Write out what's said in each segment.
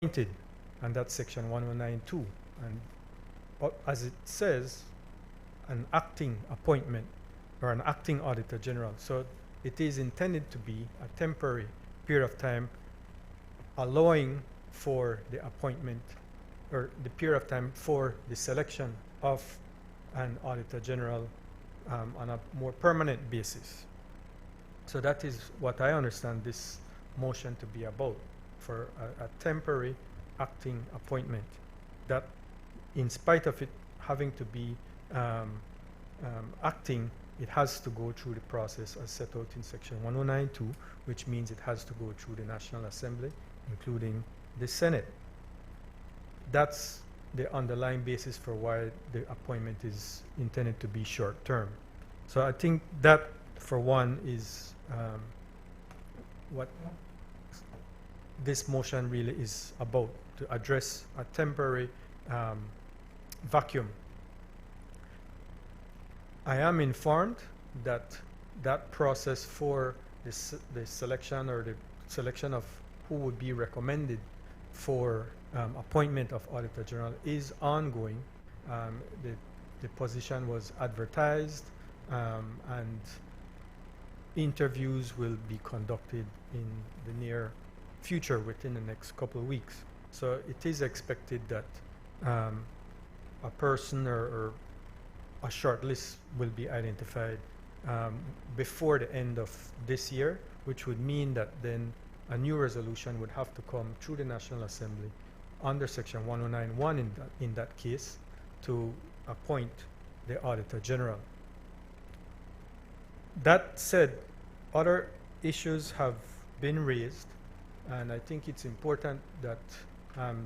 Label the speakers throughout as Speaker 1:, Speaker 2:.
Speaker 1: appointed, and that's section 109(2). And as it says, an acting appointment or an acting auditor general. So it is intended to be a temporary period of time, allowing for the appointment or the period of time for the selection of an auditor general on a more permanent basis. So that is what I understand this motion to be about, for a temporary acting appointment, that in spite of it having to be acting, it has to go through the process as set out in section 109(2), which means it has to go through the National Assembly, including the Senate. That's the underlying basis for why the appointment is intended to be short-term. So I think that, for one, is what this motion really is about, to address a temporary vacuum. I am informed that that process for the selection or the selection of who would be recommended for appointment of Auditor General is ongoing. The position was advertised, and interviews will be conducted in the near future, within the next couple of weeks. So it is expected that a person or a short list will be identified before the end of this year, which would mean that then a new resolution would have to come through the National Assembly under section 109(1) in that case, to appoint the Auditor General. That said, other issues have been raised, and I think it's important that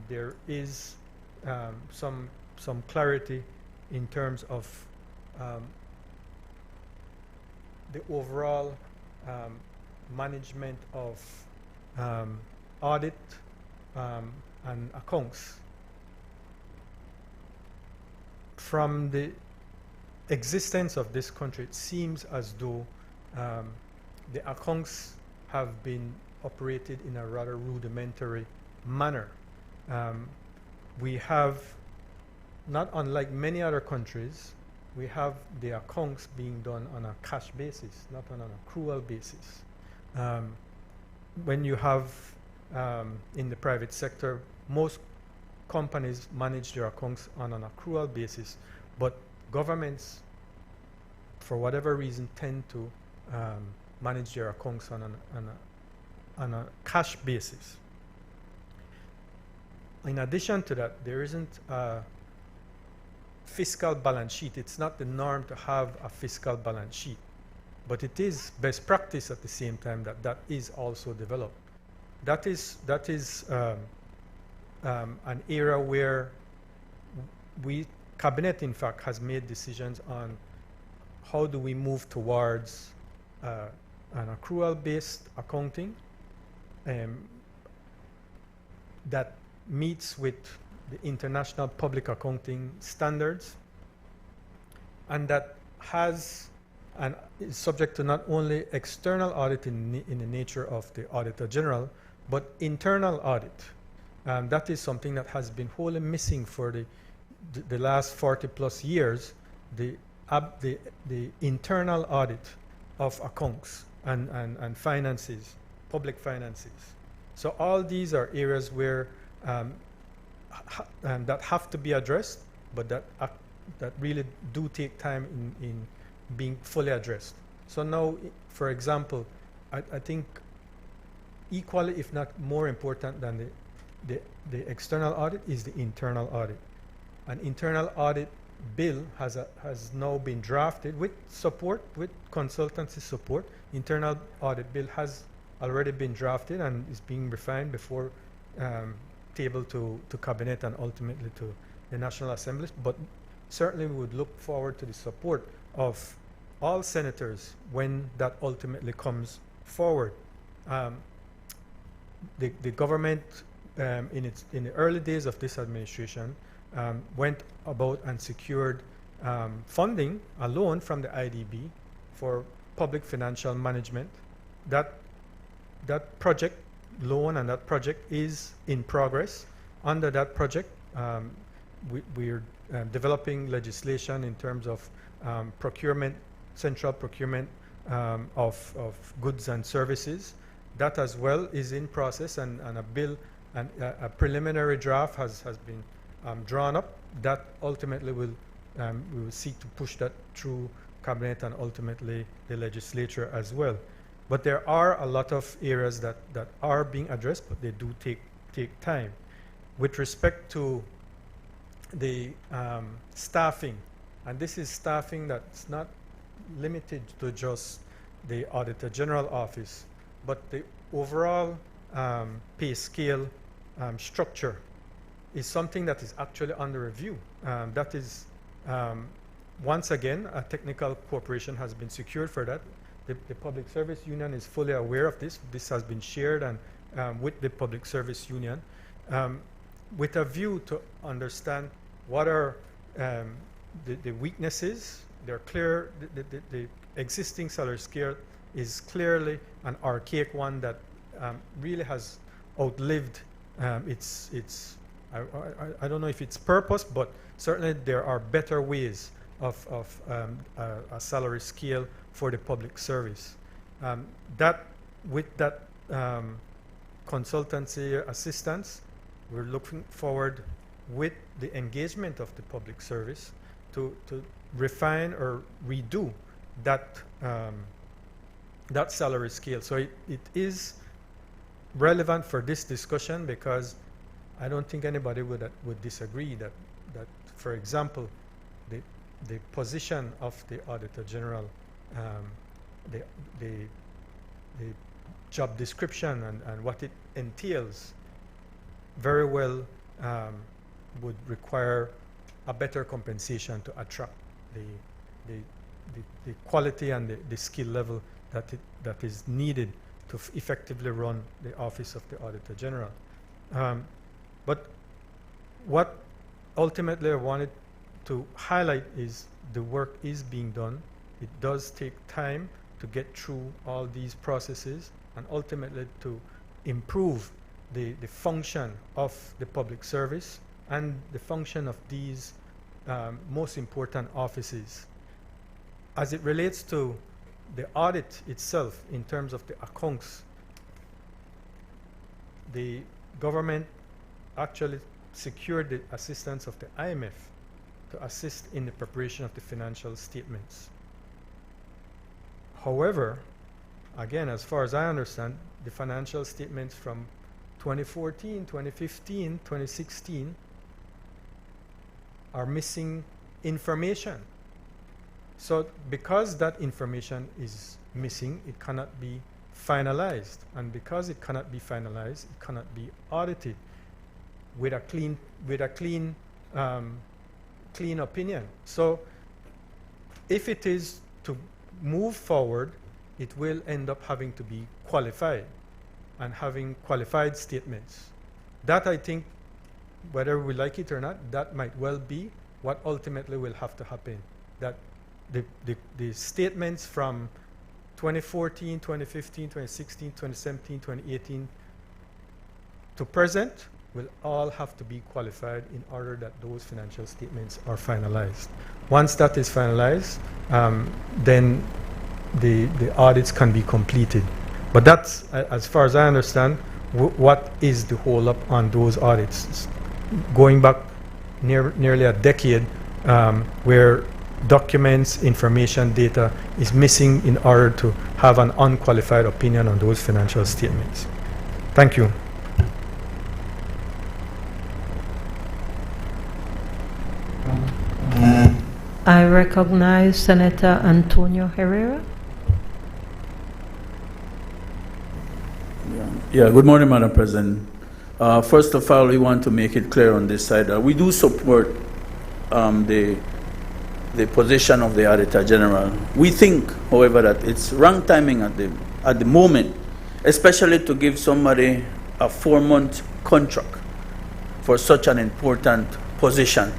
Speaker 1: there is some clarity in terms of the overall management of audit and accounts. From the existence of this country, it seems as though the accounts have been operated in a rather rudimentary manner. We have, not unlike many other countries, we have the accounts being done on a cash basis, not on an accrual basis. When you have in the private sector, most companies manage their accounts on an accrual basis, but governments, for whatever reason, tend to manage their accounts on a cash basis. In addition to that, there isn't a fiscal balance sheet. It's not the norm to have a fiscal balance sheet, but it is best practice at the same time that is also developed. That is an area where Cabinet, in fact, has made decisions on how do we move towards an accrual-based accounting that meets with the international public accounting standards, and that has and is subject to not only external audit in the nature of the Auditor General, but internal audit. That is something that has been wholly missing for the last 40+ years, the internal audit of accounts and finances, public finances. So all these are areas where that have to be addressed, but that really do take time in being fully addressed. So now, for example, I think equally, if not more important than the external audit, is the internal audit. An internal audit bill has now been drafted with support, with consultancy support. Internal audit bill has already been drafted and is being refined before tabled to Cabinet and ultimately to the National Assembly. But certainly we would look forward to the support of all senators when that ultimately comes forward. The government in the early days of this administration went about and secured funding, a loan from the IDB for public financial management. That project loan, and that project is in progress. Under that project, we're developing legislation in terms of procurement, central procurement of goods and services. That as well is in process, and a bill, and a preliminary draft has been drawn up. That ultimately we will seek to push that through cabinet and ultimately the legislature as well. But there are a lot of areas that are being addressed, but they do take time. With respect to the staffing, and this is staffing that's not limited to just the Auditor General Office, but the overall pay scale structure is something that is actually under review. That is, once again, a technical cooperation has been secured for that. The Public Service Union is fully aware of this. This has been shared and with the Public Service Union, with a view to understand what are the weaknesses. They're clear. The existing salary scale is clearly an archaic one that really has outlived its I don't know if it's purpose, but certainly there are better ways of a salary scale for the public service. With that consultancy assistance, we're looking forward with the engagement of the public service to refine or redo that that salary scale. So it is relevant for this discussion, because I don't think anybody would disagree that for example, the position of the Auditor General, the job description and what it entails, very well would require a better compensation to attract the quality and the skill level that is needed to effectively run the office of the Auditor General. But what ultimately I wanted to highlight is the work is being done. It does take time to get through all these processes and ultimately to improve the function of the public service and the function of these most important offices. As it relates to the audit itself, in terms of the accounts, the government actually secured the assistance of the IMF to assist in the preparation of the financial statements. However, again, as far as I understand, the financial statements from 2014, 2015, 2016 are missing information. So because that information is missing, it cannot be finalized. And because it cannot be finalized, it cannot be audited with a clean opinion. So if it is to move forward, it will end up having to be qualified and having qualified statements. That, I think, whether we like it or not, that might well be what ultimately will have to happen. That the statements from 2014, 2015, 2016, 2017, 2018 to present will all have to be qualified in order that those financial statements are finalized. Once that is finalized, then the audits can be completed. But that's, as far as I understand, what is the hold up on those audits. It's going back nearly a decade, where documents, information, data is missing in order to have an unqualified opinion on those financial statements. Thank you.
Speaker 2: I recognize Senator Antonio Herrera.
Speaker 3: Yeah, good morning, Madam President. First of all, we want to make it clear on this side that we do support the position of the Auditor General. We think, however, that it's wrong timing at the moment, especially to give somebody a 4-month contract for such an important position.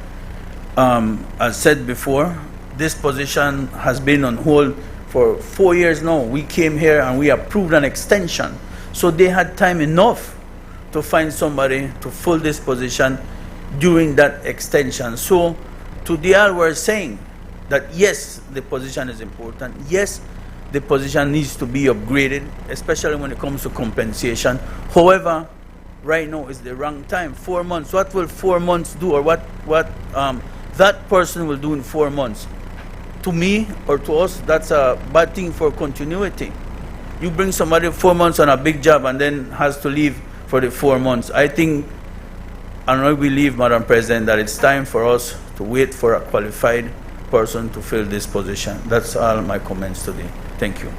Speaker 3: As said before, this position has been on hold for 4 years now. We came here and we approved an extension. So they had time enough to find somebody to fill this position during that extension. So today all we're saying that yes, the position is important. Yes, the position needs to be upgraded, especially when it comes to compensation. However, right now is the wrong time. 4 months. What will 4 months do, or what that person will do in 4 months? To me or to us, that's a bad thing for continuity. You bring somebody 4 months on a big job and then has to leave for the 4 months. I think, and I believe, Madam President, that it's time for us to wait for a qualified person to fill this position. That's all my comments today. Thank you.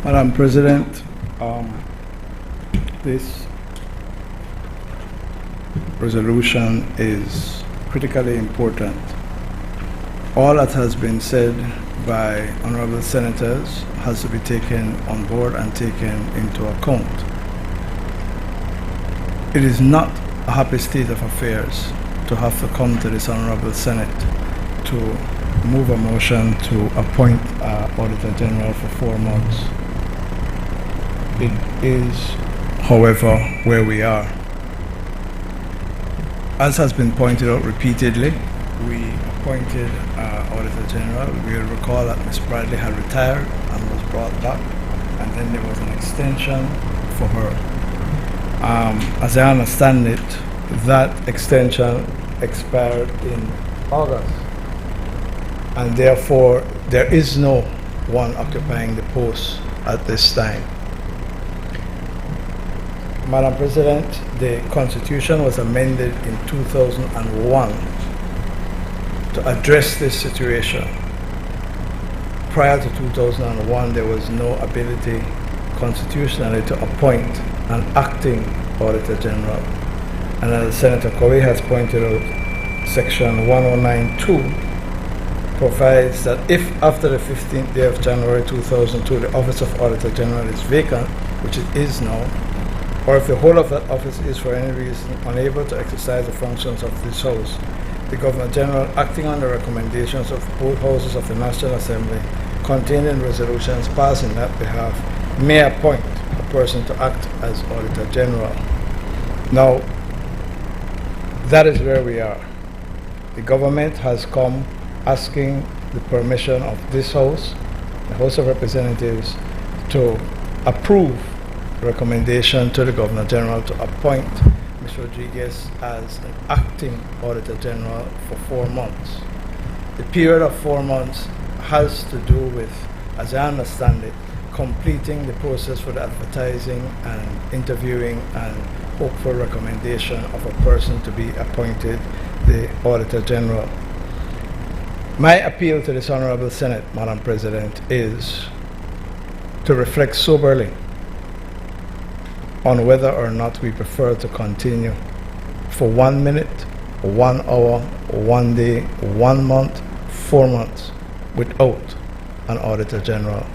Speaker 4: Madam President, this resolution is critically important. All that has been said by honorable senators has to be taken on board and taken into account. It is not a happy state of affairs to have to come to this honorable Senate to move a motion to appoint Auditor General for 4 months. It is, however, where we are. As has been pointed out repeatedly, we appointed Auditor General. We'll recall that Ms. Bradley had retired and was brought back, and then there was an extension for her. As I understand it, that extension expired in August, and therefore there is no one occupying the post at this time. Madam President, the Constitution was amended in 2001 to address this situation. Prior to 2001, there was no ability constitutionally to appoint an acting Auditor General. And as Senator Corey has pointed out, Section 1092 provides that if after the 15th day of January 2002 the office of Auditor General is vacant, which it is now, or if the whole of that office is for any reason unable to exercise the functions of this House, the Governor General, acting on the recommendations of both Houses of the National Assembly contained in resolutions passed in that behalf, may appoint a person to act as Auditor General. Now, that is where we are. The government has come asking the permission of this House, the House of Representatives, to approve the recommendation to the Governor General to appoint Ms. Rodriguez as an acting Auditor General for 4 months. The period of 4 months has to do with, as I understand it, completing the process for the advertising and interviewing and hopeful recommendation of a person to be appointed the Auditor General. My appeal to this Honorable Senate, Madam President, is to reflect soberly on whether or not we prefer to continue for 1 minute, 1 hour, 1 day, 1 month, 4 months without an Auditor General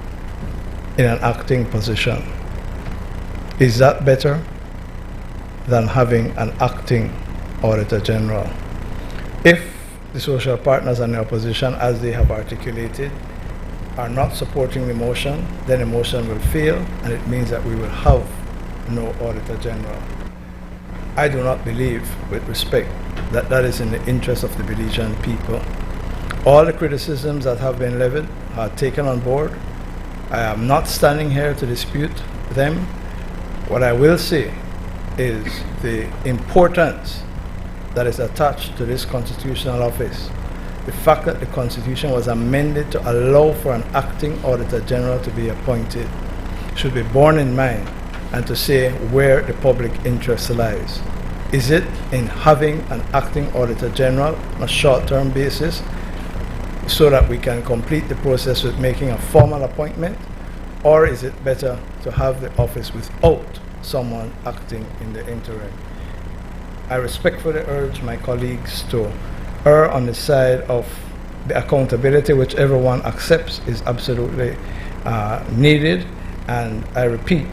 Speaker 4: in an acting position. Is that better than having an acting Auditor General? If the social partners and the opposition, as they have articulated, are not supporting the motion, then the motion will fail, and it means that we will have no Auditor General. I do not believe, with respect, that that is in the interest of the Belizean people. All the criticisms that have been levied are taken on board. I am not standing here to dispute them. What I will say is the importance that is attached to this constitutional office. The fact that the Constitution was amended to allow for an acting Auditor General to be appointed should be borne in mind, and to say where the public interest lies. Is it in having an acting Auditor General on a short-term basis so that we can complete the process with making a formal appointment, or is it better to have the office without someone acting in the interim? I respectfully urge my colleagues to err on the side of the accountability, which everyone accepts is absolutely needed, and I repeat,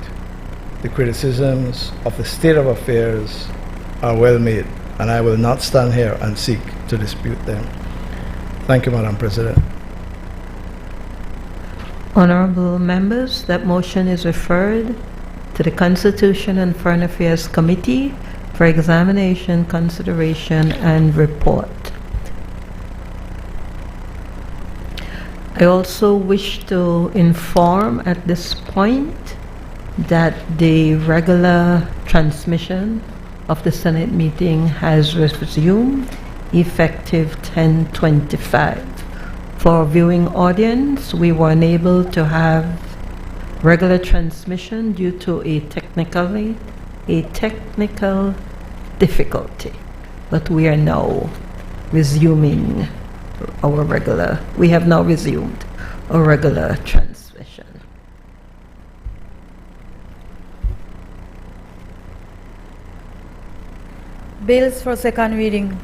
Speaker 4: the criticisms of the state of affairs are well made, and I will not stand here and seek to dispute them. Thank you, Madam President.
Speaker 2: Honorable members, that motion is referred to the Constitution and Foreign Affairs Committee for examination, consideration, and report. I also wish to inform at this point that the regular transmission of the Senate meeting has resumed effective 10:25. For viewing audience, we were unable to have regular transmission due to a technical difficulty, but we are now resuming we have now resumed our regular transmission.
Speaker 5: Bills for second reading.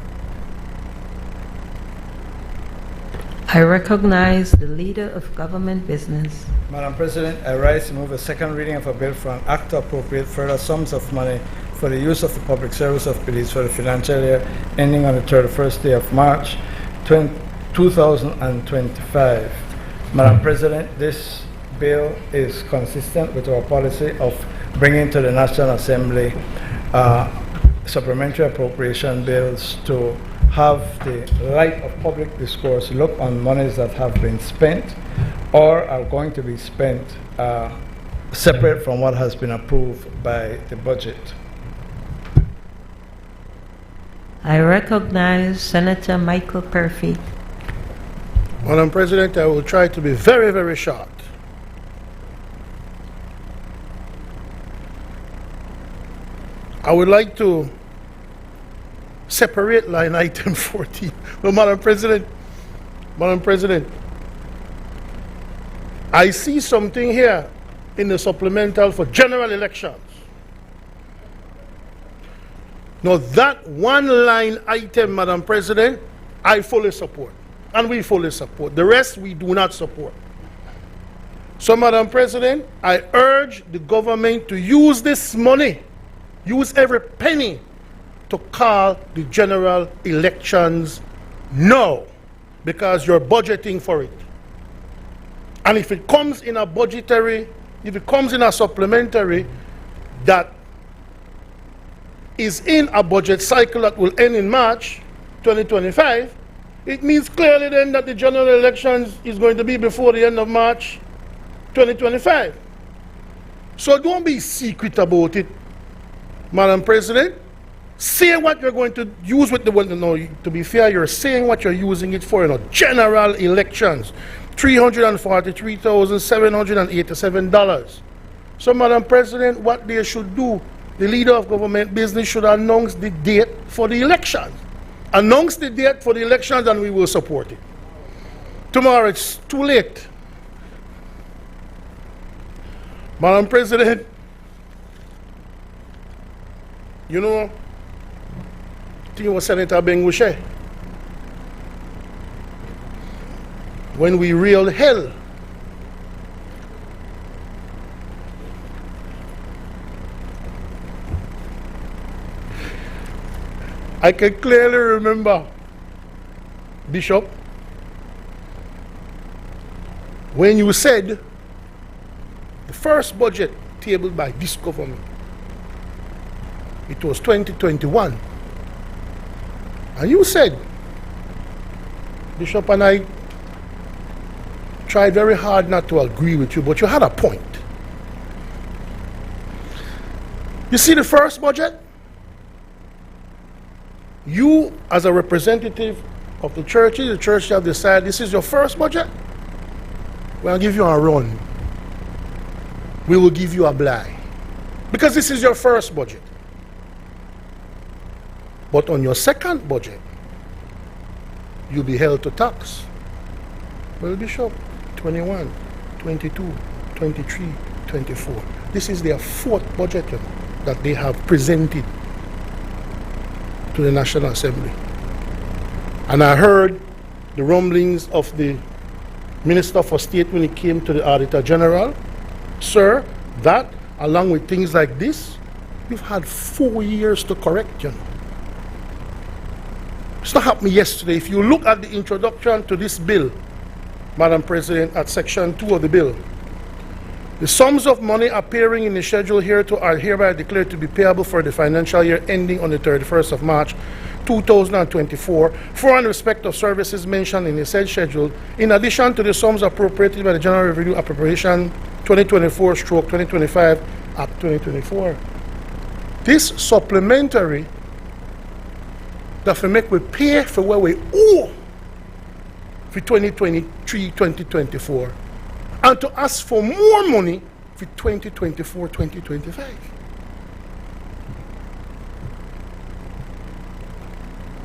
Speaker 2: I recognize the leader of government business.
Speaker 4: Madam President, I rise to move a second reading of a bill for an act to appropriate further sums of money for the use of the public service of Belize for the financial year ending on the 31st day of March 2025. Madam President, this bill is consistent with our policy of bringing to the National Assembly supplementary appropriation bills to have the light of public discourse look on monies that have been spent or are going to be spent separate from what has been approved by the budget.
Speaker 2: I recognize Senator Michael Perfy.
Speaker 6: Madam President, I will try to be very, very short. I would like to separate line item 14. Well, Madam President, I see something here in the supplemental for general elections. Now that one line item, Madam President, I fully support, and we fully support. The rest we do not support. So, Madam President, I urge the government to use this money, use every penny to call the general elections now, because you're budgeting for it. And if it comes in a supplementary that is in a budget cycle that will end in March 2025, it means clearly then that the general elections is going to be before the end of March 2025. So don't be secret about it, Madam President. Say what you're going to use with the one. No, to be fair, you're saying what you're using it for. General elections, $343,787. So, Madam President, what they should do, the leader of government business should announce the date for the elections. Announce the date for the elections, and we will support it. Tomorrow, it's too late. Madam President, you know, I think it was Senator Bengushe, when we reeled hell, I can clearly remember, Bishop, when you said the first budget tabled by this government, it was 2021. And you said, Bishop, and I tried very hard not to agree with you, but you had a point. You see the first budget? You, as a representative of the churches have decided this is your first budget. We'll give you a run. We will give you a blind. Because this is your first budget. But on your second budget, you'll be held to tax. Well, Bishop, 21, 22, 23, 24. This is their fourth budget that they have presented to the National Assembly. And I heard the rumblings of the Minister for State when he came to the Auditor General. Sir, that, along with things like this, you've had 4 years to correct, It's not happening yesterday. If you look at the introduction to this bill, Madam President, at Section 2 of the bill. The sums of money appearing in the schedule hereto are hereby declared to be payable for the financial year ending on the 31st of March 2024 for and respect of services mentioned in the said schedule, in addition to the sums appropriated by the General Revenue Appropriation 2024/2025 Act 2024. This supplementary that we make we pay for what we owe for 2023-2024 and to ask for more money for 2024-2025.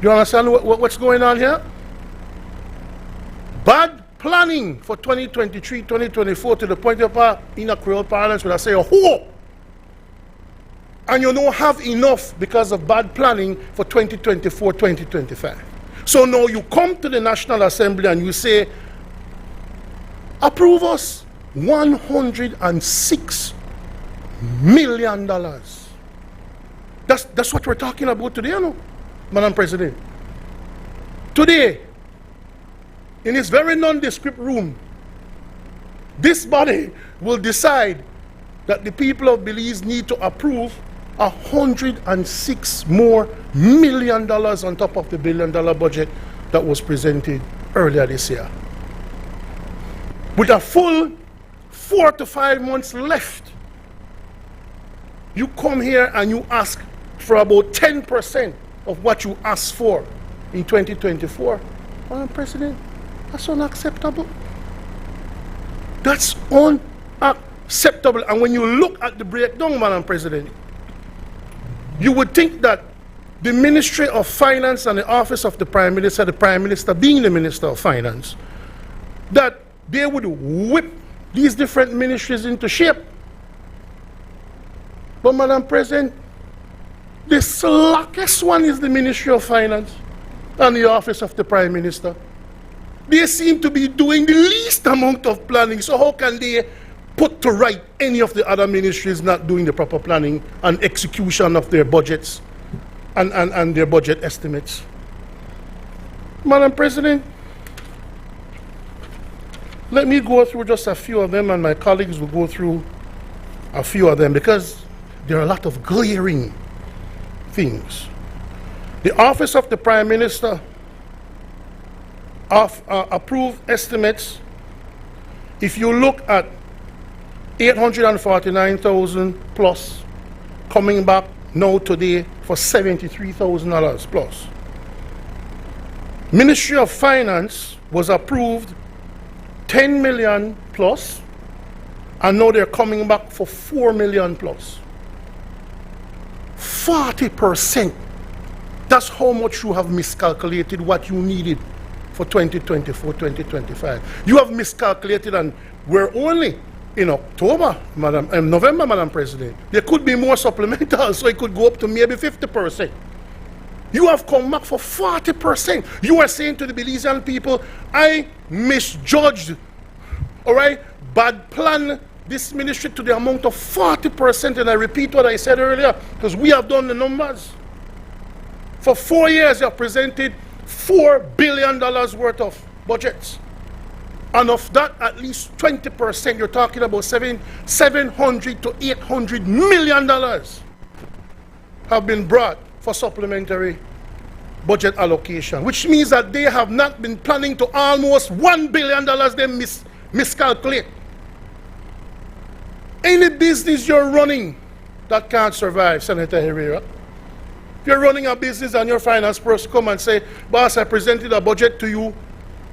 Speaker 6: You understand what's going on here? Bad planning for 2023-2024 to the point of in a Creole parlance when I say a whore. And you don't have enough because of bad planning for 2024-2025. So now you come to the National Assembly and you say, approve us $106 million. That's what we're talking about today, you know, Madam President. Today, in this very nondescript room, this body will decide that the people of Belize need to approve $106 more million on top of the $1 billion budget that was presented earlier this year. With a full 4 to 5 months left, you come here and you ask for about 10% of what you asked for in 2024. Madam President, that's unacceptable. That's unacceptable. And when you look at the breakdown, Madam President, you would think that the Ministry of Finance and the Office of the Prime Minister being the Minister of Finance, that they would whip these different ministries into shape. But Madam President, the slackest one is the Ministry of Finance and the Office of the Prime Minister. They seem to be doing the least amount of planning, so how can they put to right any of the other ministries not doing the proper planning and execution of their budgets and their budget estimates? Madam President, let me go through just a few of them, and my colleagues will go through a few of them, because there are a lot of glaring things. The Office of the Prime Minister approved estimates. If you look at 849,000 plus coming back now today for $73,000 plus. Ministry of Finance was approved 10 million plus, and now they're coming back for 4 million plus. 40%. That's how much you have miscalculated what you needed for 2024-2025. You have miscalculated, and we're only in November, Madam President. There could be more supplemental, so it could go up to maybe 50%. You have come back for 40%. You are saying to the Belizean people, I misjudged, all right, bad plan this ministry to the amount of 40%, and I repeat what I said earlier, because we have done the numbers. For 4 years, you have presented $4 billion worth of budgets. And of that, at least 20%, you're talking about $700 to $800 million have been brought for supplementary budget allocation, which means that they have not been planning to almost $1 billion they miscalculate. Any business you're running that can't survive, Senator Herrera. If you're running a business and your finance person come and say, boss, I presented a budget to you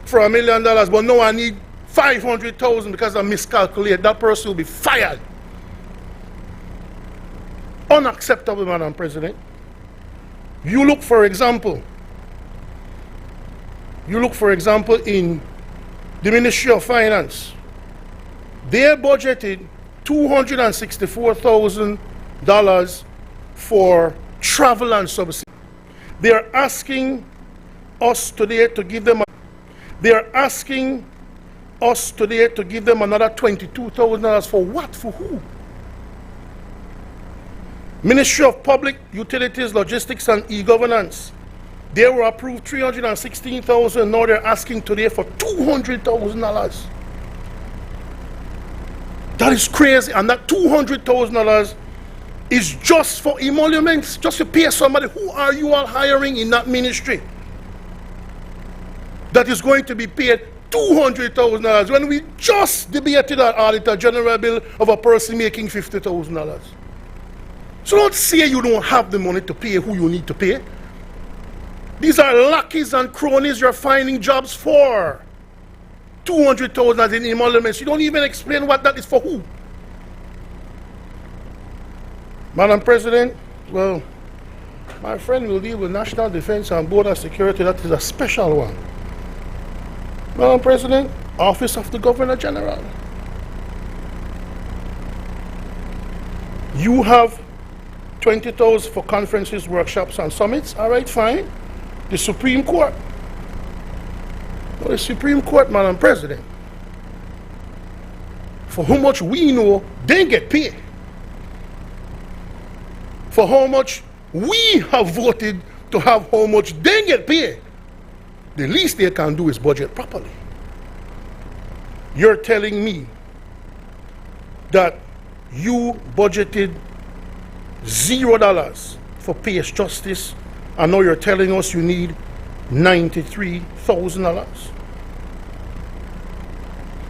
Speaker 6: for $1 million, but no, I need 500,000 because I miscalculated, that person will be fired. Unacceptable, Madam President. You look, for example, in the Ministry of Finance. They budgeted $264,000 for travel and subsidy. They are asking us today to give them another $22,000 for what? For who? Ministry of Public Utilities, Logistics and E-Governance. They were approved $316,000. Now they're asking today for $200,000. That is crazy. And that $200,000 is just for emoluments, just to pay somebody. Who are you all hiring in that ministry that is going to be paid $200,000 when we just debated an Auditor General bill of a person making $50,000? So don't say you don't have the money to pay who you need to pay. These are lackeys and cronies you're finding jobs for. $200,000 in emoluments. You don't even explain what that is for who. Madam President, well, my friend will deal with National Defense and Border Security. That is a special one. Madam President, Office of the Governor General. You have 20,000 for conferences, workshops, and summits. All right, fine. The Supreme Court. Well, the Supreme Court, Madam President, for how much we know, they get paid. For how much we have voted to have how much they get paid. The least they can do is budget properly. You're telling me that you budgeted $0 for Pace Justice, and now you're telling us you need $93,000.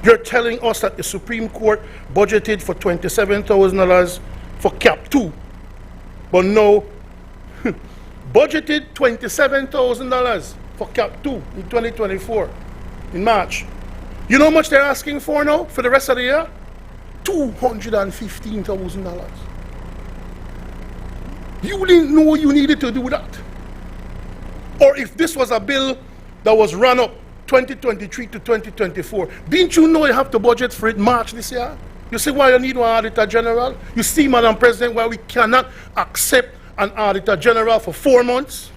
Speaker 6: You're telling us that the Supreme Court budgeted for $27,000 for Cap 2, but now budgeted $27,000 for Cap 2 in 2024, in March. You know how much they're asking for now for the rest of the year? $215,000. You didn't know you needed to do that. Or if this was a bill that was run up 2023 to 2024, didn't you know you have to budget for it March this year? You see why you need one Auditor General? You see, Madam President, why we cannot accept an Auditor General for 4 months?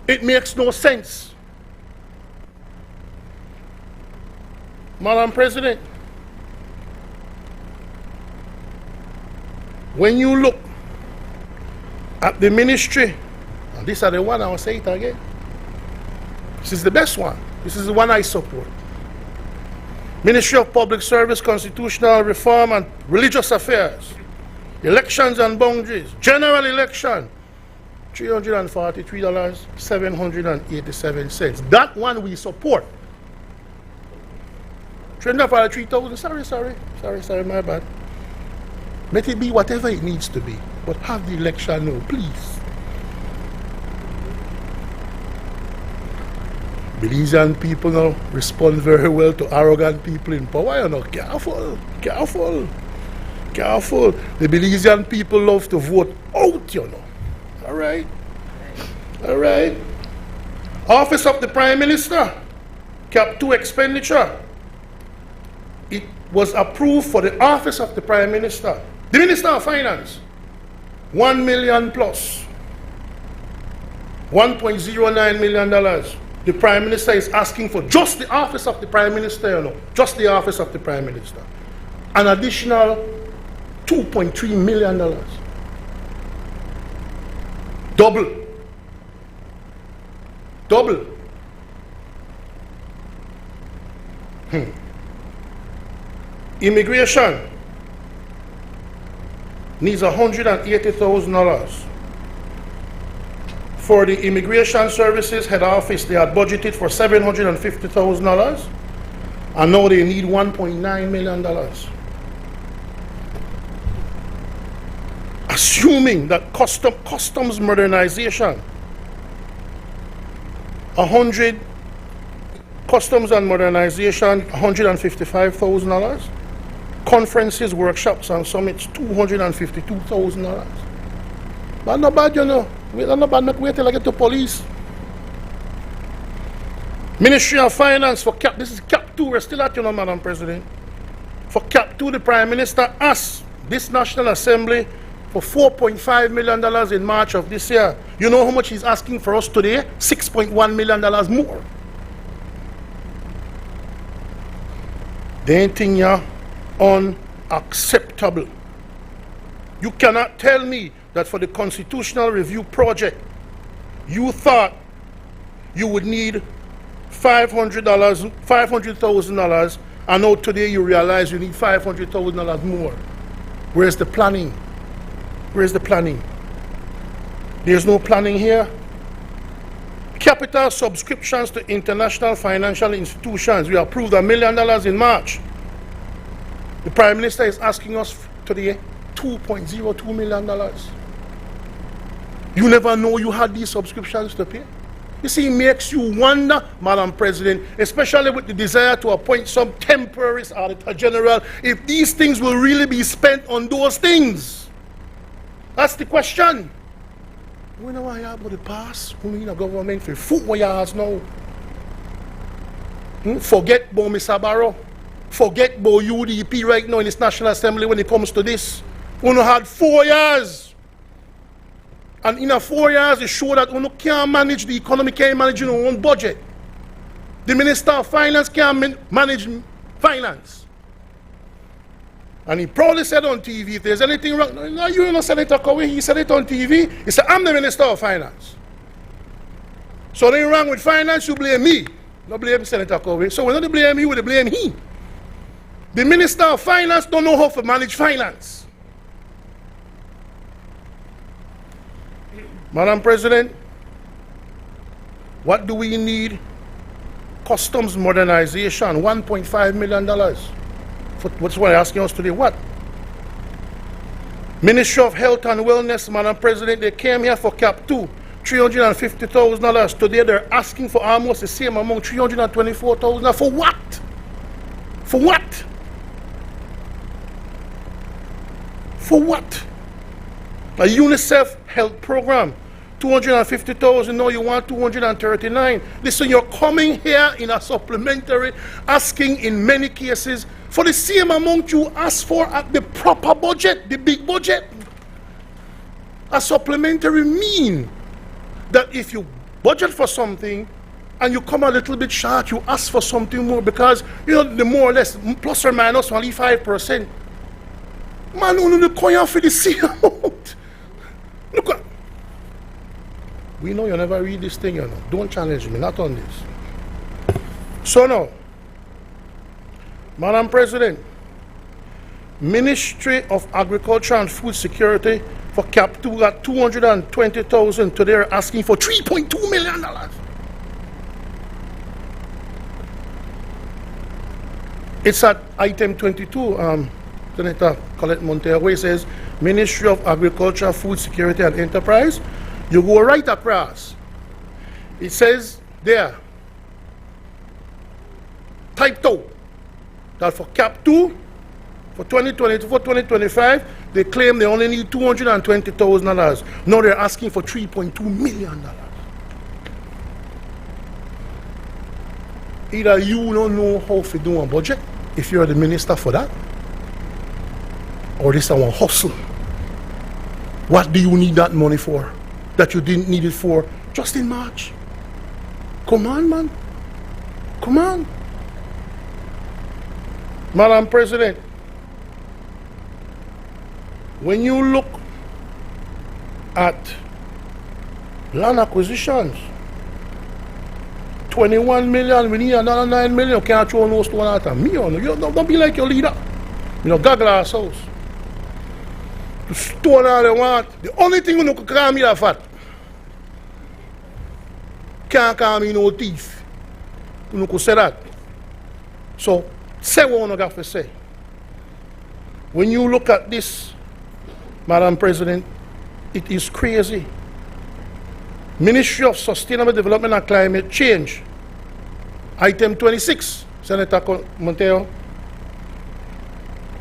Speaker 6: It makes no sense. Madam President, when you look at the ministry, and this is the one, I will say it again, this is the best one. This is the one I support. Ministry of Public Service, Constitutional Reform and Religious Affairs, Elections and Boundaries, General Election, $343,787. That one we support. $343,000, sorry, my bad. Let it be whatever it needs to be, but have the election now, please. Belizean people now respond very well to arrogant people in power. You know, careful. The Belizean people love to vote out, you know. All right. Office of the Prime Minister, Cap 2 expenditure. It was approved for the Office of the Prime Minister. The Minister of Finance, $1 million plus, $1.09 million. The Prime Minister is asking for just the Office of the Prime Minister, you know, just the Office of the Prime Minister. An additional $2.3 million. Double. Immigration needs $180,000. For the Immigration Services Head Office, they had budgeted for $750,000, and now they need $1.9 million. Assuming that customs modernization, 100 customs and modernization, $155,000. Conferences, workshops, and summits, $252,000. But not bad, you know. Not wait till I get to police. Ministry of Finance for Cap, this is Cap 2, we're still at, you know, Madam President. For Cap 2, the Prime Minister asked this National Assembly for $4.5 million in March of this year. You know how much he's asking for us today? $6.1 million more. They think you're unacceptable. You cannot tell me that for the Constitutional Review Project, You thought you would need $500,000, and now today you realize you need $500,000 more. Where's the planning? Where's the planning? There's no planning here. Capital subscriptions to international financial institutions. We approved $1 million in March. The Prime Minister is asking us today $2.02 million. You never know you had these subscriptions to pay. You see, it makes you wonder, Madam President, especially with the desire to appoint some temporary Auditor General, if these things will really be spent on those things. That's the question. We know why about the past. We need a government for 4 years now. Forget about Mr. Barrow. Forget about UDP right now in this National Assembly when it comes to this. We had 4 years. And in a 4 years, it showed that we can't manage the economy, can't manage your own budget. The Minister of Finance can't manage finance. And he probably said on TV, if there's anything wrong, no, you know Senator Cowie, he said it on TV. He said, I'm the Minister of Finance. So anything wrong with finance, you blame me. Not blame Senator Cowie. So when they blame you, they blame he. The Minister of Finance don't know how to manage finance. Madam President, what do we need? Customs modernization, $1.5 million. What's what they're asking us today? What? Ministry of Health and Wellness, Madam President, they came here for Cap 2, $350,000. Today they're asking for almost the same amount, $324,000. For what? For what? For what? A UNICEF health program, $250,000. No, you want $239,000. Listen, you're coming here in a supplementary, asking in many cases for the same amount you asked for at the proper budget, the big budget. A supplementary mean that if you budget for something and you come a little bit short, you ask for something more because, you know, the more or less, plus or minus only 5%. Man, only coin for the same amount. Look at. We know you never read this thing, you know. Don't challenge me, not on this. So now, Madam President, Ministry of Agriculture and Food Security for Cap 2 got $220,000. Today they're asking for $3.2 million. It's at item 22, Senator Colette Montero, where it says Ministry of Agriculture, Food Security and Enterprise. You go right across. It says there, typed out, that for Cap 2, for 2024-2025, they claim they only need $220,000. Now they're asking for $3.2 million. Either you don't know how to do a budget, if you're the minister for that, or this is a hustle. What do you need that money for that you didn't need it for just in March? Come on, man. Come on. Madam President, when you look at land acquisitions, 21 million, we need another 9 million. You can't throw no stone at me. You don't be like your leader. You know, gaggle our house. To stone all they want. The only thing you can call me that fat. Can't call me no thief. You can say that. So, say what you have to say. When you look at this, Madam President, it is crazy. Ministry of Sustainable Development and Climate Change, item 26, Senator Montero.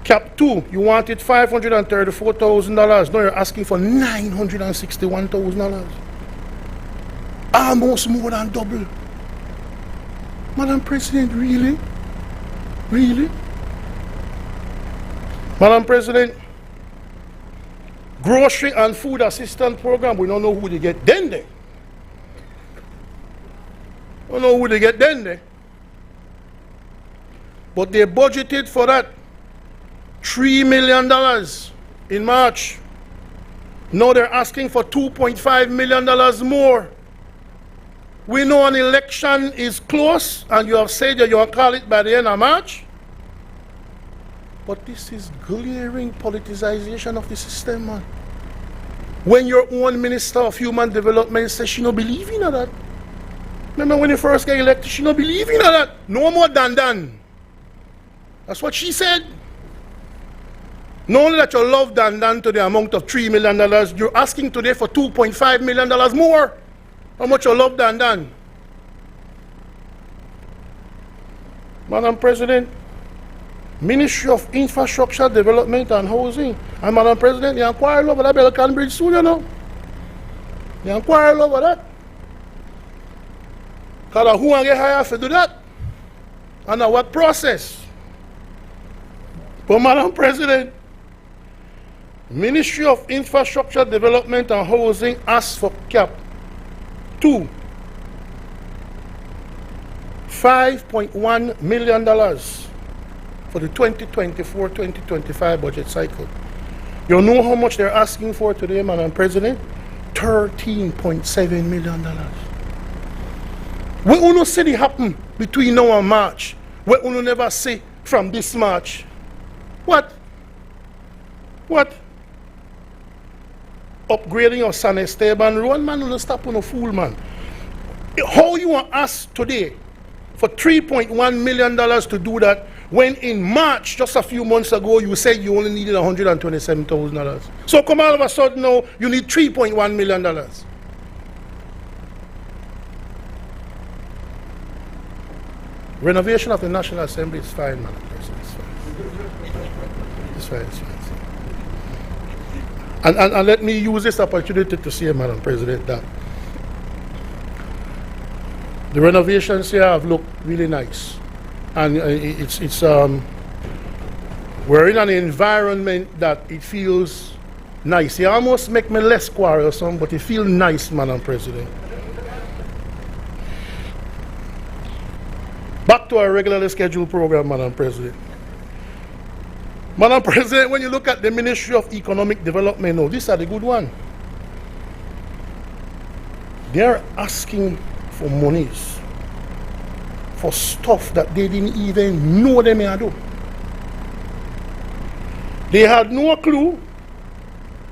Speaker 6: Cap 2, you wanted $534,000. Now you're asking for $961,000. Almost more than double. Madam President, really? Really? Madam President, grocery and food assistance program, we don't know who they get then there. Don't know who they get then there. But they budgeted for that $3 million in March. Now they're asking for $2.5 million more. We know an election is close, and you have said that you will call it by the end of March. But this is glaring politicization of the system, man. When your own Minister of Human Development says she don't believe in that. Remember when you first got elected, she don't believe in that. No more Dan. That's what she said. Not only that you love Dan to the amount of $3 million, you're asking today for $2.5 million more. How much you love Dan? Madam President, Ministry of Infrastructure Development and Housing. And Madam President, you inquire over that Belcan Bridge soon, you know. You inquire over that. Because who will get hired to do that? And at what process? But Madam President, Ministry of Infrastructure Development and Housing asked for cap 2, $5.1 million for the 2024-2025 budget cycle. You know how much they're asking for today, Madam President? $13.7 million. What uno say happen between now and March? What uno never say from this March? What? Upgrading of San Esteban Road, man, uno stop uno fool, man. How you want us today for $3.1 million to do that when in March, just a few months ago, you said you only needed $127,000. So come all of a sudden now, you need $3.1 million. Renovation of the National Assembly is fine, Madam President. It's fine. And let me use this opportunity to say, Madam President, that the renovations here have looked really nice. And we're in an environment that it feels nice. It almost make me less quarrelsome, but it feels nice, Madam President. Back to our regularly scheduled program, Madam President. Madam President, when you look at the Ministry of Economic Development, no, these are the good one. They're asking for monies for stuff that they didn't even know they may do. They had no clue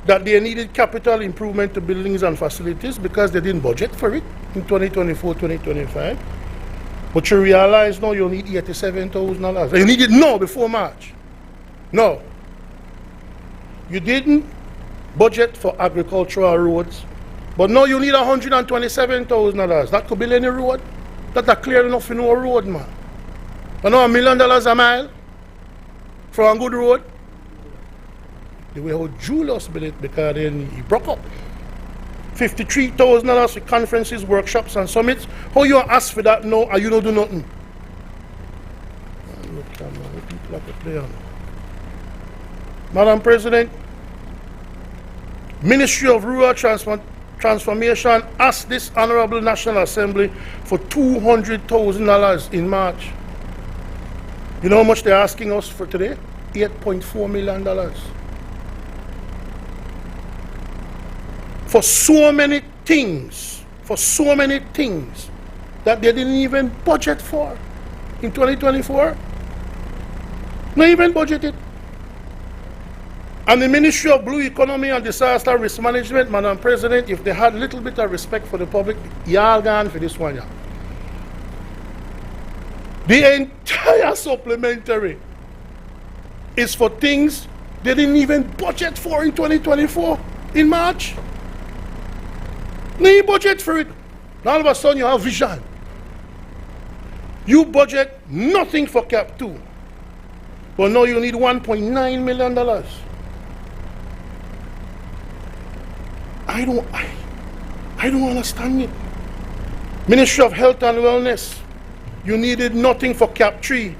Speaker 6: that they needed capital improvement to buildings and facilities because they didn't budget for it in 2024-2025. But you realize now you need $87,000. You need it now before March. No. You didn't budget for agricultural roads, but now you need $127,000. That could be any road. That's clear enough in our road, man. You know $1 million a mile for a good road? The way how Julius built it, because then he broke up. $53,000 for conferences, workshops, and summits. How you ask for that now and you don't do nothing? Madam President, Ministry of Rural Transformation asked this Honorable National Assembly for $200,000 in March. You know how much they're asking us for today? $8.4 million. For so many things that they didn't even budget for in 2024. Not even budgeted. And the Ministry of Blue Economy and Disaster Risk Management, Madam President, if they had a little bit of respect for the public, y'all gone for this one, yeah. The entire supplementary is for things they didn't even budget for in 2024, in March. No budget for it. All of a sudden you have vision. You budget nothing for Cap 2. But now you need $1.9 million. I don't understand it. Ministry of Health and Wellness, you needed nothing for Cap 3,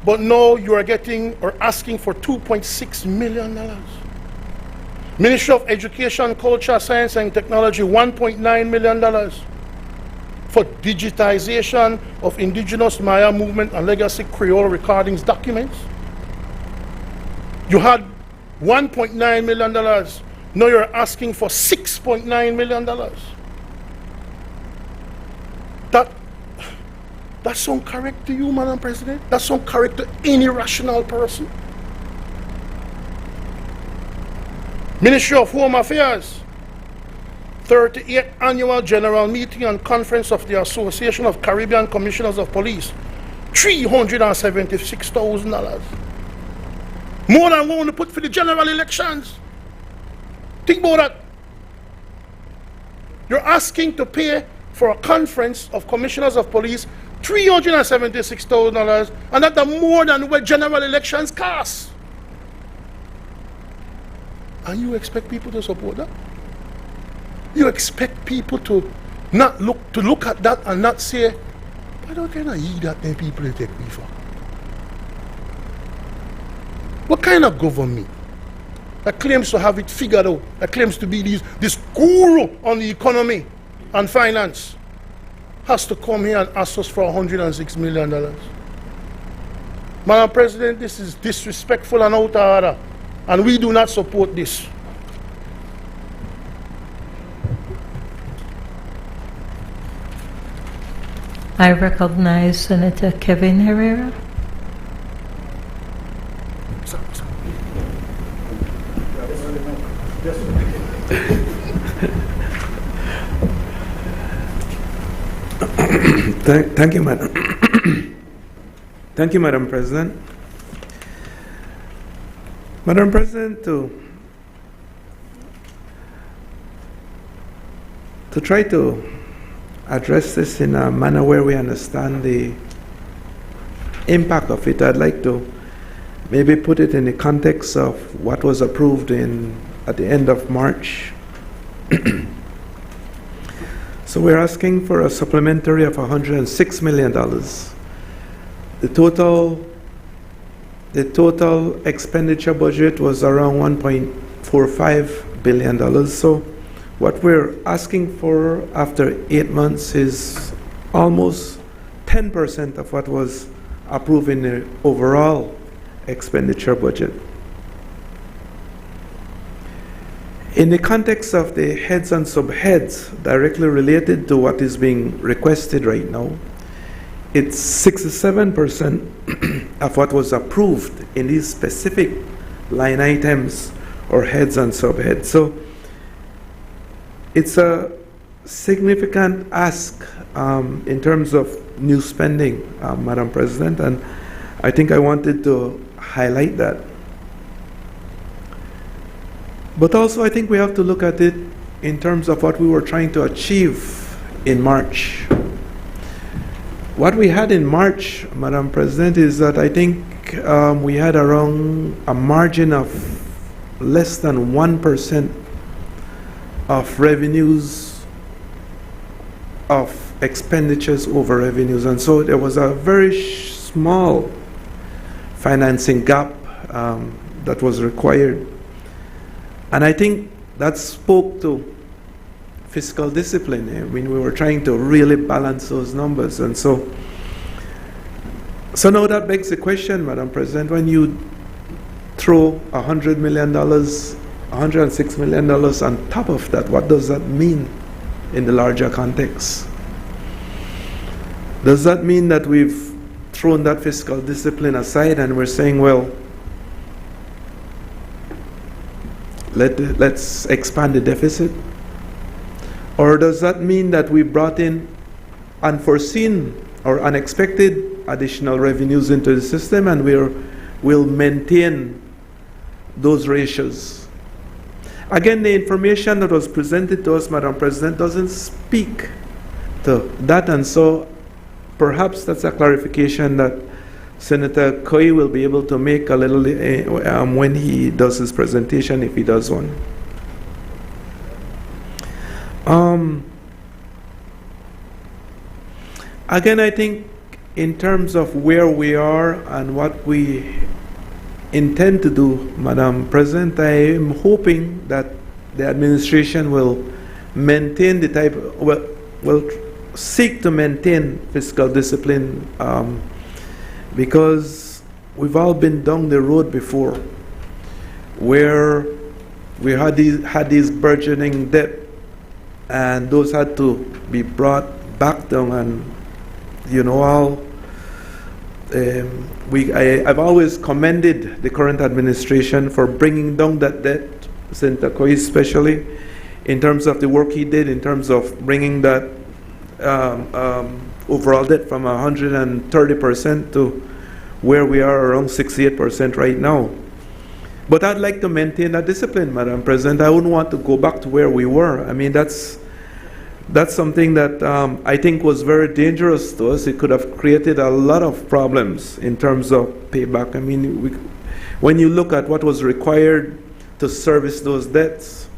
Speaker 6: but now you are getting or asking for $2.6 million. Ministry of Education, Culture, Science and Technology, $1.9 million for digitization of indigenous Maya movement and legacy Creole recordings documents. You had $1.9 million. Now you're asking for $6.9 million. That sound correct to you, Madam President? That sound correct to any rational person? Ministry of Home Affairs, 38th Annual General Meeting and Conference of the Association of Caribbean Commissioners of Police, $376,000. More than we want to put for the general elections. Think about that. You're asking to pay for a conference of commissioners of police $376,000, and that's more than what general elections cost. And you expect people to support that? You expect people to not look at that and not say, "Why don't I eat that then people they take me for?" What kind of government that claims to have it figured out, that claims to be this guru on the economy and finance, has to come here and ask us for $106 million? Madam President, this is disrespectful and out of order, and we do not support this.
Speaker 2: I recognize Senator Kevin Herrera.
Speaker 7: Thank you, Madam. Thank you, Madam President. Madam President, to try to address this in a manner where we understand the impact of it, I'd like to maybe put it in the context of what was approved at the end of March. So we're asking for a supplementary of $106 million. The total expenditure budget was around $1.45 billion. So what we're asking for after 8 months is almost 10% of what was approved in the overall expenditure budget. In the context of the heads and subheads directly related to what is being requested right now, it's 67% of what was approved in these specific line items or heads and subheads. So it's a significant ask in terms of new spending, Madam President, and I think I wanted to highlight that. But also I think we have to look at it in terms of what we were trying to achieve in March. What we had in March, Madam President, is that I think we had around a margin of less than 1% of revenues, of expenditures over revenues. And so there was a very small financing gap that was required. And I think that spoke to fiscal discipline. I mean, we were trying to really balance those numbers. And so now that begs the question, Madam President, when you throw $100 million, $106 million on top of that, what does that mean in the larger context? Does that mean that we've thrown that fiscal discipline aside and we're saying, well, let's expand the deficit? Or does that mean that we brought in unforeseen or unexpected additional revenues into the system and we'll maintain those ratios? Again, the information that was presented to us, Madam President, doesn't speak to that, and so perhaps that's a clarification that Senator Koi will be able to make a little when he does his presentation, if he does one. Again, I think in terms of where we are and what we intend to do, Madam President, I am hoping that the administration will maintain will seek to maintain fiscal discipline, because we've all been down the road before where we had these burgeoning debt, and those had to be brought back down, and you know, I've always commended the current administration for bringing down that debt, Senator Koi especially, in terms of the work he did, in terms of bringing that overall debt from 130% to where we are around 68% right now. But I'd like to maintain that discipline, Madam President. I wouldn't want to go back to where we were. I mean, that's something that I think was very dangerous to us. It could have created a lot of problems in terms of payback. I mean, when you look at what was required to service those debts,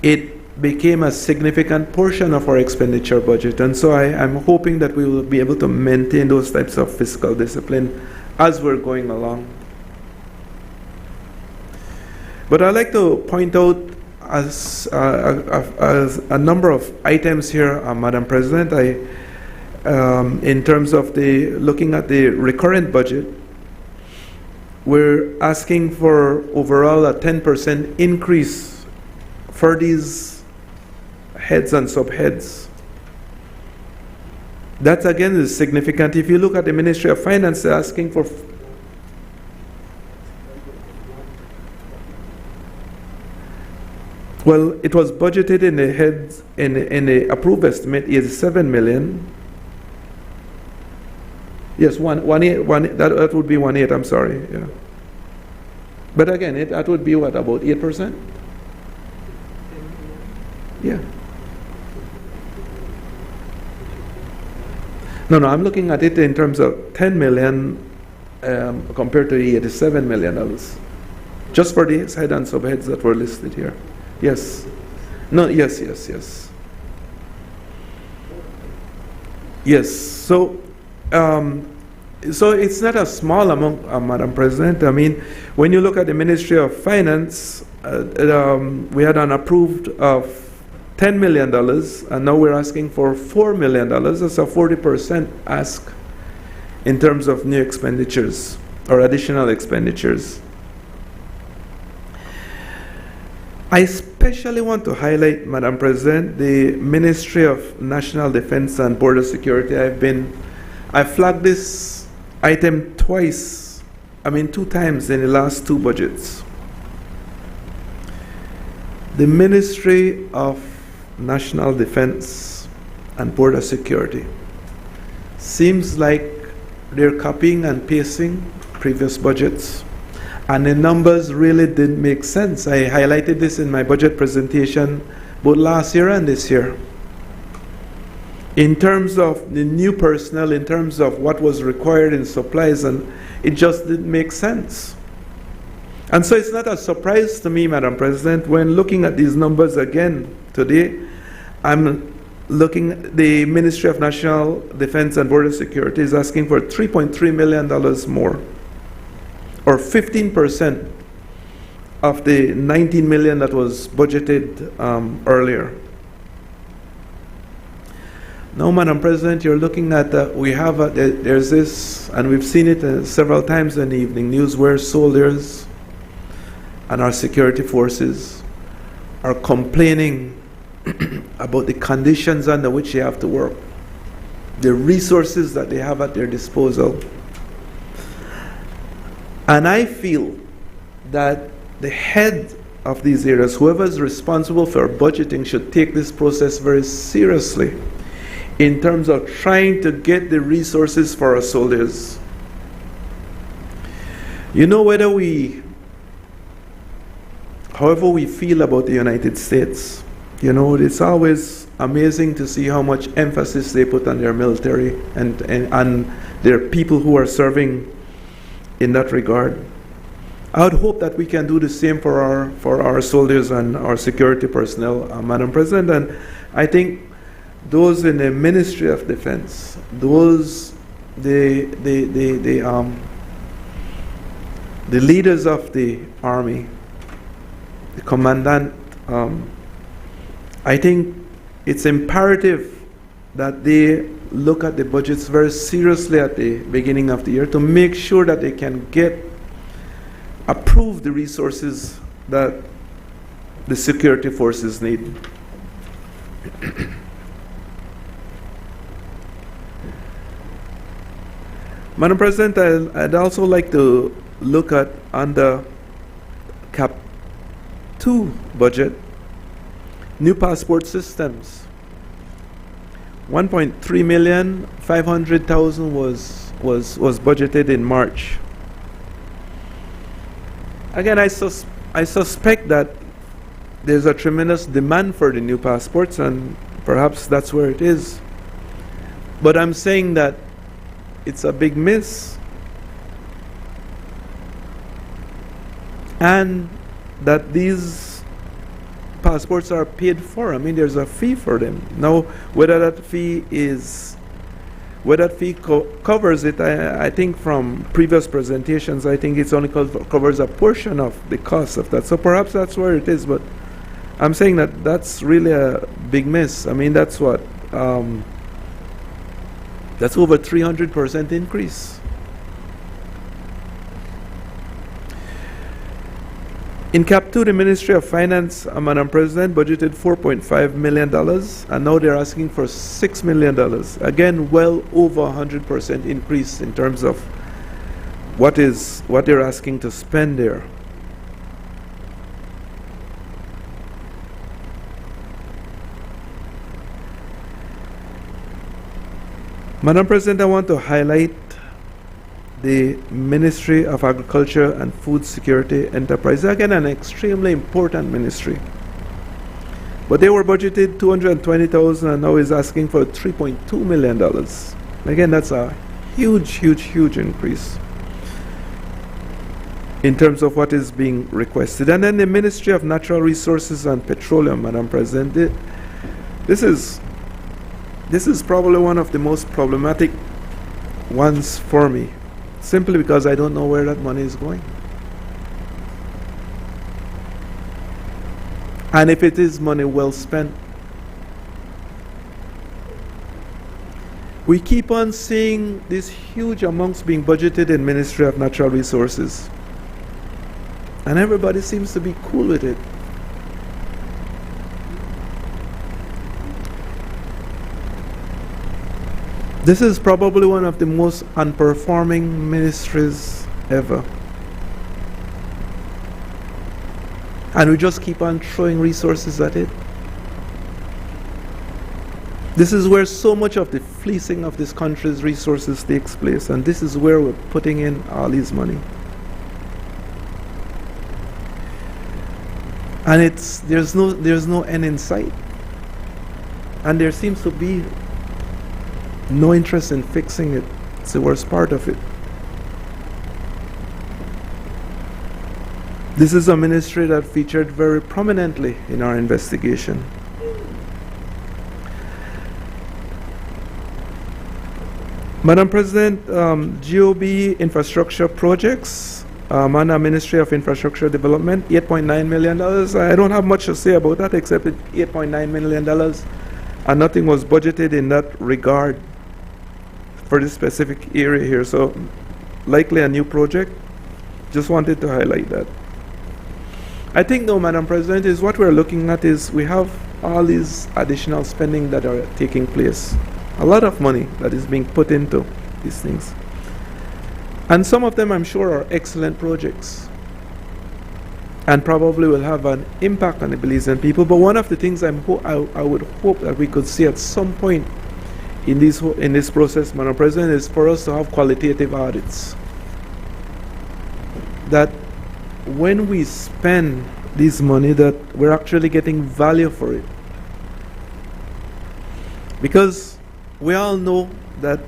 Speaker 7: it became a significant portion of our expenditure budget. And so I'm hoping that we will be able to maintain those types of fiscal discipline as we're going along. But I'd like to point out as a number of items here, Madam President. In terms of looking at the recurrent budget, we're asking for overall a 10% increase for these heads and subheads. That again is significant. If you look at the Ministry of Finance, they're asking for well, it was budgeted in the heads in the approved estimate is 7 million. Yes, that would be 1.8. I'm sorry. Yeah. But again, that would be what, about 8%? Yeah. No, I'm looking at it in terms of 10 million compared to the $87 million, just for the head and subheads that were listed here. Yes. No, yes. Yes. So it's not a small amount, Madam President. I mean, when you look at the Ministry of Finance, we had an approved of $10 million, and now we're asking for $4 million. That's a 40% ask in terms of new expenditures or additional expenditures. I especially want to highlight, Madam President, the Ministry of National Defense and Border Security. I flagged this item two times in the last two budgets. The Ministry of National Defense and Border Security seems like they're copying and pasting previous budgets, and the numbers really didn't make sense. I highlighted this in my budget presentation both last year and this year. In terms of the new personnel, in terms of what was required in supplies, and it just didn't make sense. And so it's not a surprise to me, Madam President, when looking at these numbers again today, I'm looking at the Ministry of National Defense and Border Security is asking for $3.3 million more, or 15% of the $19 million that was budgeted earlier. Now, Madam President, you're looking at there's this, and we've seen it several times in the evening news, where soldiers and our security forces are complaining about the conditions under which they have to work, the resources that they have at their disposal. And I feel that the head of these areas, whoever is responsible for budgeting, should take this process very seriously in terms of trying to get the resources for our soldiers. You know, however we feel about the United States, you know, it's always amazing to see how much emphasis they put on their military and their people who are serving in that regard. I would hope that we can do the same for our soldiers and our security personnel, Madam President. And I think those in the Ministry of Defense, the leaders of the Army, the commandant, I think it's imperative that they look at the budgets very seriously at the beginning of the year to make sure that they can approve the resources that the security forces need. Madam President, I'd also like to look at under Cap 2 budget, new passport systems. 1.3 million, 500,000 was budgeted in March. Again, I suspect that there's a tremendous demand for the new passports, and perhaps that's where it is. But I'm saying that it's a big miss, and that these passports are paid for. I mean, there's a fee for them. Now, whether that fee covers it, I think from previous presentations, I think it's only covers a portion of the cost of that. So perhaps that's where it is, but I'm saying that that's really a big miss. I mean, that's what, that's over 300% increase. In Cap 2, the Ministry of Finance, Madam President, budgeted $4.5 million, and now they're asking for $6 million. Again, well over 100% increase in terms of what they're asking to spend there. Madam President, I want to highlight the Ministry of Agriculture and Food Security Enterprise. Again, an extremely important ministry. But they were budgeted $220,000 and now is asking for $3.2 million. Again, that's a huge, huge, huge increase in terms of what is being requested. And then the Ministry of Natural Resources and Petroleum, Madam President, this is probably one of the most problematic ones for me, simply because I don't know where that money is going. And if it is money well spent. We keep on seeing these huge amounts being budgeted in Ministry of Natural Resources, and everybody seems to be cool with it. This is probably one of the most unperforming ministries ever. And we just keep on throwing resources at it. This is where so much of the fleecing of this country's resources takes place, and this is where we're putting in all this money. And there's no end in sight. And there seems to be no interest in fixing it. It's the worst part of it. This is a ministry that featured very prominently in our investigation. Madam President, GOB infrastructure projects, Mana Ministry of Infrastructure Development, $8.9 million. I don't have much to say about that except $8.9 million, and nothing was budgeted in that regard for this specific area here. So likely a new project. Just wanted to highlight that. I think though, Madam President, is what we're looking at is we have all these additional spending that are taking place. A lot of money that is being put into these things. And some of them I'm sure are excellent projects and probably will have an impact on the Belizean people. But one of the things I would hope that we could see at some point in this process, Madam President, is for us to have qualitative audits. That when we spend this money, that we're actually getting value for it. Because we all know that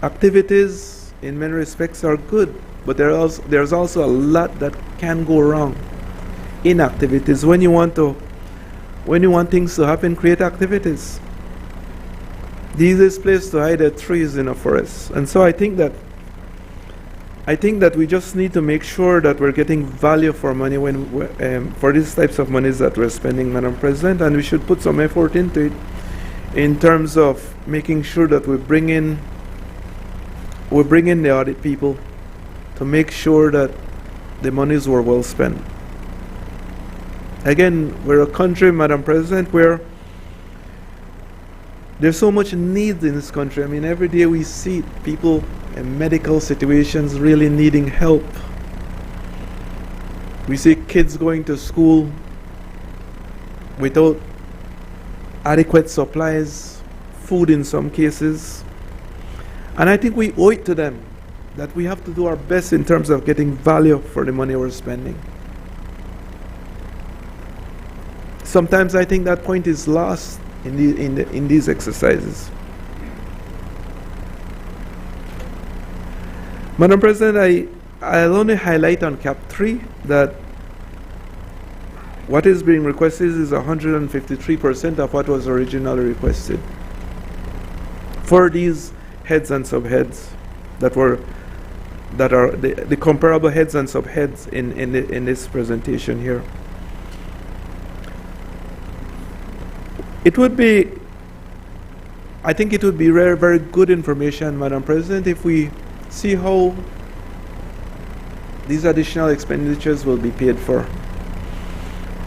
Speaker 7: activities in many respects are good, but there's also a lot that can go wrong in activities. When you want things to happen, create activities. The easiest place to hide a tree is in a forest. And so I think that we just need to make sure that we're getting value for money for these types of monies that we're spending, Madam President, and we should put some effort into it in terms of making sure that we bring in the audit people to make sure that the monies were well spent. Again, we're a country, Madam President, where there's so much need in this country. I mean, every day we see people in medical situations really needing help. We see kids going to school without adequate supplies, food in some cases. And I think we owe it to them that we have to do our best in terms of getting value for the money we're spending. Sometimes I think that point is lost in these exercises. Madam President, I'll only highlight on Cap 3 that what is being requested is 153% of what was originally requested for these heads and subheads that are the comparable heads and subheads in this presentation here. I think it would be very, very good information, Madam President, if we see how these additional expenditures will be paid for.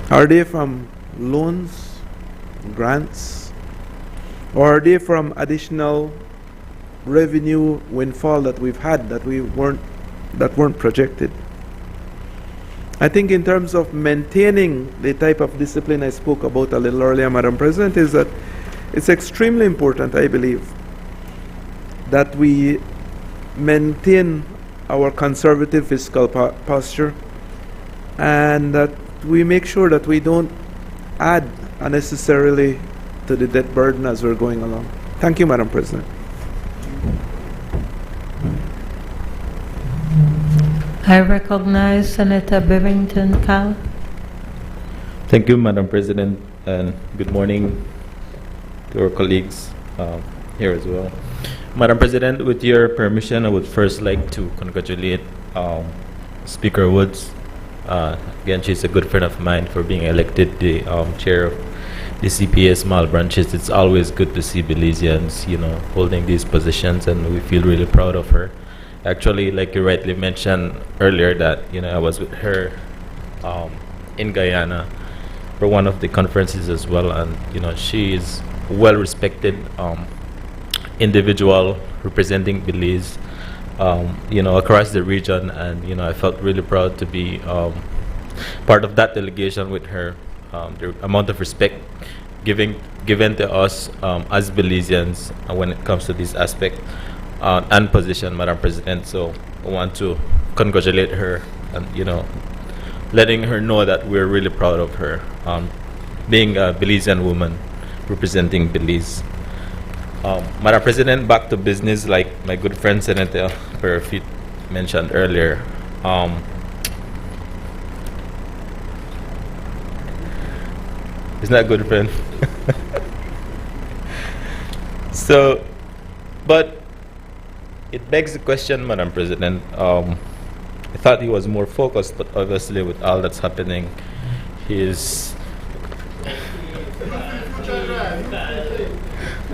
Speaker 7: Are they from loans, grants, or are they from additional revenue windfall that we've had that weren't projected? I think in terms of maintaining the type of discipline I spoke about a little earlier, Madam President, is that it's extremely important, I believe, that we maintain our conservative fiscal posture and that we make sure that we don't add unnecessarily to the debt burden as we're going along. Thank you, Madam President.
Speaker 2: I recognize Senator Bevington Cal.
Speaker 8: Thank you, Madam President, and good morning to our colleagues here as well. Madam President, with your permission, I would first like to congratulate Speaker Woods. Again, she's a good friend of mine for being elected the chair of the CPA small branches. It's always good to see Belizeans, holding these positions, and we feel really proud of her. Actually, like you rightly mentioned earlier, that I was with her in Guyana for one of the conferences as well, and she is well respected individual representing Belize, across the region, and I felt really proud to be part of that delegation with her. The amount of respect given to us as Belizeans when it comes to this aspect and position, Madam President. So I want to congratulate her and letting her know that we're really proud of her being a Belizean woman representing Belize. Madam President, back to business, like my good friend Senator Perfit mentioned earlier. Isn't that a good friend? So, but it begs the question, Madam President. I thought he was more focused, but obviously with all that's happening,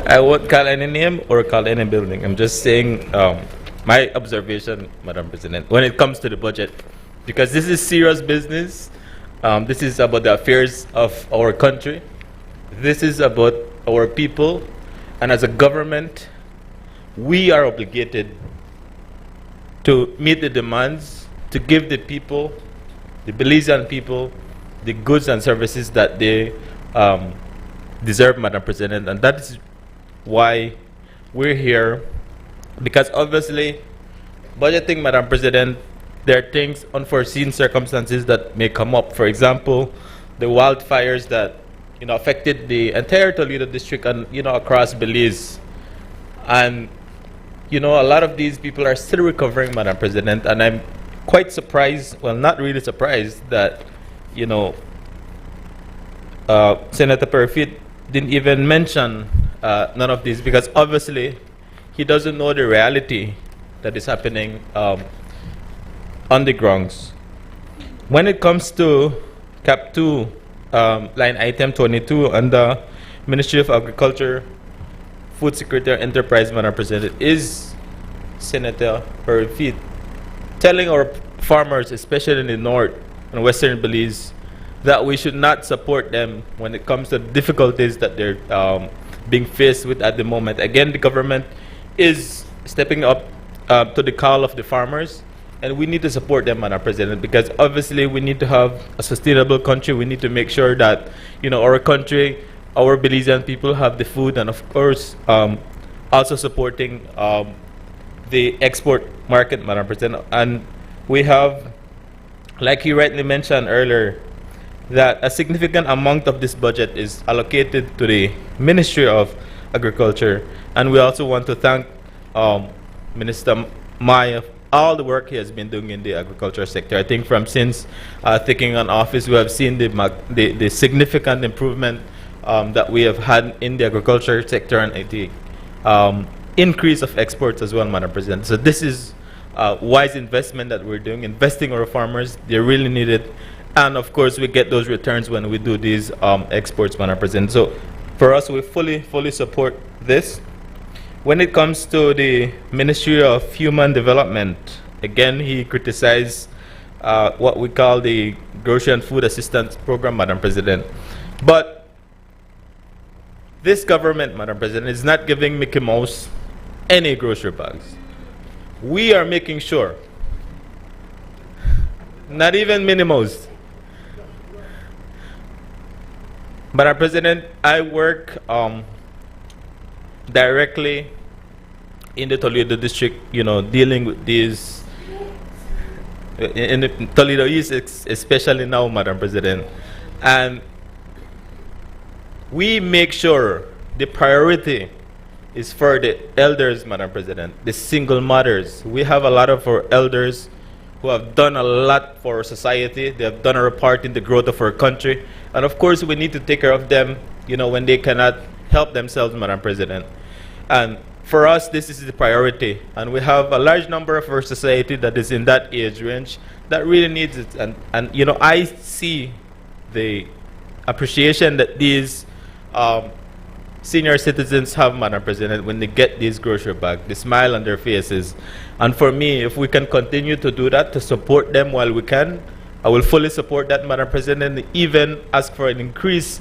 Speaker 8: I won't call any name or call any building. I'm just saying my observation, Madam President, when it comes to the budget, because this is serious business. This is about the affairs of our country. This is about our people. And as a government, we are obligated to meet the demands, to give the people, the Belizean people, the goods and services that they deserve, Madam President. And that is why we're here, because obviously budgeting, Madam President, there are things, unforeseen circumstances that may come up. For example, the wildfires that affected the entire Toledo district and across Belize, and a lot of these people are still recovering, Madam President, and I'm quite surprised, well, not really surprised, that Senator Perfit didn't even mention none of these, because obviously he doesn't know the reality that is happening on the grounds. When it comes to Cap 2, line item 22 under Ministry of Agriculture, Food Security and Enterprise, Madam President, is Senator Perfit telling our farmers, especially in the north and western Belize, that we should not support them when it comes to difficulties that they're being faced with at the moment. Again, the government is stepping up to the call of the farmers, and we need to support them, Madam President, because obviously we need to have a sustainable country. We need to make sure that our country, our Belizean people have the food, and of course also supporting the export market, Madam President. And we have, like you rightly mentioned earlier, that a significant amount of this budget is allocated to the Ministry of Agriculture, and we also want to thank Minister Maya for all the work he has been doing in the agriculture sector. I think from since taking on office, we have seen the significant improvement that we have had in the agriculture sector, and the increase of exports as well, Madam President. So this is wise investment that we're doing, investing our farmers. They really need it. And of course, we get those returns when we do these exports, Madam President. So for us, we fully support this. When it comes to the Ministry of Human Development, again, he criticized what we call the Grocery and Food Assistance Program, Madam President. But this government, Madam President, is not giving Mickey Mouse any grocery bags. We are making sure, not even Minnie Mouse. Madam President, I work directly in the Toledo district, dealing with these, in the Toledo East especially now, Madam President. And we make sure the priority is for the elders, Madam President, the single mothers. We have a lot of our elders who have done a lot for our society. They have done a part in the growth of our country. And of course, we need to take care of them, when they cannot help themselves, Madam President. And for us, this is the priority. And we have a large number of our society that is in that age range that really needs it. And I see the appreciation that these senior citizens have, Madam President, when they get these grocery bags, the smile on their faces. And for me, if we can continue to do that, to support them while we can, I will fully support that, Madam President, even ask for an increase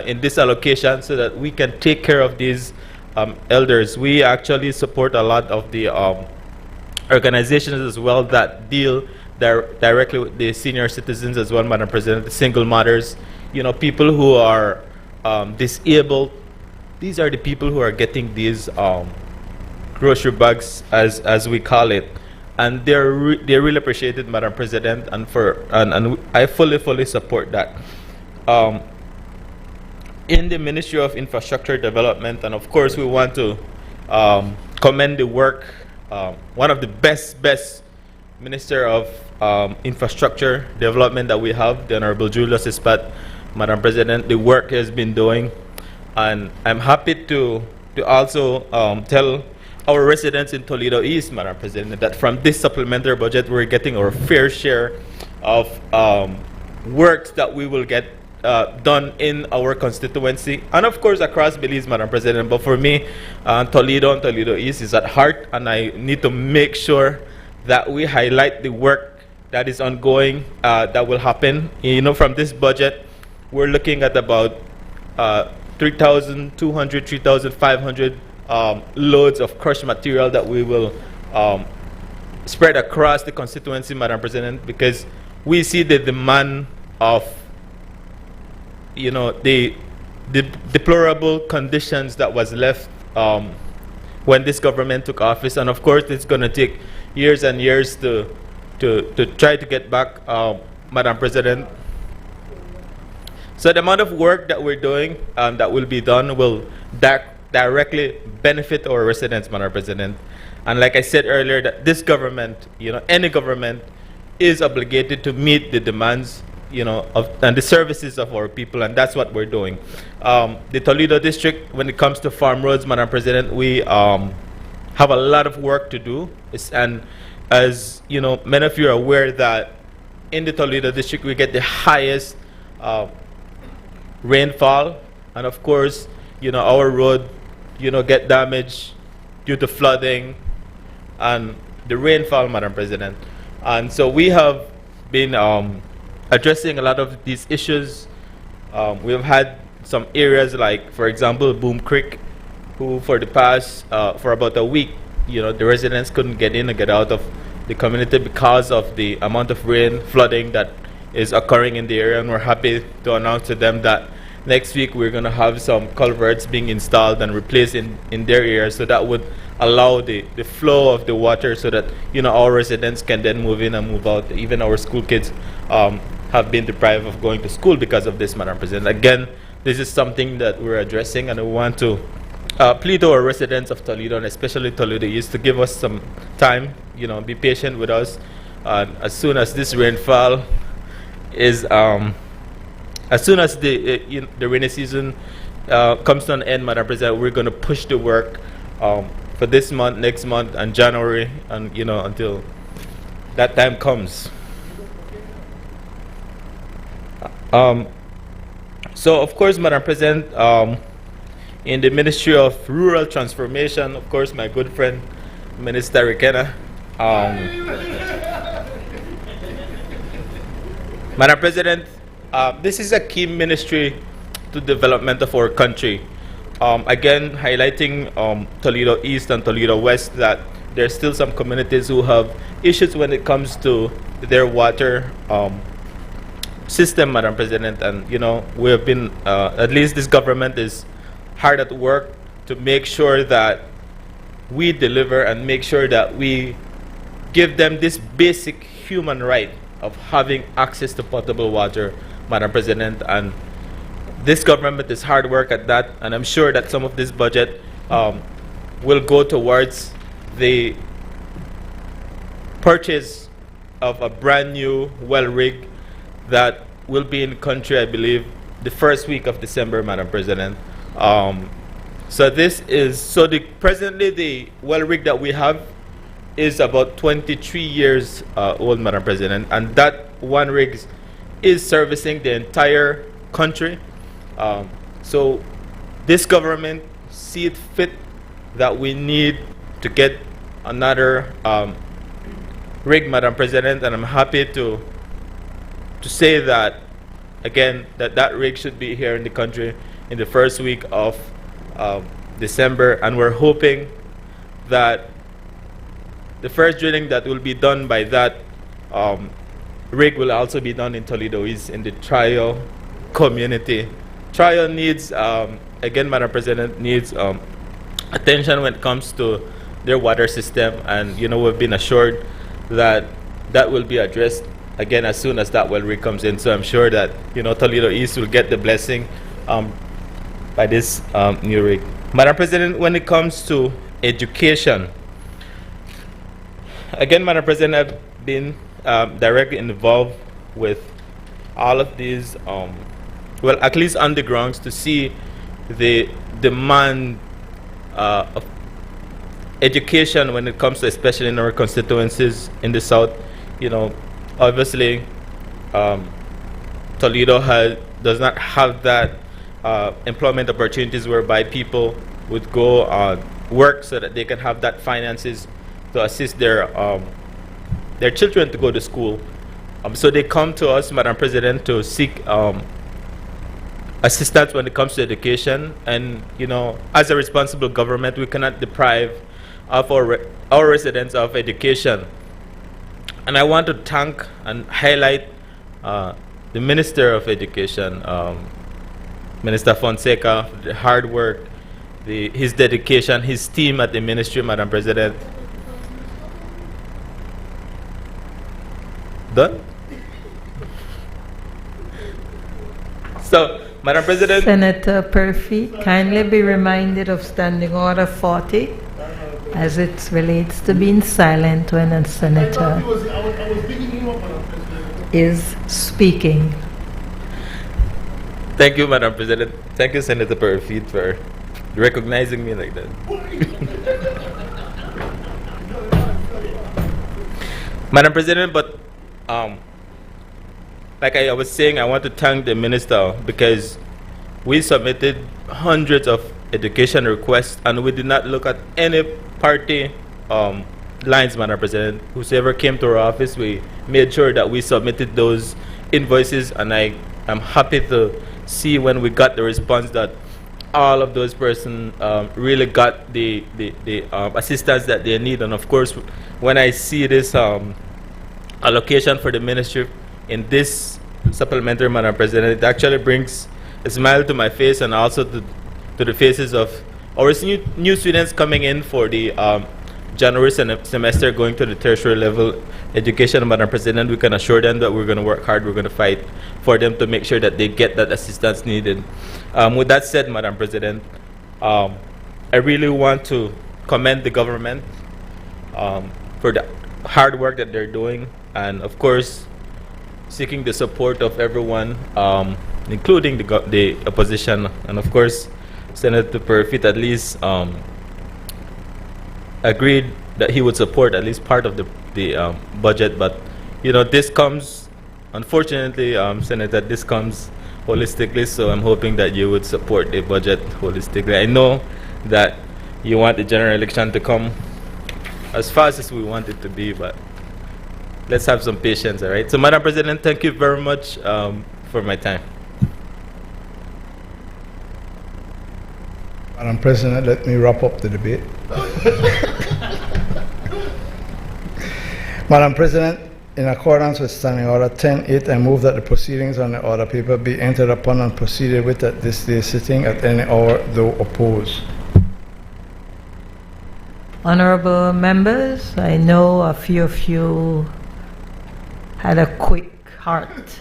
Speaker 8: in this allocation so that we can take care of these elders. We actually support a lot of the organizations as well that deal directly with the senior citizens as well, Madam President, the single mothers, people who are disabled. These are the people who are getting these grocery bags, as we call it, and they're really appreciated, Madam President, and I fully support that. In the Ministry of Infrastructure Development, and of course we want to commend the work, one of the best Minister of Infrastructure Development that we have, the Honorable Julius Ispat, Madam President, the work he has been doing. And I'm happy to also tell our residents in Toledo East, Madam President, that from this supplementary budget, we're getting our fair share of works that we will get done in our constituency, and of course across Belize, Madam President. But for me, Toledo and Toledo East is at heart, and I need to make sure that we highlight the work that is ongoing, that will happen. From this budget, we're looking at about 3,200, 3,500 loads of crushed material that we will spread across the constituency, Madam President, because we see the demand of the deplorable conditions that was left when this government took office. And of course, it's going to take years and years to try to get back, Madam President. So the amount of work that we're doing, that will be done, will directly benefit our residents, Madam President. And like I said earlier, that this government, any government, is obligated to meet the demands, and the services of our people, and that's what we're doing. The Toledo district, when it comes to farm roads, Madam President, we have a lot of work to do. And as many of you are aware that in the Toledo district, we get the highest rainfall, and of course, our road, get damaged due to flooding and the rainfall, Madam President. And so we have been addressing a lot of these issues. We have had some areas like, for example, Boom Creek, who for the past, for about a week, the residents couldn't get in or get out of the community because of the amount of rain, flooding that is occurring in the area. And we're happy to announce to them that next week we're going to have some culverts being installed and replaced in their area, so that would allow the flow of the water, so that our residents can then move in and move out. Even our school kids have been deprived of going to school because of this, Madam President. Again, this is something that we're addressing, and we want to plead to our residents of Toledo, and especially Toledo East, to give us some time, be patient with us. As soon as this rainfall is, as soon as the rainy season comes to an end, Madam President, we're going to push the work for this month, next month, and January, and until that time comes. So, of course, Madam President, in the Ministry of Rural Transformation, of course, my good friend, Minister Rikena. Madam President, this is a key ministry to development of our country. Again, highlighting Toledo East and Toledo West, that there's still some communities who have issues when it comes to their water system, Madam President. And we have been, at least this government is hard at work to make sure that we deliver and make sure that we give them this basic human right of having access to potable water, Madam President. And this government is hard work at that, and I'm sure that some of this budget will go towards the purchase of a brand new well rig that will be in the country, I believe, the first week of December, Madam President. Presently the well rig that we have is about 23 years old, Madam President, and that one rig is servicing the entire country. So this government see it fit that we need to get another rig, Madam President, and I'm happy to say that again, that rig should be here in the country in the first week of December, and we're hoping that the first drilling that will be done by that rig will also be done in Toledo East, in the Trio community. Trio needs, again, Madam President, needs attention when it comes to their water system, and we've been assured that that will be addressed again as soon as that well rig comes in. So I'm sure that Toledo East will get the blessing by this new rig. Madam President, when it comes to education, again, Madam President, I've been directly involved with all of these, well, at least undergrounds, to see the demand of education when it comes to, especially in our constituencies in the south. Obviously, Toledo does not have that employment opportunities whereby people would go work so that they can have that finances to assist their children to go to school. So they come to us, Madam President, to seek assistance when it comes to education. And as a responsible government, we cannot deprive of our residents of education. And I want to thank and highlight the Minister of Education, Minister Fonseca, for the hard work, his dedication, his team at the ministry, Madam President. Done? So, Madam President.
Speaker 2: Senator Perfy, kindly be reminded of Standing Order 40 as it relates to being silent when a senator is speaking.
Speaker 8: Thank you, Madam President. Thank you, Senator Perfy, for recognizing me like that. Madam President, but like I was saying, I want to thank the minister, because we submitted hundreds of education requests and we did not look at any party lines, Madam President. Whoever came to our office, we made sure that we submitted those invoices, and I am happy to see when we got the response that all of those persons really got the assistance that they need. And of course, when I see this allocation for the ministry in this supplementary, Madam President, it actually brings a smile to my face and also to the faces of our new students coming in for the January semester going to the tertiary level education. Madam President, we can assure them that we're going to work hard, we're going to fight for them to make sure that they get that assistance needed. With that said, Madam President, I really want to commend the government for the hard work that they're doing, and of course seeking the support of everyone, including the opposition, and of course Senator Perfit at least agreed that he would support at least part of the budget. But you know, this comes, unfortunately, Senator, this comes holistically, so I'm hoping that you would support the budget holistically. I know that you want the general election to come as fast as we want it to be, but let's have some patience, all right? So, Madam President, thank you very much for my time.
Speaker 4: Madam President, let me wrap up the debate. Madam President, in accordance with Standing Order 10.8, I move that the proceedings on the order paper be entered upon and proceeded with at this day's sitting at any hour, though opposed.
Speaker 2: Honorable members, I know a few of you had a quick heart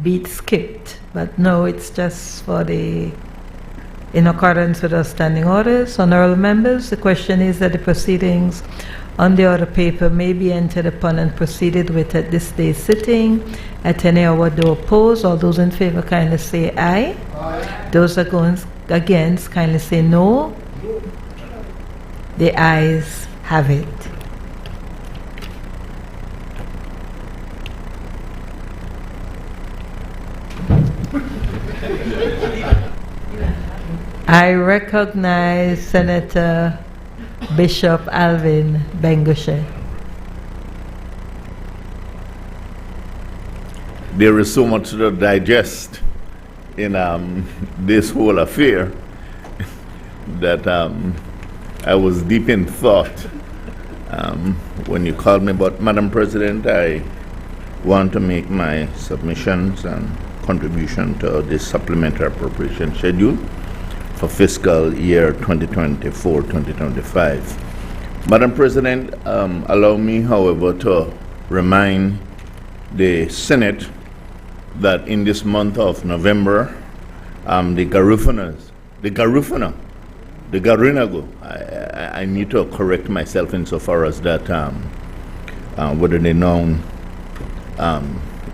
Speaker 2: beat skipped, but no, it's just for the, in accordance with our standing orders. Honorable members, the question is that the proceedings on the order paper may be entered upon and proceeded with at this day's sitting at any hour, though opposed. All those in favor kindly say aye. Aye. Those that go against kindly say no. The ayes have it. I recognize Senator Bishop Alvin Bengushe.
Speaker 9: There is so much to digest in this whole affair that I was deep in thought when you called me. But Madam President, I want to make my submissions and contribution to this supplementary appropriation schedule for fiscal year 2024-2025. Madam President, allow me, however, to remind the Senate that in this month of November, the Garinago, I need to correct myself insofar as that whether the noun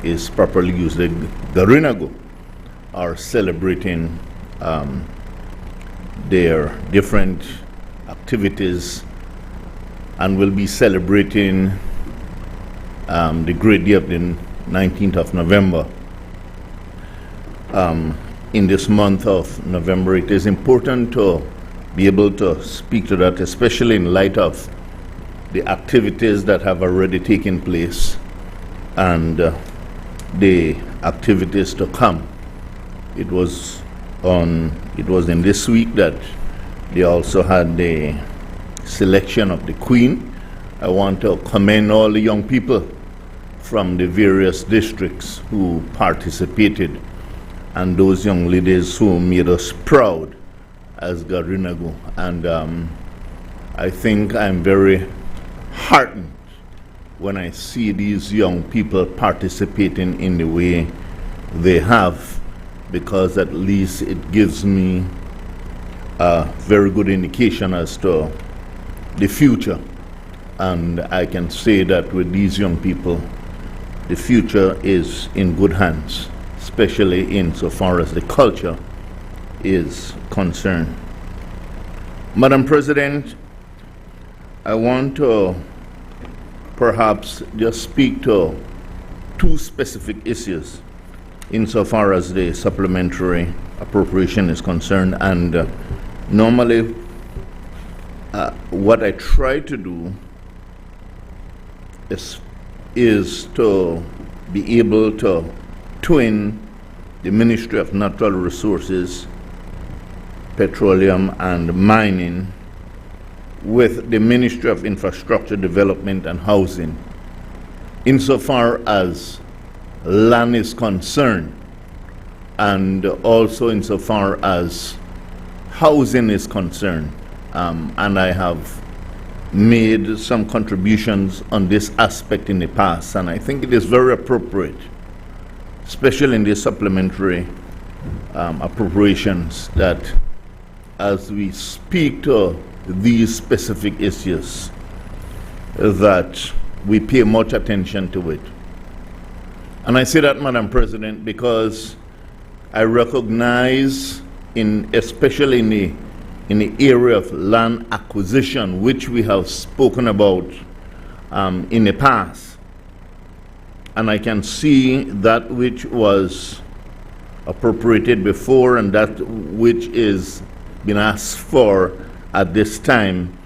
Speaker 9: is properly used. The Garinago are celebrating their different activities and will be celebrating the great day of the 19th of November. In this month of November, it is important to be able to speak to that, especially in light of the activities that have already taken place and the activities to come. It was in this week that they also had the selection of the Queen. I want to commend all the young people from the various districts who participated and those young ladies who made us proud as Garinago. And I think I'm very heartened when I see these young people participating in the way they have, because at least it gives me a very good indication as to the future. And I can say that with these young people, the future is in good hands, especially insofar as the culture is concerned. Madam President, I want to perhaps just speak to two specific issues insofar as the supplementary appropriation is concerned. And normally what I try to do is to be able to twin the Ministry of Natural Resources Petroleum and Mining with the Ministry of Infrastructure Development and Housing insofar as land is concerned, and also insofar as housing is concerned. And I have made some contributions on this aspect in the past, and I think it is very appropriate, especially in the supplementary appropriations, that as we speak to these specific issues, that we pay much attention to it. And I say that, Madam President, because I recognize, especially in the area of land acquisition, which we have spoken about in the past, and I can see that which was appropriated before and that which is been asked for at this time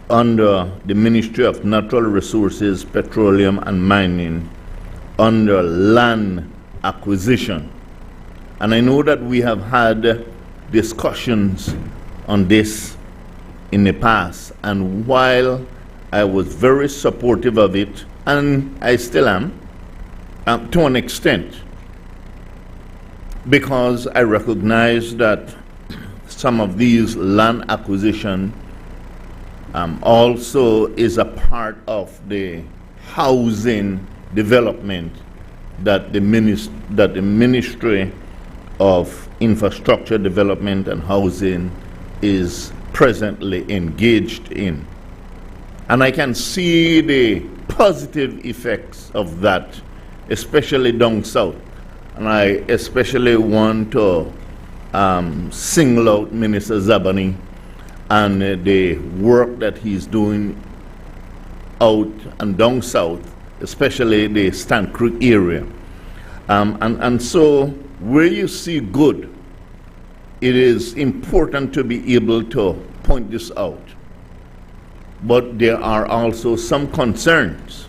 Speaker 9: under the Ministry of Natural Resources, Petroleum and Mining, under land acquisition. And I know that we have had discussions on this in the past, and while I was very supportive of it, and I still am, to an extent, because I recognize that some of these land acquisition also is a part of the housing development that the Ministry of Infrastructure Development and Housing is presently engaged in. And I can see the positive effects of that, especially down south. And I especially want to single out Minister Zabani and the work that he's doing out and down south, especially the Stand Creek area. And so where you see good, it is important to be able to point this out. But there are also some concerns.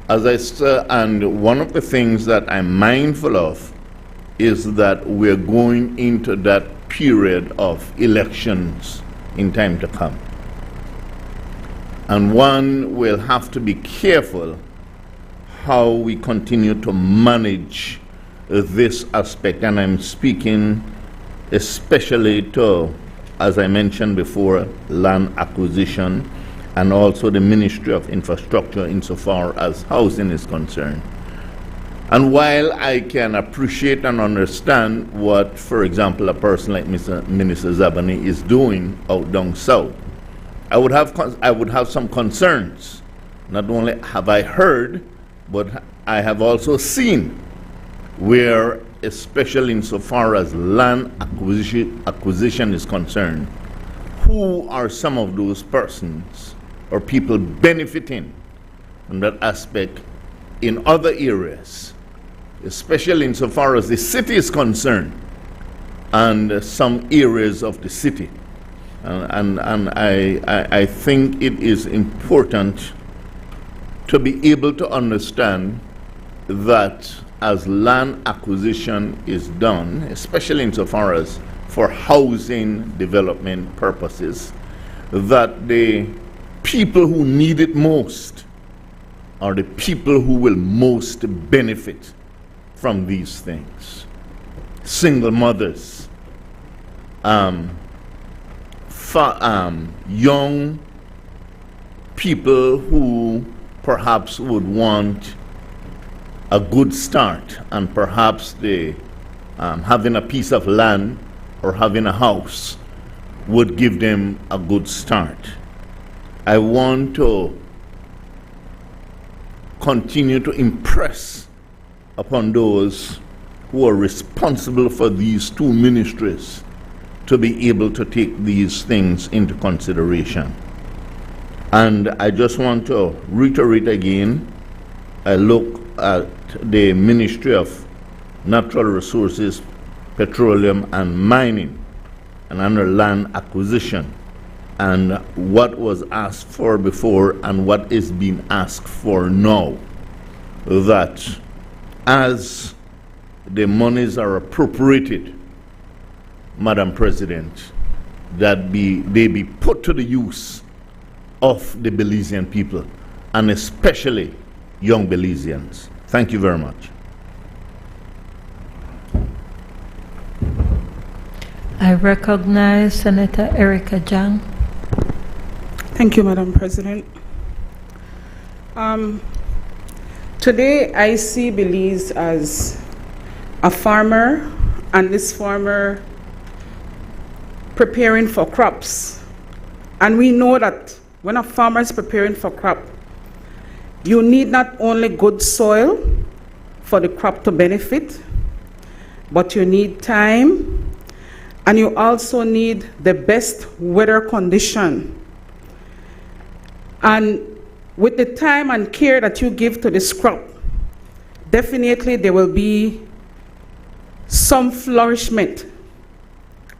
Speaker 9: As I said, and one of the things that I'm mindful of is that we're going into that period of elections in time to come. And one will have to be careful how we continue to manage this aspect. And I'm speaking especially to, as I mentioned before, land acquisition, and also the Ministry of Infrastructure insofar as housing is concerned. And while I can appreciate and understand what, for example, a person like Minister Zabani is doing out down south, I would have some concerns. Not only have I heard, but I have also seen where, especially insofar as land acquisition is concerned, who are some of those persons or people benefiting from that aspect in other areas, especially insofar as the city is concerned and some areas of the city. And I think it is important to be able to understand that as land acquisition is done, especially insofar as for housing development purposes, that the people who need it most are the people who will most benefit from these things. Single mothers, young people who perhaps would want a good start, and perhaps they having a piece of land or having a house would give them a good start. I want to continue to impress upon those who are responsible for these two ministries to be able to take these things into consideration. And I just want to reiterate again, I look at the Ministry of Natural Resources, Petroleum and Mining, and under land acquisition, and what was asked for before and what is being asked for now, that as the monies are appropriated, Madam President, that they be put to the use of the Belizean people, and especially young Belizeans. Thank you very much.
Speaker 2: I recognize Senator Erica Jang.
Speaker 10: Thank you, Madam President. Today I see Belize as a farmer, and this farmer preparing for crops. And we know that when a farmer is preparing for crop, you need not only good soil for the crop to benefit, but you need time, and you also need the best weather condition. And with the time and care that you give to this crop, definitely there will be some flourishment.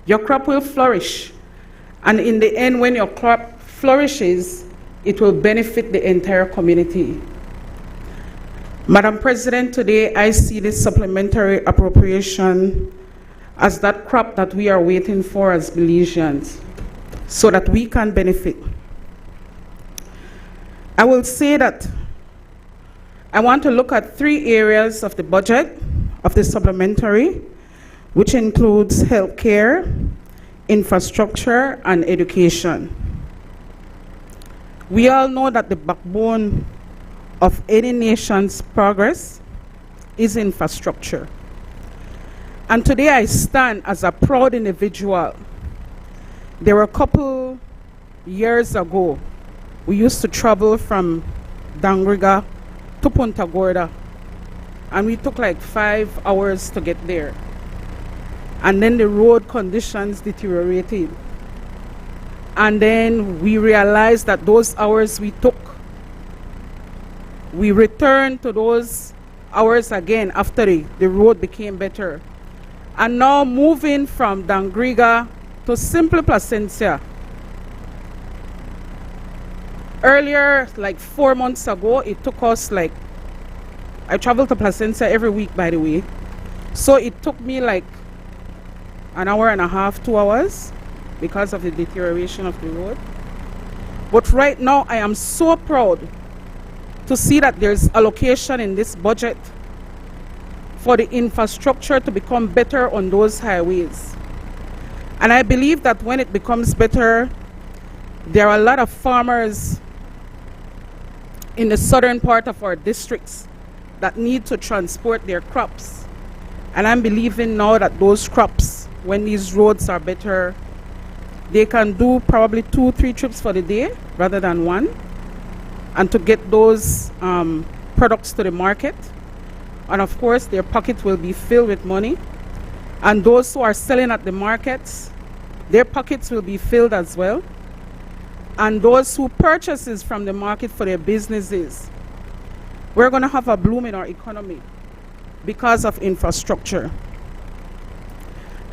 Speaker 10: Your crop will flourish. And in the end, when your crop flourishes, it will benefit the entire community. Madam President, today I see this supplementary appropriation as that crop that we are waiting for as Belizeans, so that we can benefit. I will say that I want to look at 3 areas of the budget of the supplementary, which includes healthcare, infrastructure, and education. We all know that the backbone of any nation's progress is infrastructure. And today I stand as a proud individual. There were a couple years ago, we used to travel from Dangriga to Punta Gorda, and we took like 5 hours to get there. And then the road conditions deteriorated. And then we realized that those hours we took, we returned to those hours again after the road became better. And now moving from Dangriga to simply Placencia. Earlier, like 4 months ago, it took us like, I travel to Placencia every week, by the way. So it took me like an hour and a half, 2 hours, because of the deterioration of the road. But right now, I am so proud to see that there's allocation in this budget for the infrastructure to become better on those highways. And I believe that when it becomes better, there are a lot of farmers in the southern part of our districts that need to transport their crops. And I'm believing now that those crops, when these roads are better, they can do probably 2-3 trips for the day rather than 1, and to get those products to the market. And of course, their pocket will be filled with money. And those who are selling at the markets, their pockets will be filled as well. And those who purchases from the market for their businesses, we're going to have a bloom in our economy because of infrastructure.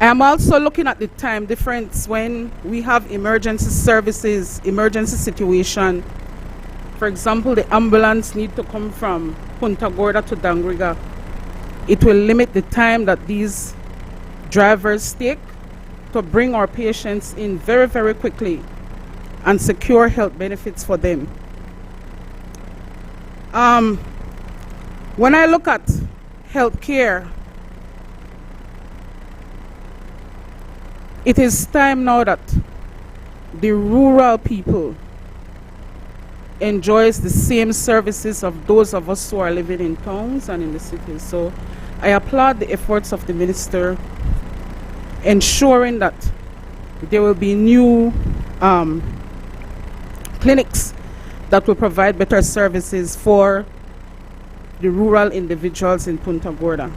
Speaker 10: I am also looking at the time difference when we have emergency services, emergency situation. For example, the ambulance need to come from Punta Gorda to Dangriga. It will limit the time that these drivers take to bring our patients in very, very quickly and secure health benefits for them. When I look at healthcare, it is time now that the rural people enjoys the same services of those of us who are living in towns and in the cities. So I applaud the efforts of the minister ensuring that there will be new clinics that will provide better services for the rural individuals in Punta Gorda.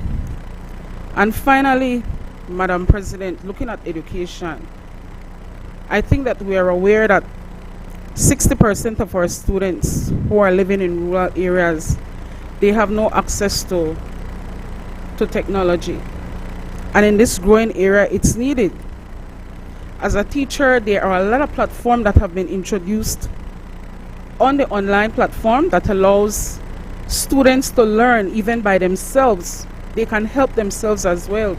Speaker 10: And finally, Madam President, looking at education, I think that we are aware that 60% of our students who are living in rural areas, they have no access to technology. And in this growing area, it's needed. As a teacher, there are a lot of platforms that have been introduced on the online platform that allows students to learn even by themselves. They can help themselves as well.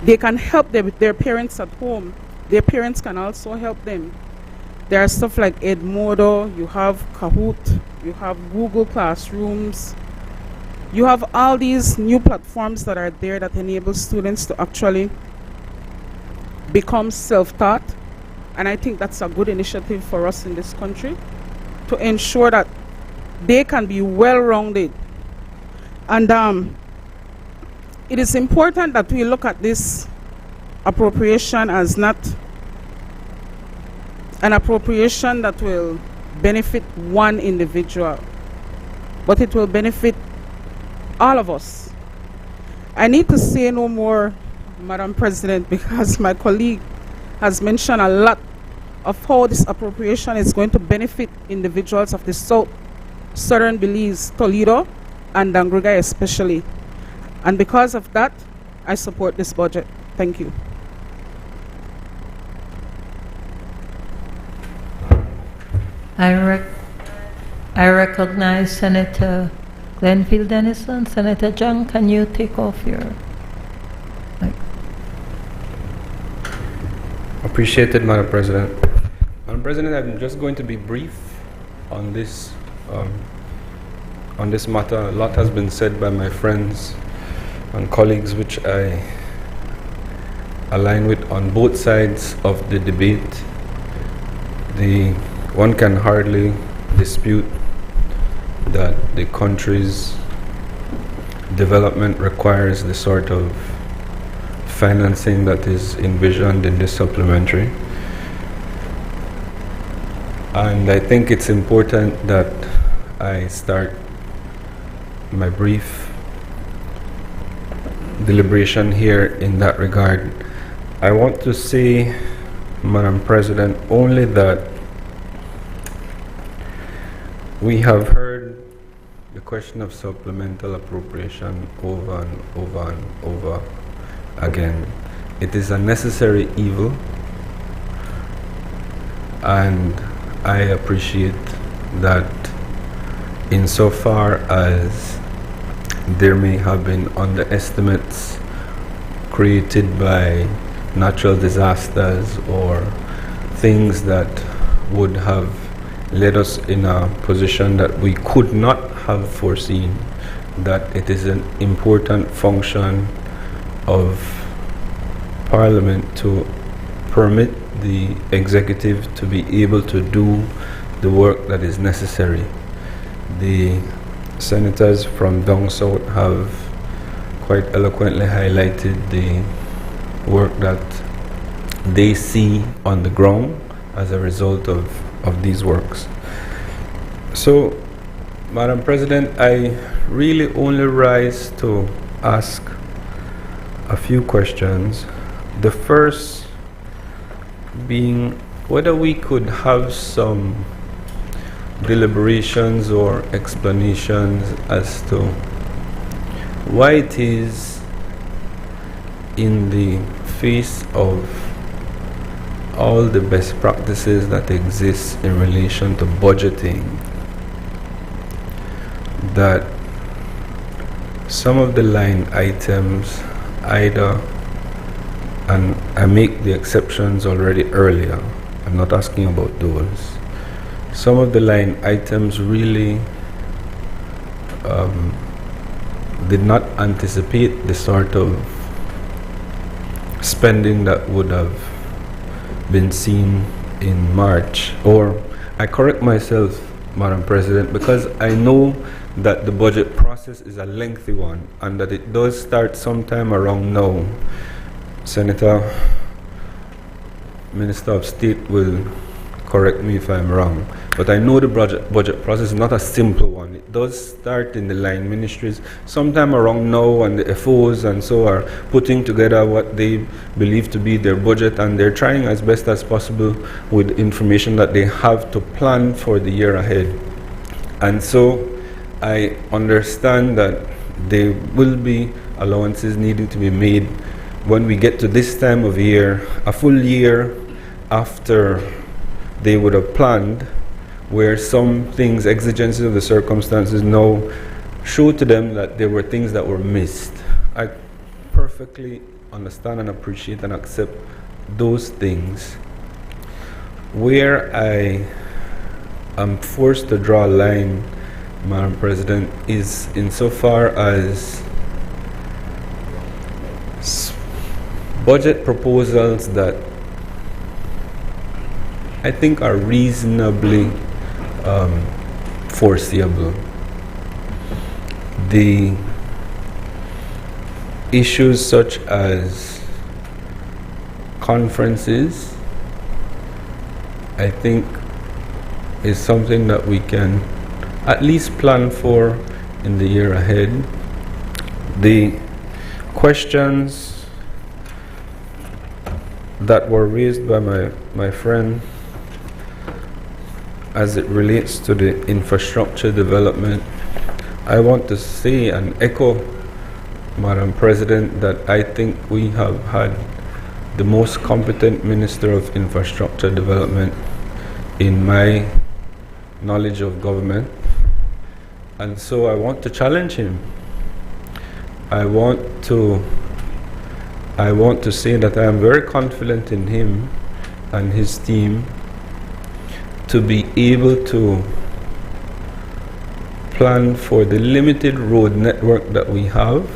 Speaker 10: They can help their parents at home. Their parents can also help them. There are stuff like Edmodo, you have Kahoot, you have Google Classrooms. You have all these new platforms that are there that enable students to actually become self-taught. And I think that's a good initiative for us in this country to ensure that they can be well-rounded. And it is important that we look at this appropriation as not an appropriation that will benefit one individual, but it will benefit all of us. I need to say no more, Madam President, because my colleague has mentioned a lot of how this appropriation is going to benefit individuals of the southern Belize, Toledo, and Dangruga especially. And because of that, I support this budget. Thank you.
Speaker 2: I recognize Senator Glenfield Dennison. Senator Jung, can you take off your mic?
Speaker 11: Appreciated, Madam President. Madam President, I'm just going to be brief on this matter. A lot has been said by my friends and colleagues, which I align with on both sides of the debate. One can hardly dispute that the country's development requires the sort of financing that is envisioned in this supplementary. And I think it's important that I start my brief deliberation here in that regard. I want to say, Madam President, only that we have heard the question of supplemental appropriation over and over and over again. It is a necessary evil, and I appreciate that insofar as there may have been underestimates created by natural disasters or things that would have led us in a position that we could not have foreseen, that it is an important function of Parliament to permit the executive to be able to do the work that is necessary. The senators from down south have quite eloquently highlighted the work that they see on the ground as a result of these works. So, Madam President, I really only rise to ask a few questions. The first being whether we could have some deliberations or explanations as to why it is, in the face of all the best practices that exist in relation to budgeting, that some of the line items either, and I make the exceptions already earlier, I'm not asking about those, some of the line items really did not anticipate the sort of spending that would have been seen in March. Or I correct myself, Madam President, because I know that the budget process is a lengthy one and that it does start sometime around now. Senator, Minister of State will correct me if I'm wrong, but I know the budget process is not a simple one. It does start in the line ministries sometime around now, and the FOs and so are putting together what they believe to be their budget, and they're trying as best as possible with information that they have to plan for the year ahead. And so I understand that there will be allowances needing to be made when we get to this time of year, a full year after they would have planned, where some things, exigencies of the circumstances now show to them that there were things that were missed. I perfectly understand and appreciate and accept those things. Where I am forced to draw a line, Madam President, is insofar as budget proposals that I think are reasonably foreseeable. The issues such as conferences, I think, is something that we can at least plan for in the year ahead. The questions that were raised by my friend as it relates to the infrastructure development, I want to say and echo, Madam President, that I think we have had the most competent Minister of Infrastructure Development in my knowledge of government. And so I want to challenge him. I want to say that I am very confident in him and his team to be able to plan for the limited road network that we have,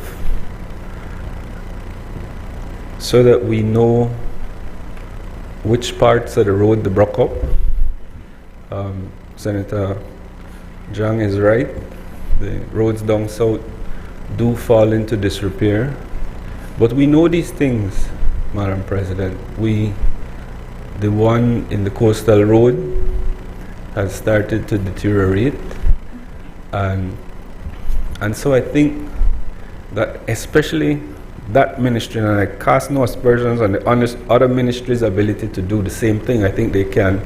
Speaker 11: so that we know which parts of the road to broke up. Senator Jang is right. The roads down south do fall into disrepair. But we know these things, Madam President. The one in the coastal road has started to deteriorate. And so I think that especially that ministry, and I cast no aspersions on the other ministries' ability to do the same thing. I think they can.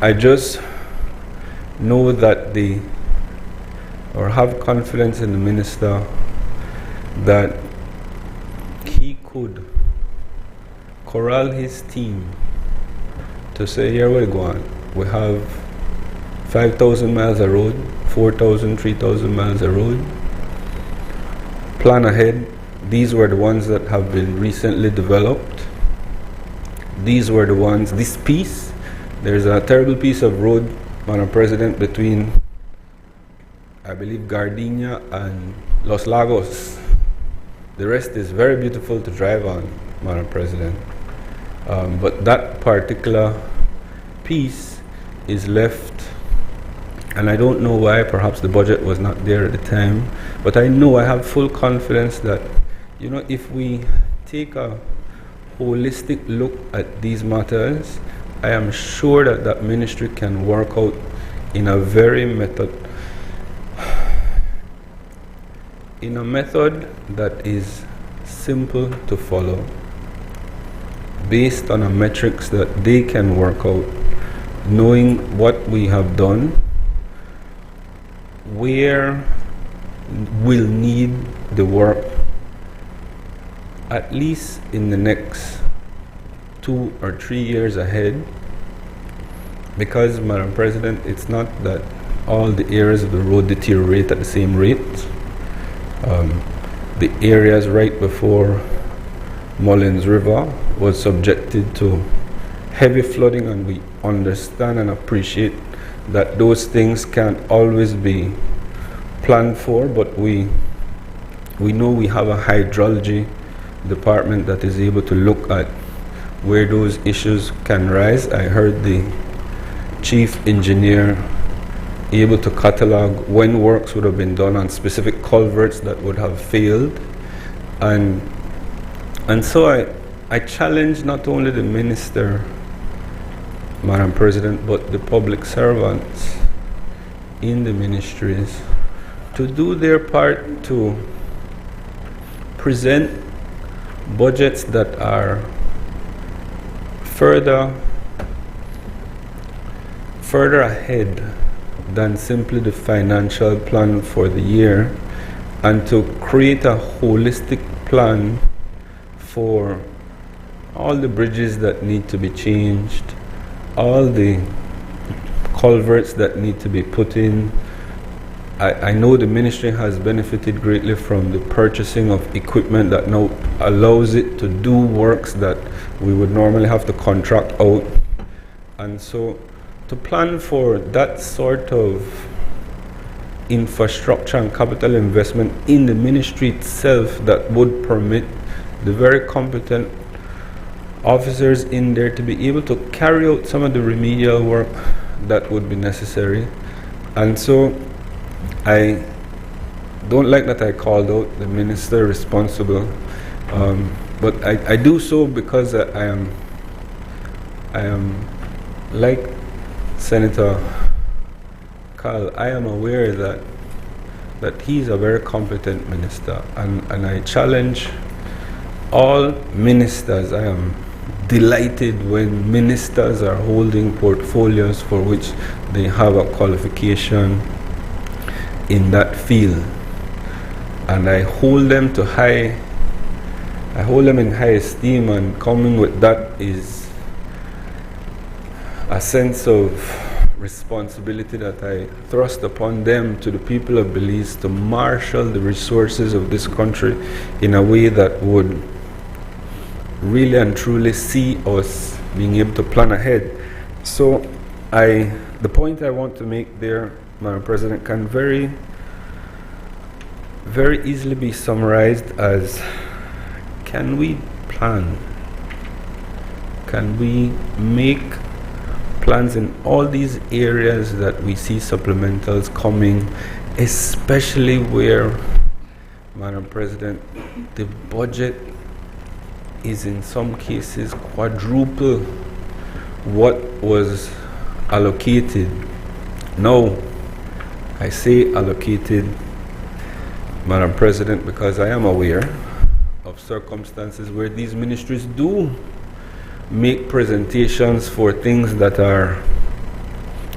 Speaker 11: I just know that or have confidence in the minister that he could corral his team to say, here we go on. We have 5,000 miles of road, 4,000, 3,000 miles of road. Plan ahead. These were the ones that have been recently developed. These were the ones, this piece, there's a terrible piece of road, Madam President, between, I believe, Gardenia and Los Lagos. The rest is very beautiful to drive on, Madam President. But that particular piece is left, and I don't know why. Perhaps the budget was not there at the time, but I know, I have full confidence that, you know, if we take a holistic look at these matters, I am sure that that ministry can work out in a very method that is simple to follow, based on a metrics that they can work out, knowing what we have done, where we'll need the work, at least in the next 2 or 3 years ahead. Because, Madam President, it's not that all the areas of the road deteriorate at the same rate. The areas right before Mullins River was subjected to heavy flooding, and we understand and appreciate that those things can't always be planned for, but we know we have a hydrology department that is able to look at where those issues can rise. I heard the chief engineer able to catalog when works would have been done on specific culverts that would have failed, and so I challenge not only the minister, Madam President, but the public servants in the ministries to do their part to present budgets that are further ahead than simply the financial plan for the year, and to create a holistic plan for all the bridges that need to be changed, all the culverts that need to be put in. I know the ministry has benefited greatly from the purchasing of equipment that now allows it to do works that we would normally have to contract out. And so to plan for that sort of infrastructure and capital investment in the ministry itself that would permit the very competent officers in there to be able to carry out some of the remedial work that would be necessary. And so I don't like that I called out the minister responsible, but I do so because I am like Senator Carl, I am aware that he's a very competent minister, and I challenge all ministers. I am delighted when ministers are holding portfolios for which they have a qualification in that field, and I hold them in high esteem, and coming with that is a sense of responsibility that I thrust upon them, to the people of Belize, to marshal the resources of this country in a way that would really and truly see us being able to plan ahead. So the point I want to make there, Madam President, can very, very easily be summarized as, can we plan? Can we make plans in all these areas that we see supplementals coming, especially where, Madam President, the budget is in some cases quadruple what was allocated. No, I say allocated, Madam President, because I am aware of circumstances where these ministries do make presentations for things that are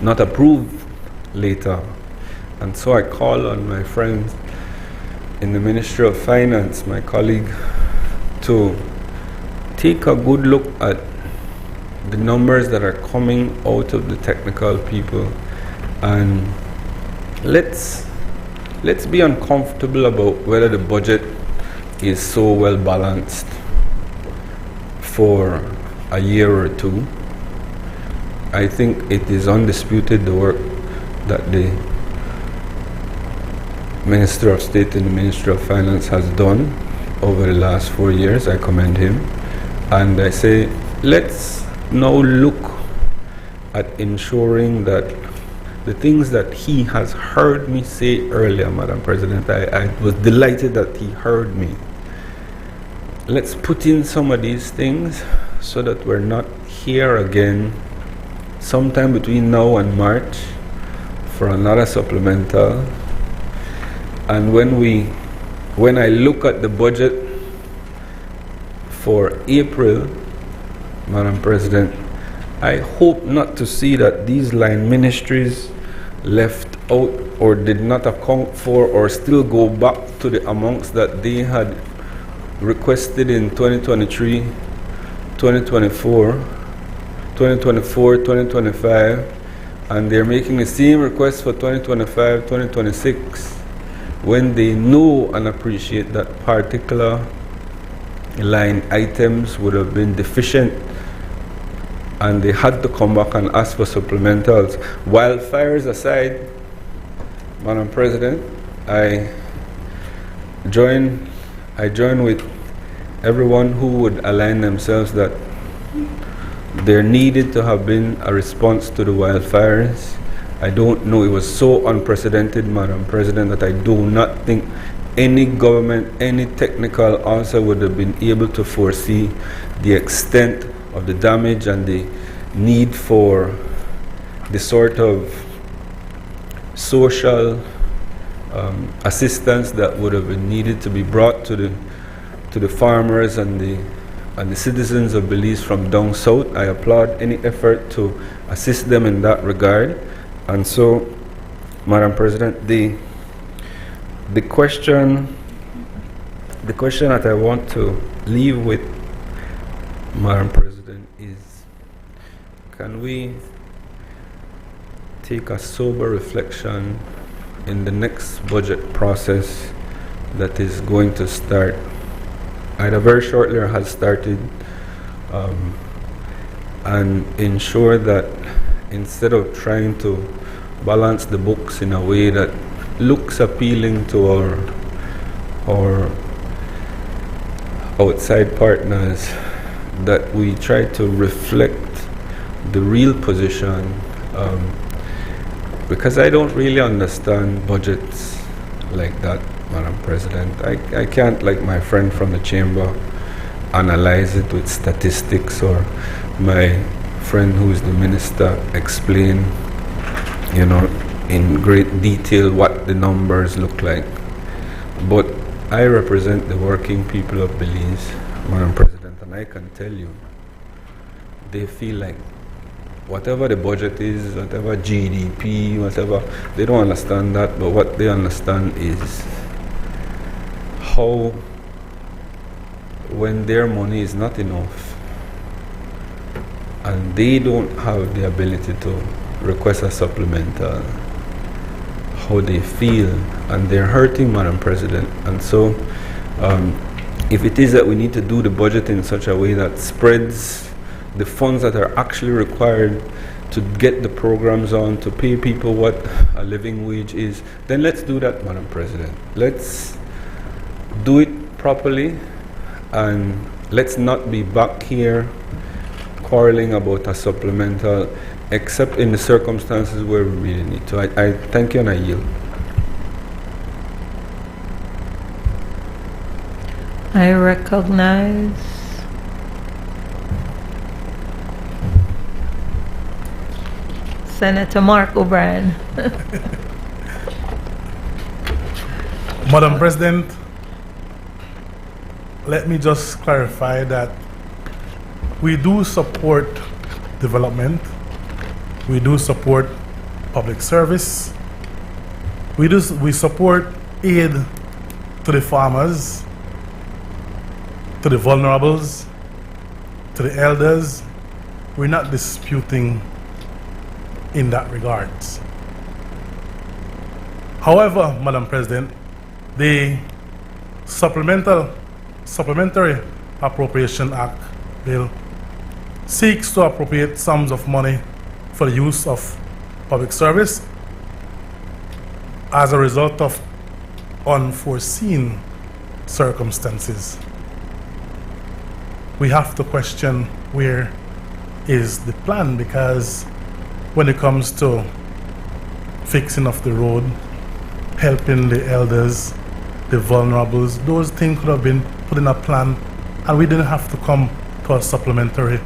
Speaker 11: not approved later. And so I call on my friends in the Ministry of Finance, my colleague, to take a good look at the numbers that are coming out of the technical people, and let's be uncomfortable about whether the budget is so well balanced for a year or two. I think it is undisputed the work that the Minister of State and the Ministry of Finance has done over the last 4 years. I commend him, and I say let's now look at ensuring that the things that he has heard me say earlier, Madam President, I was delighted that he heard me. Let's put in some of these things so that we're not here again sometime between now and March for another supplemental. And when I look at the budget for April, Madam President, I hope not to see that these line ministries left out or did not account for or still go back to the amounts that they had requested in 2023, 2024, 2025, and they're making the same request for 2025, 2026, when they know and appreciate that particular line items would have been deficient, and they had to come back and ask for supplementals. Wildfires aside, Madam President, I join with everyone who would align themselves that there needed to have been a response to the wildfires. I don't know, it was so unprecedented, Madam President, that I do not think any government, any technical officer would have been able to foresee the extent of the damage and the need for the sort of social assistance that would have been needed to be brought to the farmers and the citizens of Belize from down south. I applaud any effort to assist them in that regard. And so, Madam President, the question that I want to leave with, Madam President, is, can we take a sober reflection in the next budget process that is going to start either very shortly or has started, and ensure that instead of trying to balance the books in a way that looks appealing to our outside partners, that we try to reflect the real position, because I don't really understand budgets like that, Madam President. I can't, like my friend from the chamber, analyze it with statistics, or my friend who is the minister explain, in great detail what the numbers look like. But I represent the working people of Belize, Madam President, and I can tell you, they feel like whatever the budget is, whatever GDP, whatever, they don't understand that, but what they understand is how, when their money is not enough and they don't have the ability to request a supplemental, how they feel, and they're hurting, Madam President. And so if it is that we need to do the budget in such a way that spreads the funds that are actually required to get the programs on, to pay people what a living wage is, then let's do that, Madam President. Let's do it properly, and let's not be back here quarreling about a supplemental, except in the circumstances where we really need to. I thank you and I yield.
Speaker 2: I recognize Senator Mark O'Brien.
Speaker 12: Madam President, let me just clarify that we do support development, we do support public service, we support aid to the farmers, to the vulnerables, to the elders. We're not disputing in that regards. However, Madam President, the Supplementary Appropriation Act bill seeks to appropriate sums of money for the use of public service as a result of unforeseen circumstances. We have to question where is the plan, because when it comes to fixing of the road, helping the elders, the vulnerables, those things could have been put in a plan, and we didn't have to come to a supplementary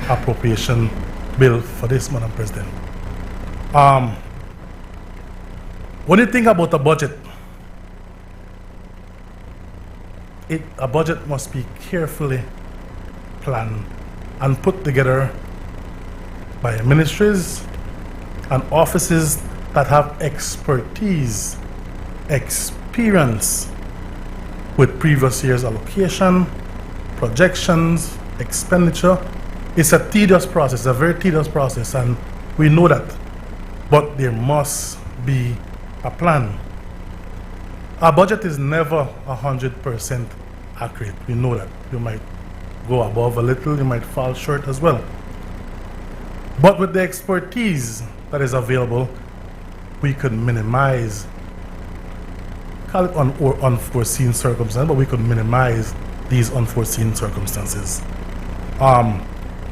Speaker 12: appropriation bill for this, Madam President. When you think about a budget, a budget must be carefully planned and put together by ministries and offices that have expertise, experience with previous year's allocation, projections, expenditure. It's a tedious process, a very tedious process, and we know that. But there must be a plan. Our budget is never 100% accurate. We know that. You might go above a little, you might fall short as well. But with the expertise that is available, we could minimize, call it unforeseen circumstances, but we could minimize these unforeseen circumstances.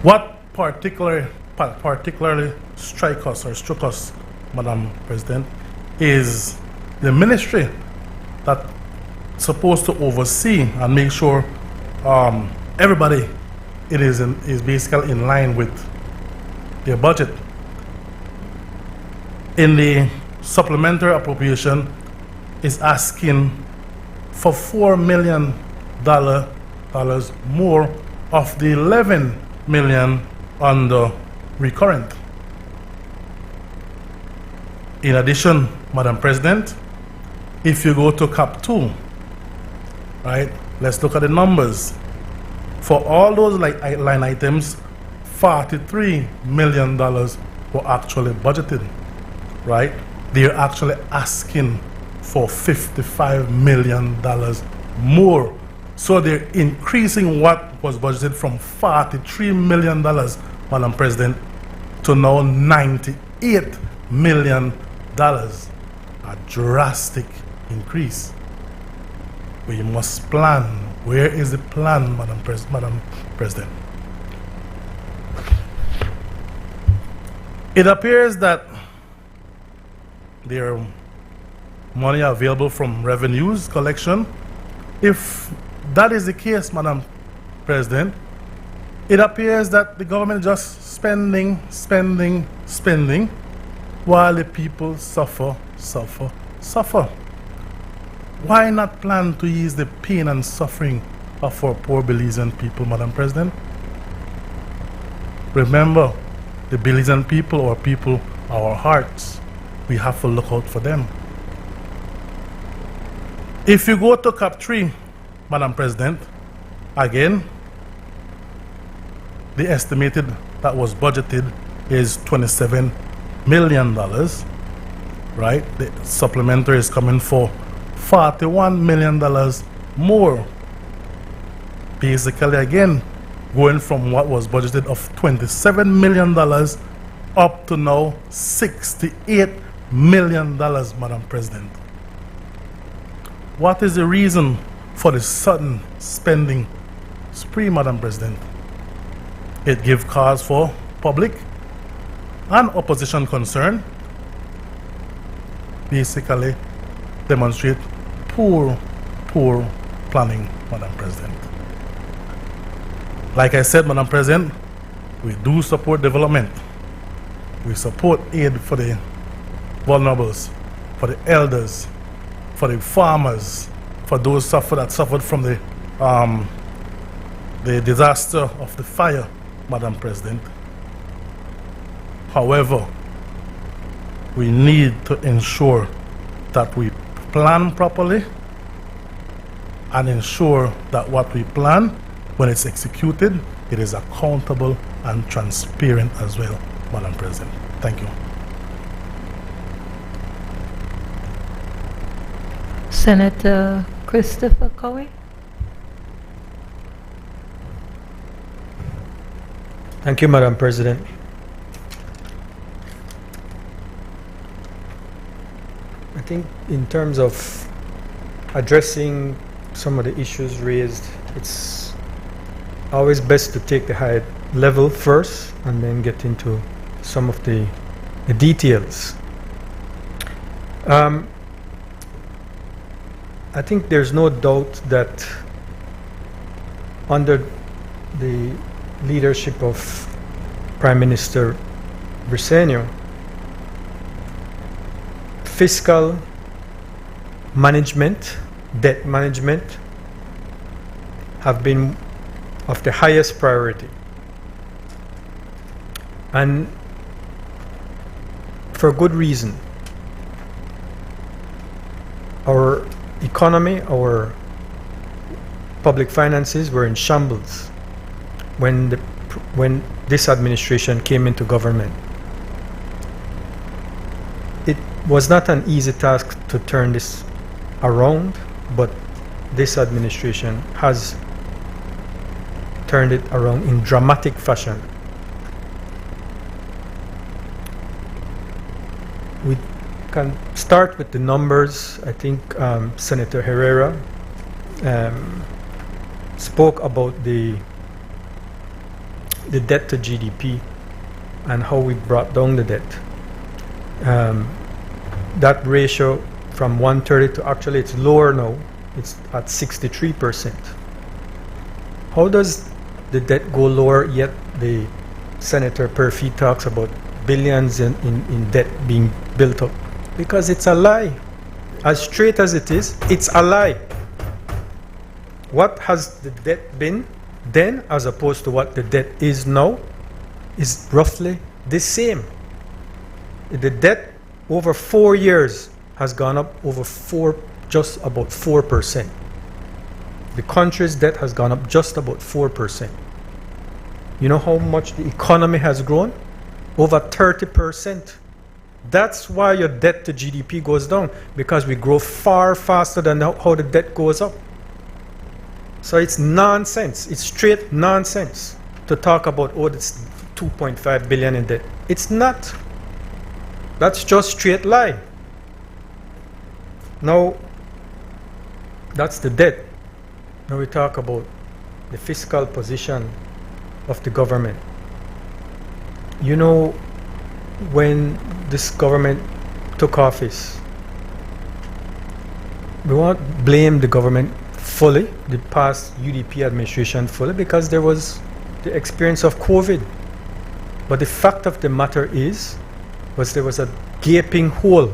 Speaker 12: What particularly struck us, Madam President, is the ministry that's supposed to oversee and make sure everybody is basically in line with their budget. In the supplementary appropriation is asking for $4 million more of the $11 million on the recurrent. In addition, Madam President, if you go to Cap 2, right, let's look at the numbers. For all those line items, $43 million were actually budgeted, right? They're actually asking for $55 million more. So they're increasing what was budgeted from $43 million, Madam President, to now $98 million. A drastic increase. We must plan. Where is the plan, Madam President? It appears that there are money available from revenues collection. If that is the case, Madam President, it appears that the government is just spending, while the people suffer. Why not plan to ease the pain and suffering of our poor Belizean people, Madam President? Remember, the Belizean people, our hearts, we have to look out for them. If you go to CAP 3, Madam President, again, the estimated that was budgeted is $27 million, right? The supplementary is coming for $41 million more. Basically, again, going from what was budgeted of $27 million up to now $68 million, Madam President. What is the reason for the sudden spending spree, Madam President? It gives cause for public and opposition concern. Basically, demonstrate poor planning, Madam President. Like I said, Madam President, we do support development. We support aid for the vulnerables, for the elders, for the farmers, for those that suffered from the disaster of the fire, Madam President. However, we need to ensure that we plan properly and ensure that what we plan, when it's executed, it is accountable and transparent as well, Madam President. Thank you.
Speaker 2: Senator Christopher Cowie.
Speaker 1: Thank you, Madam President. I think in terms of addressing some of the issues raised, it's always best to take the high level first and then get into some of the details. I think there's no doubt that under the leadership of Prime Minister Briceño, fiscal management, debt management have been of the highest priority. And for good reason. Our economy, our public finances were in shambles when this administration came into government. It was not an easy task to turn this around, but this administration has turned it around in dramatic fashion. We can start with the numbers. I think Senator Herrera spoke about the debt to GDP and how we brought down the debt. That ratio from 130 to actually it's lower now. It's at 63%. How does the debt go lower yet the Senator Perfy talks about billions in debt being built up? Because it's a lie. As straight as it is, it's a lie. What has the debt been then as opposed to what the debt is now is roughly the same. The debt over 4 years has gone up just about 4%. The country's debt has gone up just about 4%. You know how much the economy has grown? Over 30%. That's why your debt to GDP goes down, because we grow far faster than how the debt goes up. So it's nonsense. It's straight nonsense to talk about, oh, it's 2.5 billion in debt. It's not. That's just straight lie. Now, that's the debt. Now we talk about the fiscal position of the government. You know, when this government took office, we won't blame the government fully, the past UDP administration fully, because there was the experience of COVID. But the fact of the matter is, there was a gaping hole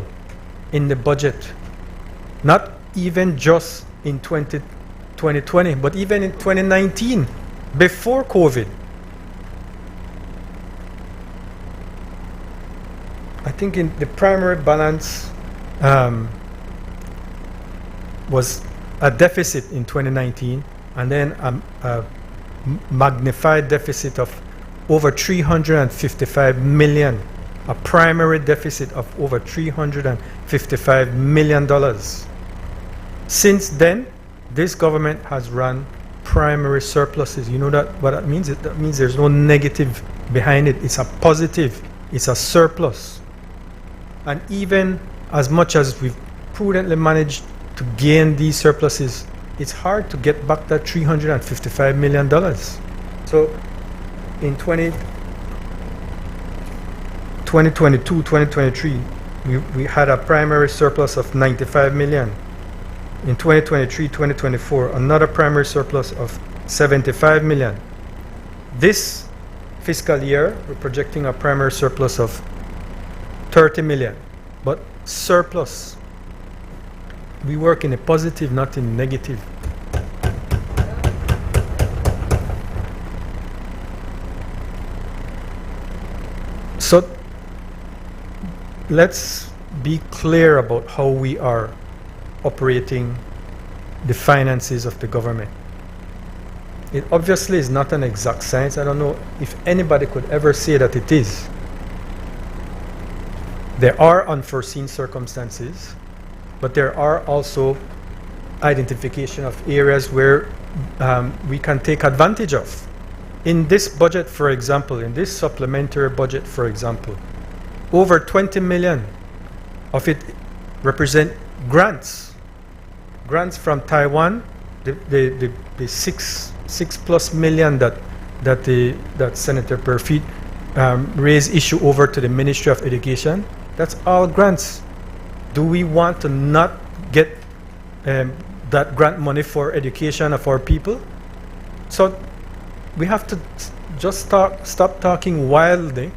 Speaker 1: in the budget, not even just in 2020, but even in 2019, before COVID. I think in the primary balance was a deficit in 2019, and then a magnified deficit of over 355 million, a primary deficit of over $355 million. Since then, this government has run primary surpluses. You know what that means? That means there's no negative behind it. It's a positive. It's a surplus. And even as much as we've prudently managed to gain these surpluses, it's hard to get back that $355 million. So in 2022, 2023, we had a primary surplus of 95 million. In 2023, 2024, another primary surplus of 75 million. This fiscal year, we're projecting a primary surplus of 30 million, but surplus. We work in a positive, not in negative. So let's be clear about how we are operating the finances of the government. It obviously is not an exact science. I don't know if anybody could ever say that it is. There are unforeseen circumstances, but there are also identification of areas where we can take advantage of. In this budget, for example, in this supplementary budget, for example, over 20 million of it represent grants. Grants from Taiwan, the 6+ million that Senator Perfit raised issue over to the Ministry of Education. That's all grants. Do we want to not get that grant money for education of our people? So we have to just stop talking wildly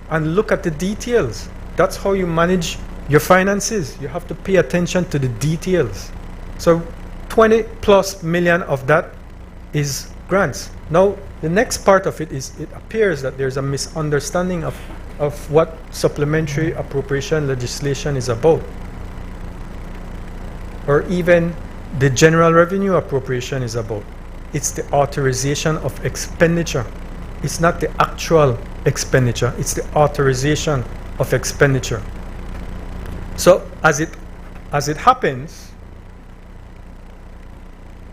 Speaker 1: and look at the details. That's how you manage your finances. You have to pay attention to the details. So 20+ million of that is grants. Now, the next part of it is, it appears that there's a misunderstanding of what supplementary appropriation legislation is about, or even the general revenue appropriation is about. It's the authorization of expenditure. It's not the actual expenditure, it's the authorization of expenditure. So as it happens,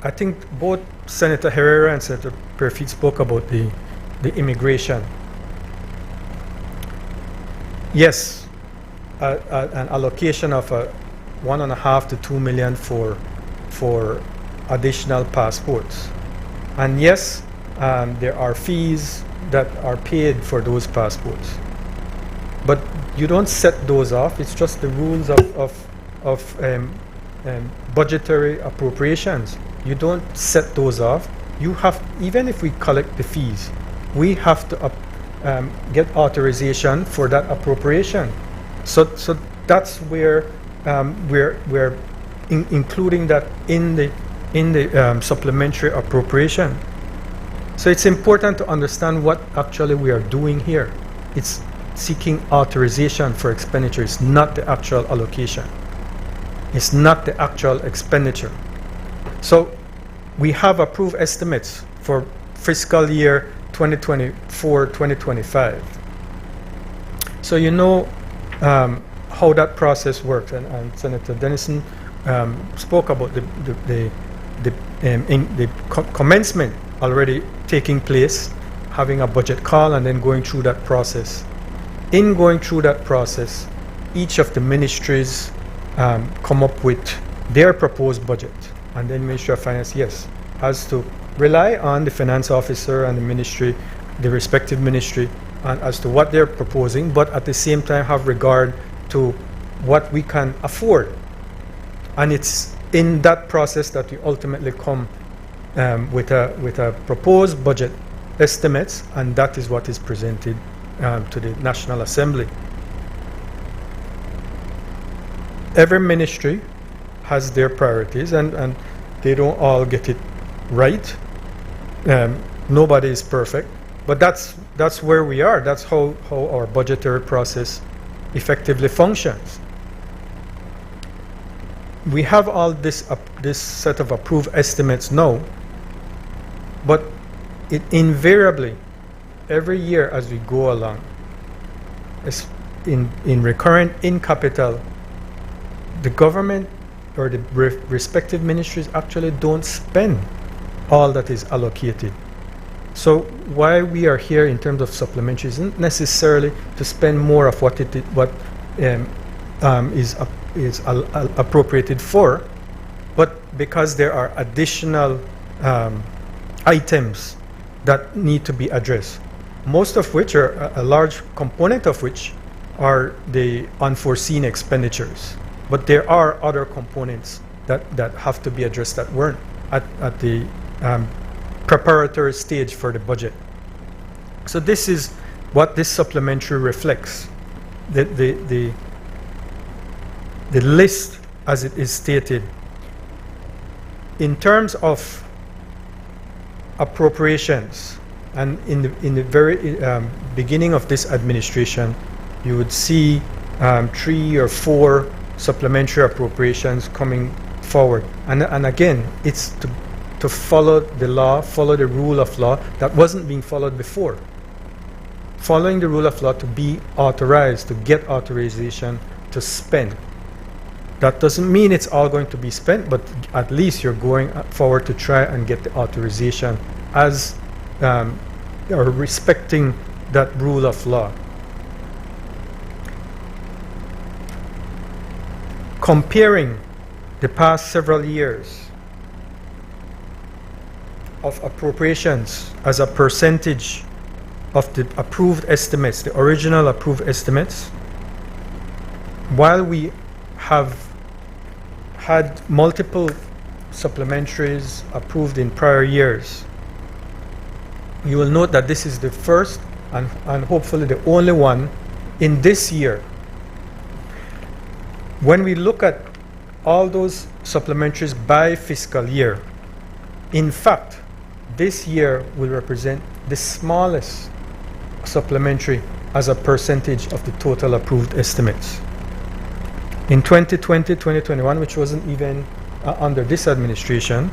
Speaker 1: I think both Senator Herrera and Senator Perfit spoke about the immigration. Yes, an allocation of 1.5 to 2 million for additional passports. And yes, there are fees that are paid for those passports. But you don't set those off. It's just the rules of budgetary appropriations. You don't set those off. You have, even if we collect the fees, we have to get authorization for that appropriation. So that's where we're including that in the supplementary appropriation. So it's important to understand what actually we are doing here. It's seeking authorization for expenditure. It's not the actual allocation. It's not the actual expenditure. So we have approved estimates for fiscal year 2024-2025. So you know how that process works, and Senator Dennison spoke about the commencement already taking place, having a budget call, and then going through that process. In going through that process, each of the ministries come up with their proposed budget, and then Ministry of Finance, yes, has to rely on the finance officer and the ministry, the respective ministry, and as to what they're proposing, but at the same time have regard to what we can afford. And it's in that process that we ultimately come with a proposed budget estimates, and that is what is presented to the National Assembly. Every ministry has their priorities, and they don't all get it right. Nobody is perfect, but that's where we are. That's how our budgetary process effectively functions. We have all this set of approved estimates now, but it invariably, every year as we go along, in recurrent, in capital, the government or the respective ministries actually don't spend all that is allocated. So why we are here in terms of supplementary isn't necessarily to spend more of what is appropriated for, but because there are additional items that need to be addressed, most of which are a large component of which are the unforeseen expenditures. But there are other components that have to be addressed that weren't at the preparatory stage for the budget. So this is what this supplementary reflects. The list as it is stated. In terms of appropriations, and in the very beginning of this administration, you would see 3 or 4 supplementary appropriations coming forward, and again, it's to follow the law, follow the rule of law that wasn't being followed before. Following the rule of law to be authorized, to get authorization to spend. That doesn't mean it's all going to be spent, but at least you're going forward to try and get the authorization as or respecting that rule of law. Comparing the past several years of appropriations as a percentage of the approved estimates, the original approved estimates, while we have had multiple supplementaries approved in prior years, you will note that this is the first and hopefully the only one in this year. When we look at all those supplementaries by fiscal year, in fact, this year will represent the smallest supplementary as a percentage of the total approved estimates. In 2020, 2021, which wasn't even under this administration,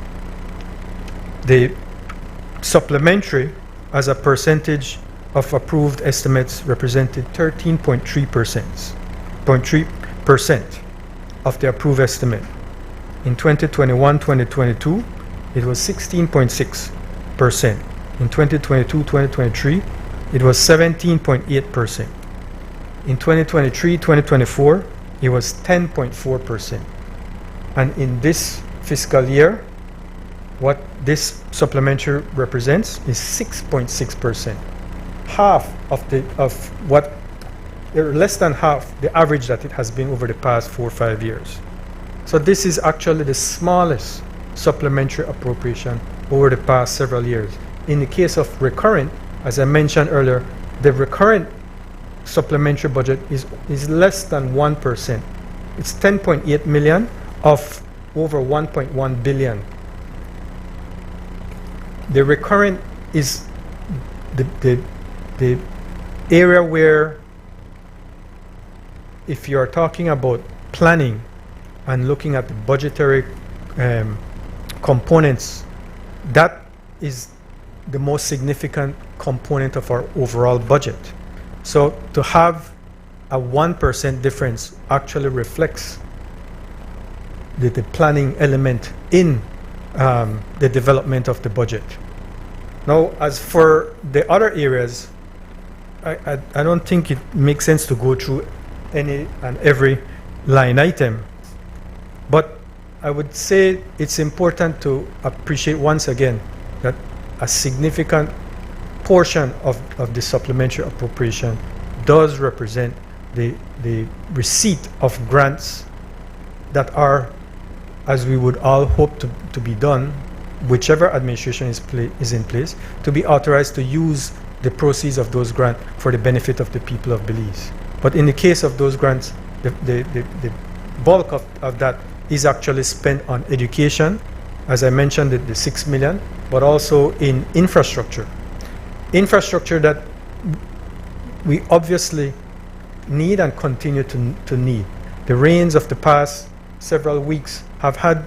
Speaker 1: the supplementary as a percentage of approved estimates represented 13.3% of the approved estimate. In 2021, 2022, it was 16.6%. In 2022, 2023, it was 17.8%. In 2023, 2024, it was 10.4%. And in this fiscal year, what this supplementary represents is 6.6%. Half less than half the average that it has been over the past 4 or 5 years. So this is actually the smallest supplementary appropriation over the past several years. In the case of recurrent, as I mentioned earlier, the recurrent supplementary budget is less than 1%. It's 10.8 million of over 1.1 billion. The recurrent is the area where, if you are talking about planning and looking at the budgetary components, that is the most significant component of our overall budget. So to have a 1% difference actually reflects the planning element in the development of the budget. Now, as for the other areas, I don't think it makes sense to go through any and every line item, but I would say it's important to appreciate once again that a significant portion of the supplementary appropriation does represent the receipt of grants that are, as we would all hope to be done, whichever administration is in place, to be authorized to use the proceeds of those grants for the benefit of the people of Belize. But in the case of those grants, the bulk of that is actually spent on education, as I mentioned, the 6 million, but also in infrastructure. Infrastructure that we obviously need and continue to need. The rains of the past several weeks have had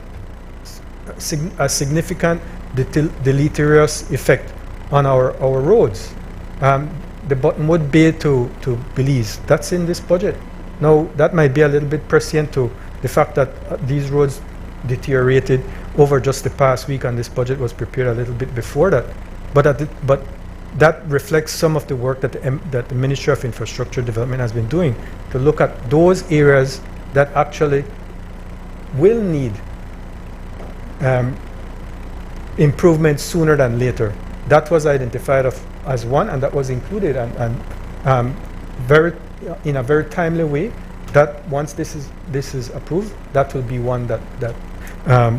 Speaker 1: a significant deleterious effect on our roads. The Buttonwood Bay to Belize, that's in this budget. Now, that might be a little bit prescient to the fact that these roads deteriorated over just the past week, and this budget was prepared a little bit before that. But that reflects some of the work that the Ministry of Infrastructure Development has been doing to look at those areas that actually will need improvement sooner than later. That was identified as one, and that was included and in a very timely way. That once this is approved, that will be one that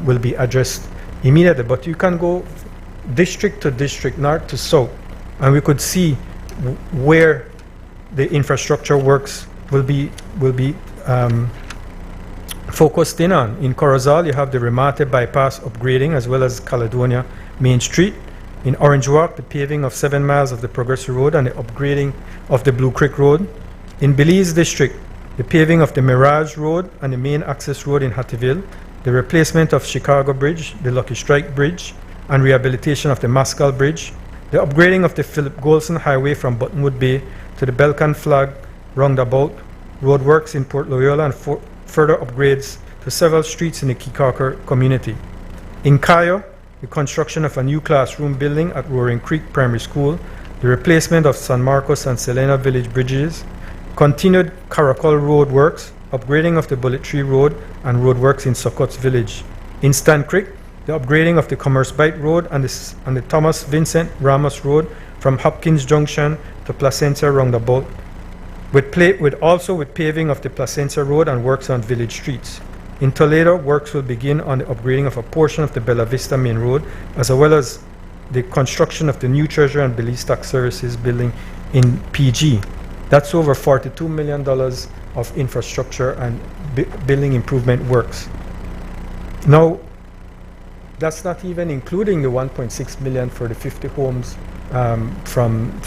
Speaker 1: will be addressed immediately. But you can go district to district, north to south, and we could see where the infrastructure works will be focused in on. In Corozal, you have the Remate bypass upgrading as well as Caledonia Main Street. In Orange Walk, the paving of 7 miles of the Progressive Road and the upgrading of the Blue Creek Road. In Belize District, the paving of the Mirage Road and the main access road in Hattieville, the replacement of Chicago Bridge, the Lucky Strike Bridge, and rehabilitation of the Mascal Bridge, the upgrading of the Philip Golson Highway from Buttonwood Bay to the Belcan Flag Roundabout, roadworks in Port Loyola, and further upgrades to several streets in the Kikaker community. In Cayo, the construction of a new classroom building at Roaring Creek Primary School, the replacement of San Marcos and Selena Village bridges, continued Caracol Road works, upgrading of the Bullet Tree Road and roadworks in Sokots Village. In Stan Creek, the upgrading of the Commerce Bight Road and the Thomas Vincent Ramos Road from Hopkins Junction to Placencia Roundabout, with paving of the Placencia Road and works on village streets. In Toledo, works will begin on the upgrading of a portion of the Bella Vista Main Road, as well as the construction of the new Treasury and Belize Tax Services building in PG. That's over $42 million of infrastructure and building improvement works. Now, that's not even including the 1.6 million for the 50 homes from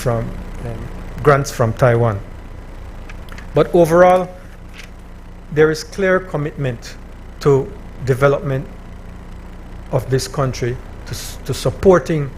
Speaker 1: grants from Taiwan. But overall, there is clear commitment to development of this country, to supporting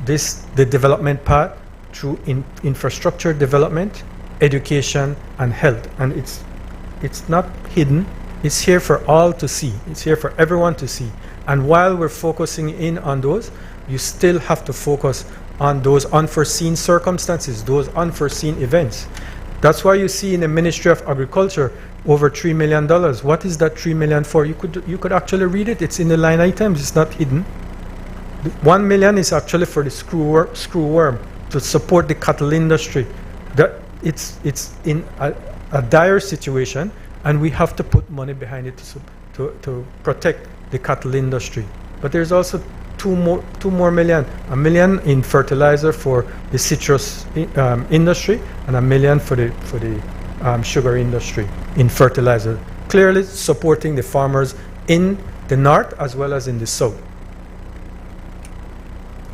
Speaker 1: the development path through infrastructure development, education, and health. And it's not hidden. It's here for all to see. It's here for everyone to see. And while we're focusing in on those, you still have to focus on those unforeseen circumstances, those unforeseen events. That's why you see in the Ministry of Agriculture over $3 million. What is that $3 million for? You could actually read it. It's in the line items. It's not hidden. The $1 million is actually for the screwworm to support the cattle industry. That it's in a dire situation, and we have to put money behind it to protect the cattle industry. But there's also two more million, $1 million in fertilizer for the citrus industry, and $1 million for the sugar industry in fertilizer, clearly supporting the farmers in the north as well as in the south.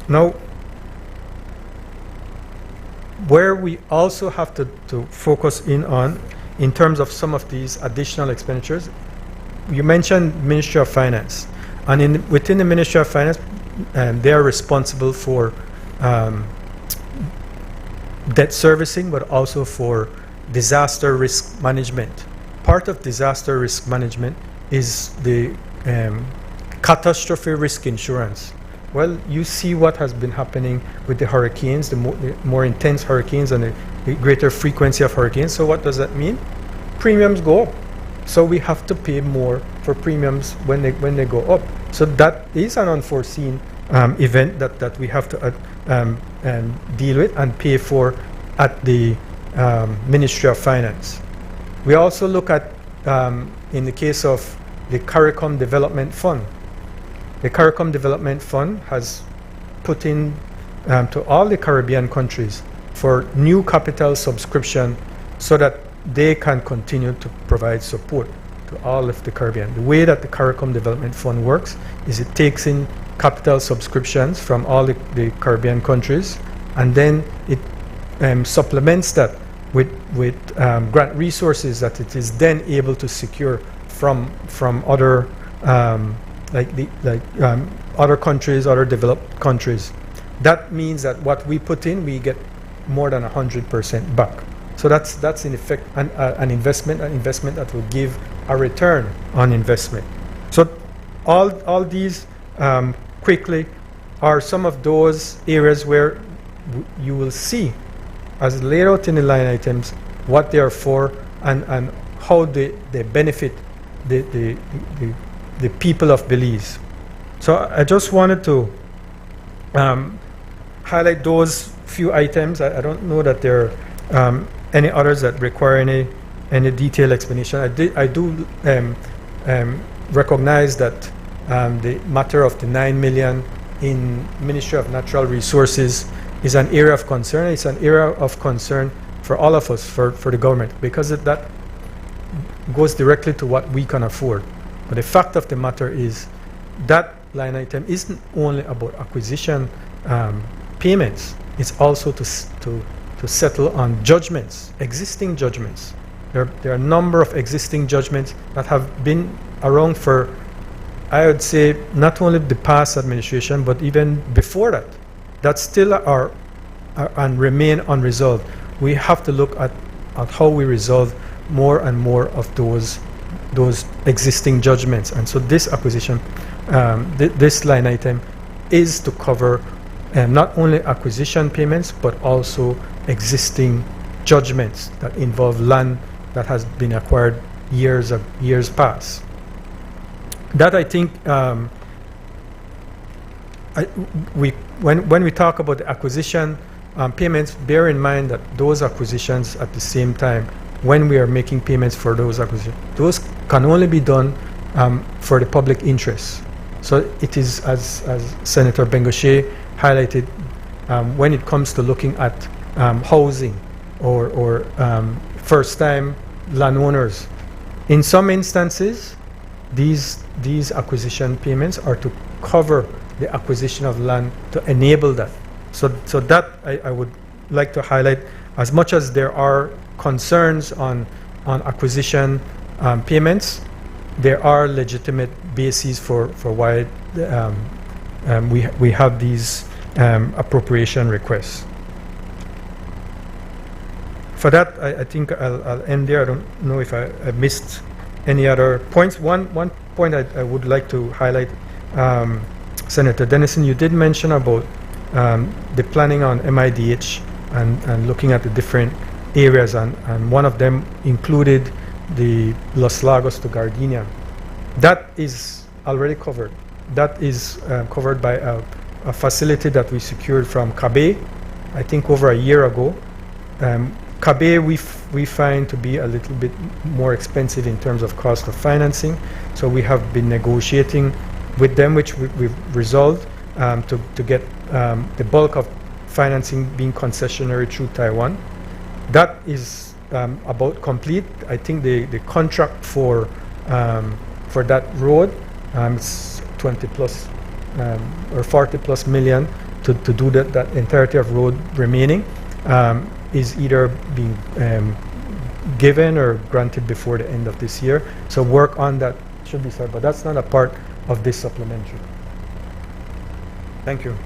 Speaker 1: Now, where we also have to focus in on, in terms of some of these additional expenditures, you mentioned Ministry of Finance, and within the Ministry of Finance, they are responsible for debt servicing, but also for disaster risk management. Part of disaster risk management is the catastrophe risk insurance. Well, you see what has been happening with the hurricanes, the more intense hurricanes and the greater frequency of hurricanes. So what does that mean? Premiums go up. So we have to pay more for premiums when they go up. So that is an unforeseen event that we have to deal with and pay for at the Ministry of Finance. We also look at, in the case of the CARICOM Development Fund. The CARICOM Development Fund has put in to all the Caribbean countries for new capital subscription so that they can continue to provide support to all of the Caribbean. The way that the CARICOM Development Fund works is it takes in capital subscriptions from all the Caribbean countries, and then it supplements that with grant resources that it is then able to secure from other other countries, other developed countries. That means that what we put in, we get more than 100% back. So that's in effect an investment that will give a return on investment. So all these quickly are some of those areas where you will see, as laid out in the line items, what they are for and how they benefit the people of Belize. So I just wanted to highlight those few items. I don't know that there are any others that require any detailed explanation. I do recognize that the matter of the 9 million in Ministry of Natural Resources is an area of concern. It's an area of concern for all of us, for the government, because that goes directly to what we can afford. But the fact of the matter is that line item isn't only about acquisition payments. It's also to settle on judgments, existing judgments. There are a number of existing judgments that have been around for, I would say, not only the past administration, but even before that still are and remain unresolved. We have to look at how we resolve more and more of those existing judgments. And so this acquisition, this line item is to cover not only acquisition payments, but also existing judgments that involve land that has been acquired years past. That, I think, when we talk about the acquisition payments, bear in mind that those acquisitions at the same time, when we are making payments for those acquisitions, those can only be done for the public interest. So it is, as Senator Bengoshe highlighted, when it comes to looking at housing or first-time landowners. In some instances, these acquisition payments are to cover the acquisition of land to enable that. So that I would like to highlight. As much as there are concerns on acquisition payments, there are legitimate bases for why we have these appropriation requests. For that, I think I'll end there. I don't know if I missed any other points. One point I would like to highlight, Senator Dennison, you did mention about the planning on MIDH and looking at the different areas, and one of them included the Los Lagos to Gardenia. That is already covered. That is covered by a facility that we secured from CABE, I think over a year ago. CABE we find to be a little bit more expensive in terms of cost of financing, so we have been negotiating with them, which we've resolved to get the bulk of financing being concessionary through Taiwan. That is about complete. I think the contract for that road is 20 plus or 40 plus million to do that entirety of road remaining is either being given or granted before the end of this year. So work on that should be started, but that's not a part of this supplementary. Thank you.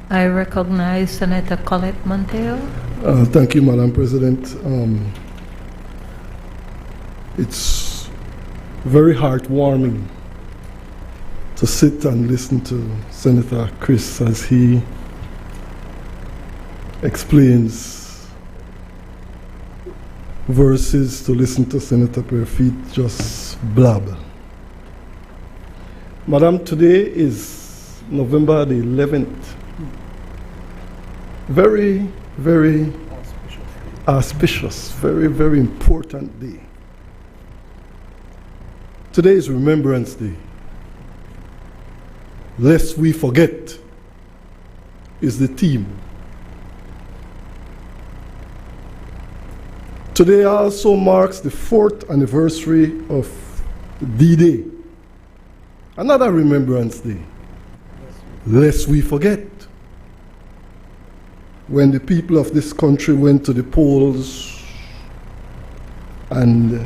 Speaker 2: I recognize Senator Colette Monteiro.
Speaker 6: Thank you, Madam President. It's very heartwarming to sit and listen to Senator Chris as he explains versus to listen to Senator Perfit just blab. Madam, today is November the 11th. Very, very auspicious, very, very important day. Today is Remembrance Day. Lest we forget is the theme. Today also marks the 4th anniversary of D-Day. Another Remembrance Day. Lest we forget. When the people of this country went to the polls and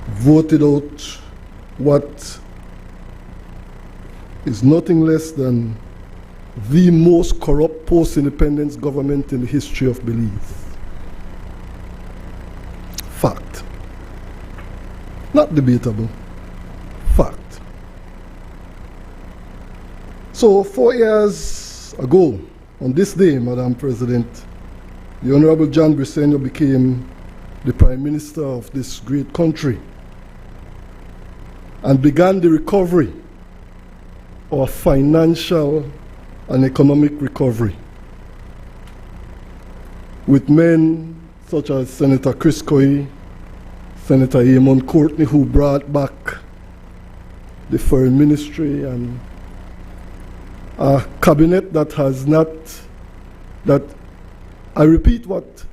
Speaker 6: voted out what is nothing less than the most corrupt post-independence government in the history of Belize. Fact. Not debatable. Fact. So 4 years ago, on this day, Madam President, the Honorable John Briceño became the Prime Minister of this great country and began the recovery, or financial and economic recovery, with men such as Senator Chris Coy, Senator Eamon Courtney, who brought back the Foreign Ministry, and a cabinet that has not, that I repeat what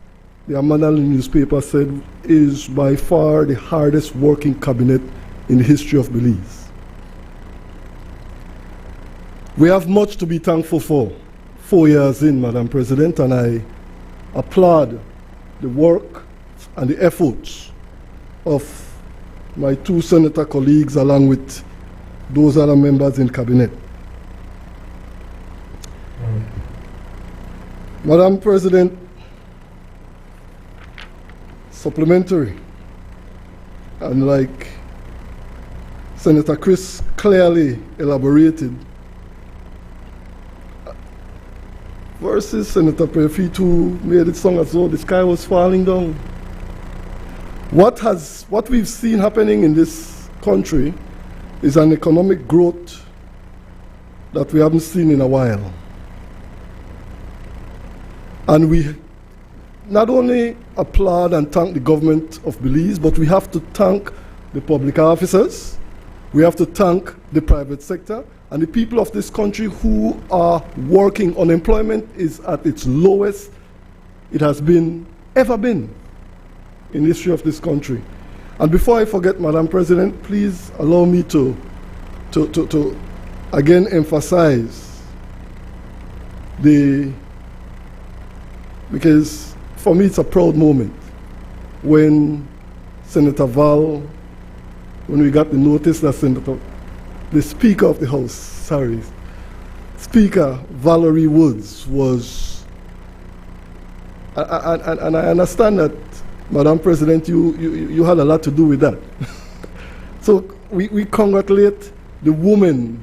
Speaker 6: the Amanal newspaper said, is by far the hardest working cabinet in the history of Belize. We have much to be thankful for 4 years in, Madam President, and I applaud the work and the efforts of my 2 senator colleagues along with those other members in cabinet. Madam President, supplementary, and like Senator Chris clearly elaborated, versus Senator Perfit, who made it sound as though the sky was falling down. What we've seen happening in this country is an economic growth that we haven't seen in a while. And we not only applaud and thank the government of Belize, but we have to thank the public officers, we have to thank the private sector, and the people of this country who are working. Unemployment is at its lowest it has ever been in the history of this country. And before I forget, Madam President, please allow me to again emphasize because for me it's a proud moment when Senator Val, when we got the notice that the Speaker of the House, Speaker Valerie Woods was, and I understand that, Madam President, you had a lot to do with that. So we congratulate the women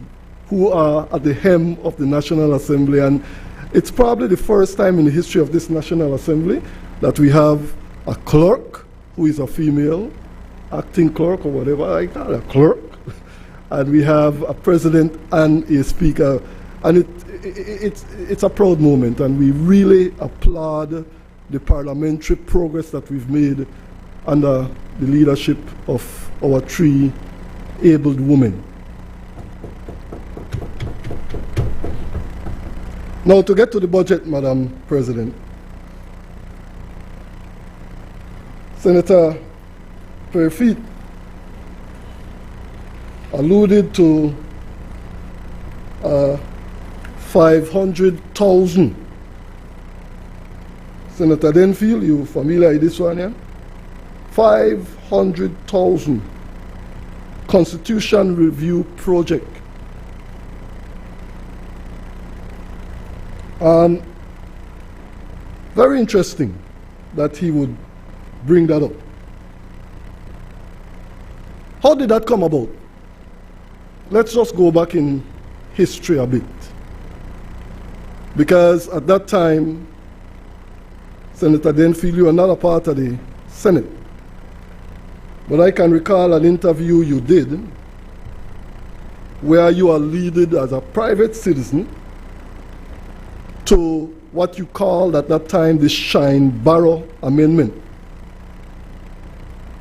Speaker 6: who are at the helm of the National Assembly, and it's probably the first time in the history of this National Assembly that we have a clerk who is a female, acting clerk or whatever I call it, a clerk, and we have a president and a speaker, and it's a proud moment, and we really applaud the parliamentary progress that we've made under the leadership of our 3 abled women. Now, to get to the budget, Madam President, Senator Perfit alluded to 500,000. Senator Denfield, you familiar with this one, yeah? 500,000 Constitution Review Project. Very interesting that he would bring that up. How did that come about? Let's just go back in history a bit. Because at that time, Senator Denfield, you were not a part of the Senate. But I can recall an interview you did where you are leaded as a private citizen to what you called at that time the Shine-Barrow Amendment,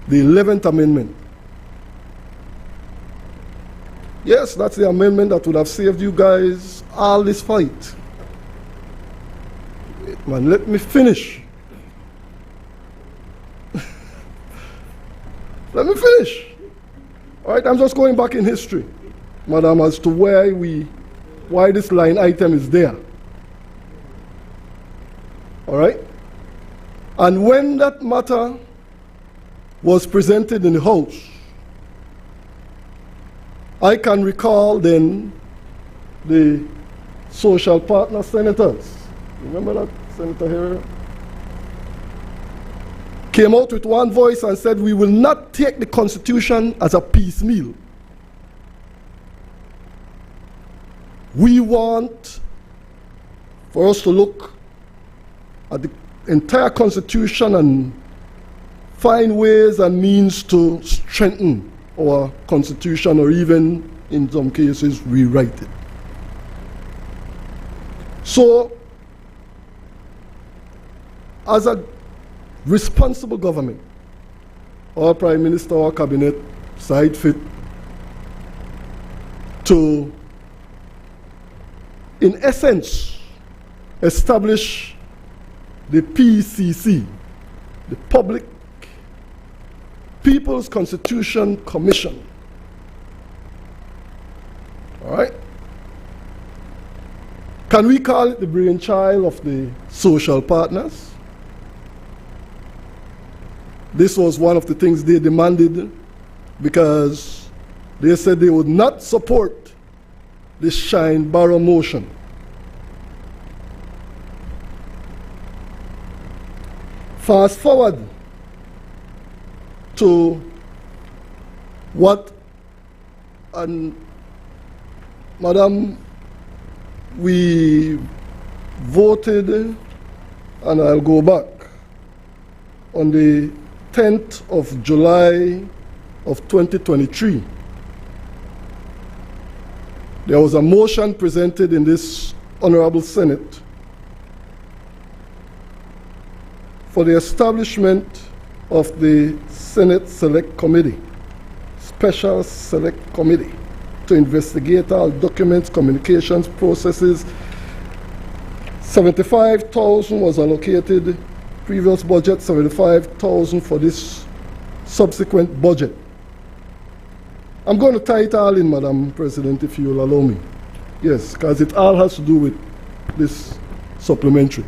Speaker 6: the 11th Amendment. Yes, that's the amendment that would have saved you guys all this fight. Wait, man, let me finish. Let me finish. All right, I'm just going back in history, madam, as to why this line item is there. All right? And when that matter was presented in the House, I can recall then the social partner senators. Remember that, Senator Herrera? Came out with one voice and said, we will not take the Constitution as a piecemeal. We want for us to look at the entire Constitution and find ways and means to strengthen our Constitution, or even, in some cases, rewrite it. So, as a responsible government, our Prime Minister, our Cabinet, side fit to, in essence, establish the PCC, the People's Constitution Commission. All right? Can we call it the brainchild of the social partners? This was one of the things they demanded, because they said they would not support the Shine-Barrow motion. Fast forward to what, and madam, we voted, and I'll go back, on the 10th of July of 2023. There was a motion presented in this Honorable Senate for the establishment of the Senate Select Committee, Special Select Committee, to investigate all documents, communications, processes. 75,000 was allocated, previous budget, 75,000 for this subsequent budget. I'm going to tie it all in, Madam President, if you'll allow me. Yes, because it all has to do with this supplementary.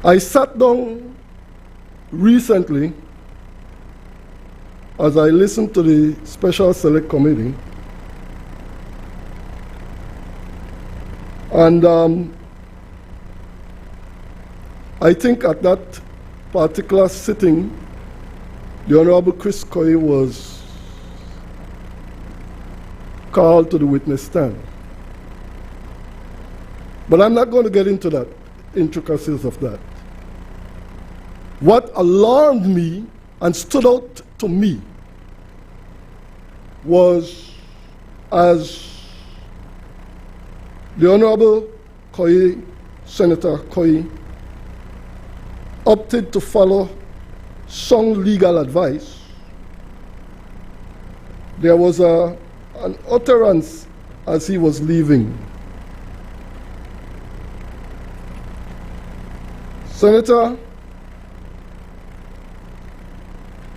Speaker 6: I sat down recently as I listened to the Special Select Committee, and I think at that particular sitting, the Honorable Chris Coy was called to the witness stand. But I'm not going to get into that, intricacies of that. What alarmed me and stood out to me was, as the Honorable Coy, Senator Coy, opted to follow sound legal advice, there was an utterance as he was leaving. Senator,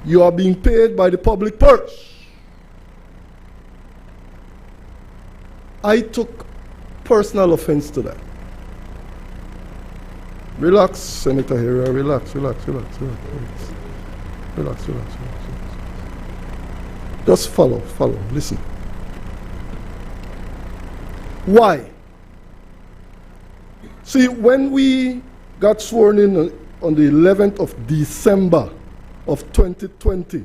Speaker 6: you are being paid by the public purse. I took personal offense to that. Relax, Senator Herrera, relax. Relax. Just follow, listen. Why? See, when we got sworn in on the 11th of December of 2020,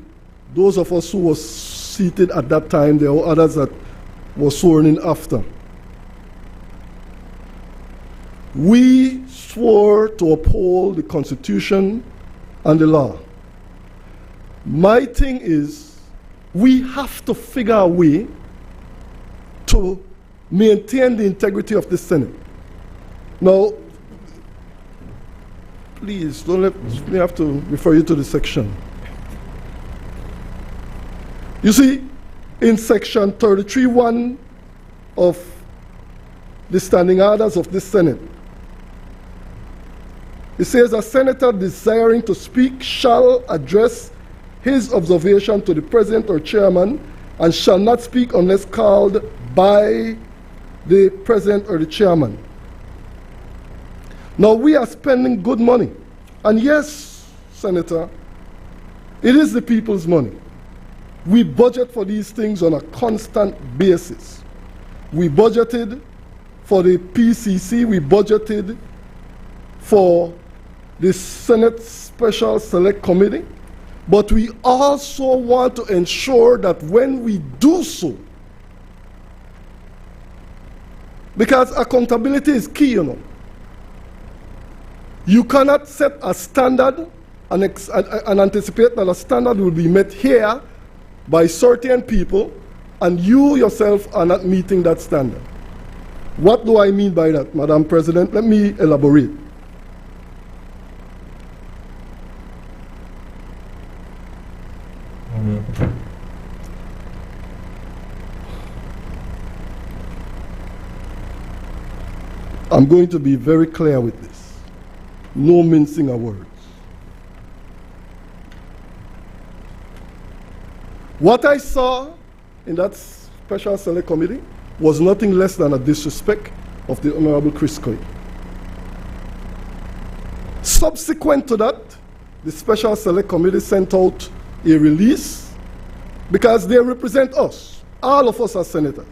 Speaker 6: those of us who were seated at that time, there were others that were sworn in after. We swore to uphold the Constitution and the law. My thing is, we have to figure a way to maintain the integrity of the Senate. Now, please, don't let me have to refer you to the section. You see, in section 33(1) of the standing orders of this Senate, it says a senator desiring to speak shall address his observation to the president or chairman and shall not speak unless called by the president or the chairman. Now we are spending good money. And yes, Senator, it is the people's money. We budget for these things on a constant basis. We budgeted for the PCC, we budgeted for the Senate Special Select Committee, but we also want to ensure that when we do so, because accountability is key, you know. You cannot set a standard and anticipate that a standard will be met here by certain people and you yourself are not meeting that standard. What do I mean by that, Madam President? Let me elaborate. I'm going to be very clear with this. No mincing of words. What I saw in that Special Select Committee was nothing less than a disrespect of the Honorable Chris Coy. Subsequent to that, the Special Select Committee sent out a release because they represent us, all of us as senators,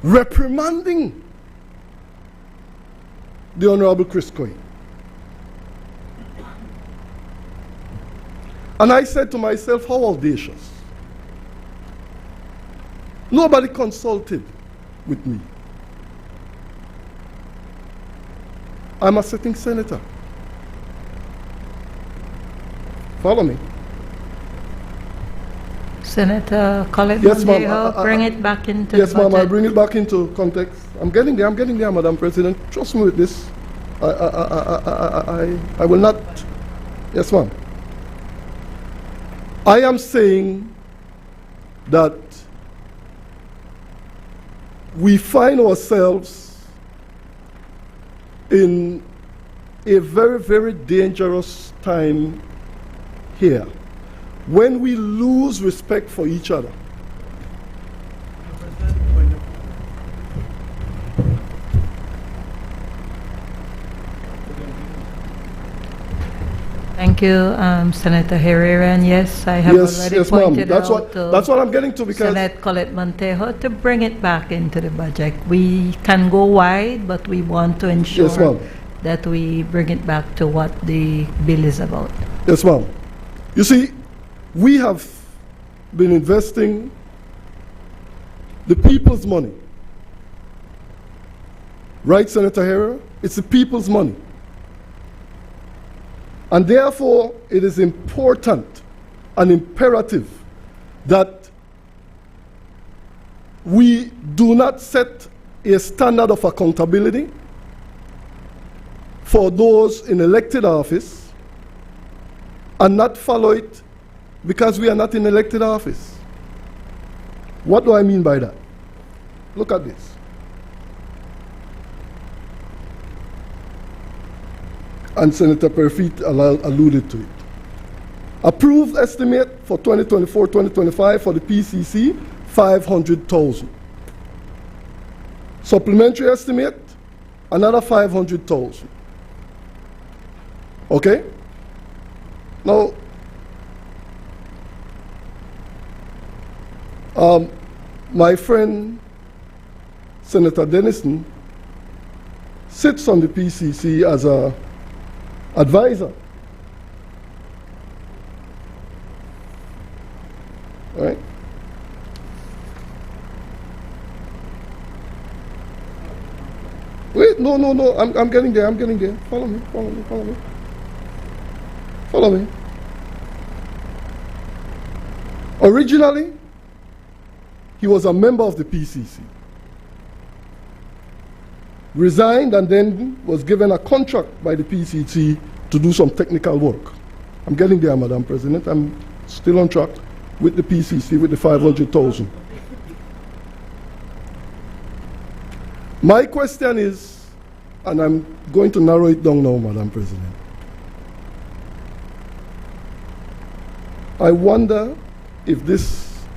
Speaker 6: reprimanding the Honorable Chris Coy. And I said to myself, how audacious. Nobody consulted with me. I'm a sitting senator. Follow me.
Speaker 2: Senator Colin
Speaker 6: Yes, ma'am.
Speaker 2: Montejo, bring it back into
Speaker 6: Yes,
Speaker 2: the
Speaker 6: ma'am, I
Speaker 2: budget.
Speaker 6: bring it back into context. I'm getting there, Madam President. Trust me with this. I will not. Yes, ma'am. I am saying that we find ourselves in a very, very dangerous time here when we lose respect for each other.
Speaker 2: Thank you, Senator Herrera. And yes, I have already pointed
Speaker 6: that's
Speaker 2: out to
Speaker 6: that's what I'm getting to, because
Speaker 2: Senator Colette Montejo to bring it back into the budget. We can go wide, but we want to ensure that we bring it back to what the bill is about.
Speaker 6: Yes, ma'am. You see, we have been investing the people's money. Right, Senator Herrera? It's the people's money. And therefore, it is important and imperative that we do not set a standard of accountability for those in elected office and not follow it because we are not in elected office. What do I mean by that? Look at this. And Senator Perfit alluded to it. Approved estimate for 2024-2025 for the PCC, 500,000. Supplementary estimate, another 500,000. Okay? Now, My friend, Senator Dennison, sits on the PCC as an advisor. Right? Wait, no, I'm getting there, Follow me. Follow me. Originally, he was a member of the PCC. Resigned and then was given a contract by the PCC to do some technical work. I'm getting there, Madam President. I'm still on track with the PCC, with the 500,000. My question is, and I'm going to narrow it down now, Madam President. I wonder if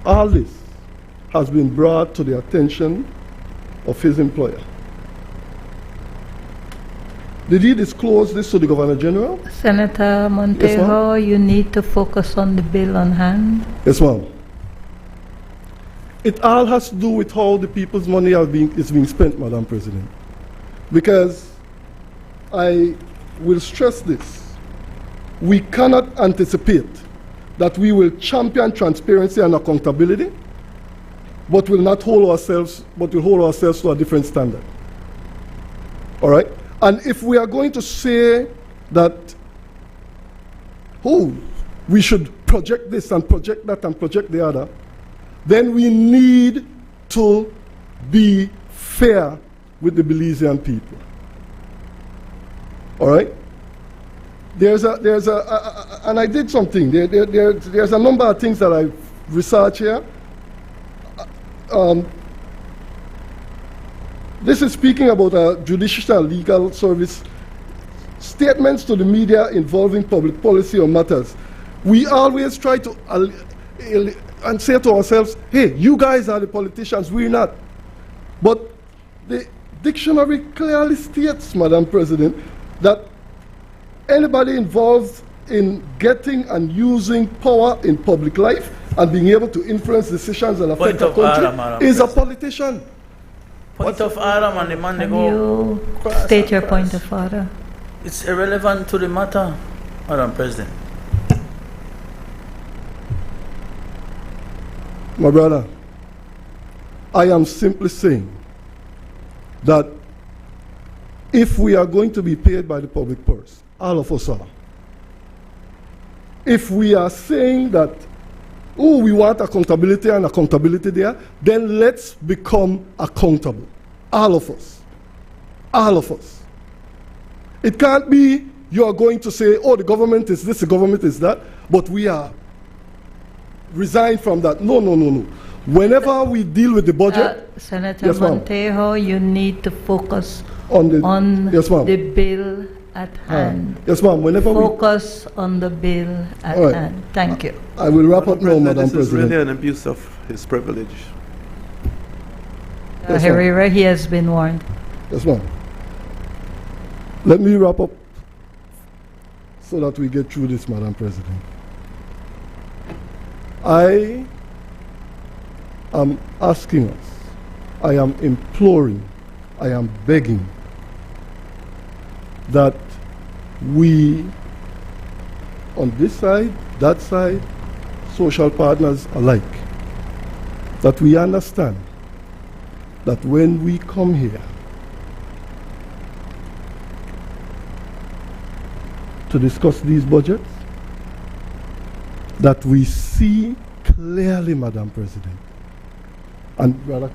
Speaker 6: all this has been brought to the attention of his employer. Did he disclose this to the Governor General?
Speaker 2: Senator Montejo, you need to focus on the bill on hand.
Speaker 6: Yes, ma'am. It all has to do with how the people's money is being spent, Madam President. Because I will stress this. We cannot anticipate that we will champion transparency and accountability, but will hold ourselves to a different standard. All right? And if we are going to say that, we should project this and project that and project the other, then we need to be fair with the Belizean people. All right? And I did something. There's a number of things that I've researched here. This is speaking about a judicial legal service. Statements to the media involving public policy or matters. We always try to and say to ourselves, hey, you guys are the politicians, we're not. But the dictionary clearly states, Madam President, that anybody involved in getting and using power in public life and being able to influence decisions and affect the country is a politician.
Speaker 3: Point of order, man. The man they go.
Speaker 2: You state your point of order.
Speaker 3: It's irrelevant to the matter, Madam President.
Speaker 6: My brother, I am simply saying that if we are going to be paid by the public purse, all of us are. If we are saying that, we want accountability and accountability there, then let's become accountable. All of us. All of us. It can't be you are going to say, the government is this, the government is that, but we are resigned from that. No. Whenever we deal with the budget...
Speaker 2: Senator
Speaker 6: yes,
Speaker 2: Montejo, you need to focus
Speaker 6: on the
Speaker 2: bill at hand.
Speaker 6: Yes, ma'am. Whenever
Speaker 2: focus on the bill at hand. Thank you.
Speaker 6: I will wrap up now, Madam President.
Speaker 7: This is really an abuse of his privilege.
Speaker 6: Yes,
Speaker 2: Herrera, he has been warned.
Speaker 6: Yes, ma'am. Let me wrap up so that we get through this, Madam President. I am asking us, I am imploring, I am begging that we, on this side, that side, social partners alike, that we understand that when we come here to discuss these budgets, that we see clearly, Madam President, and Brother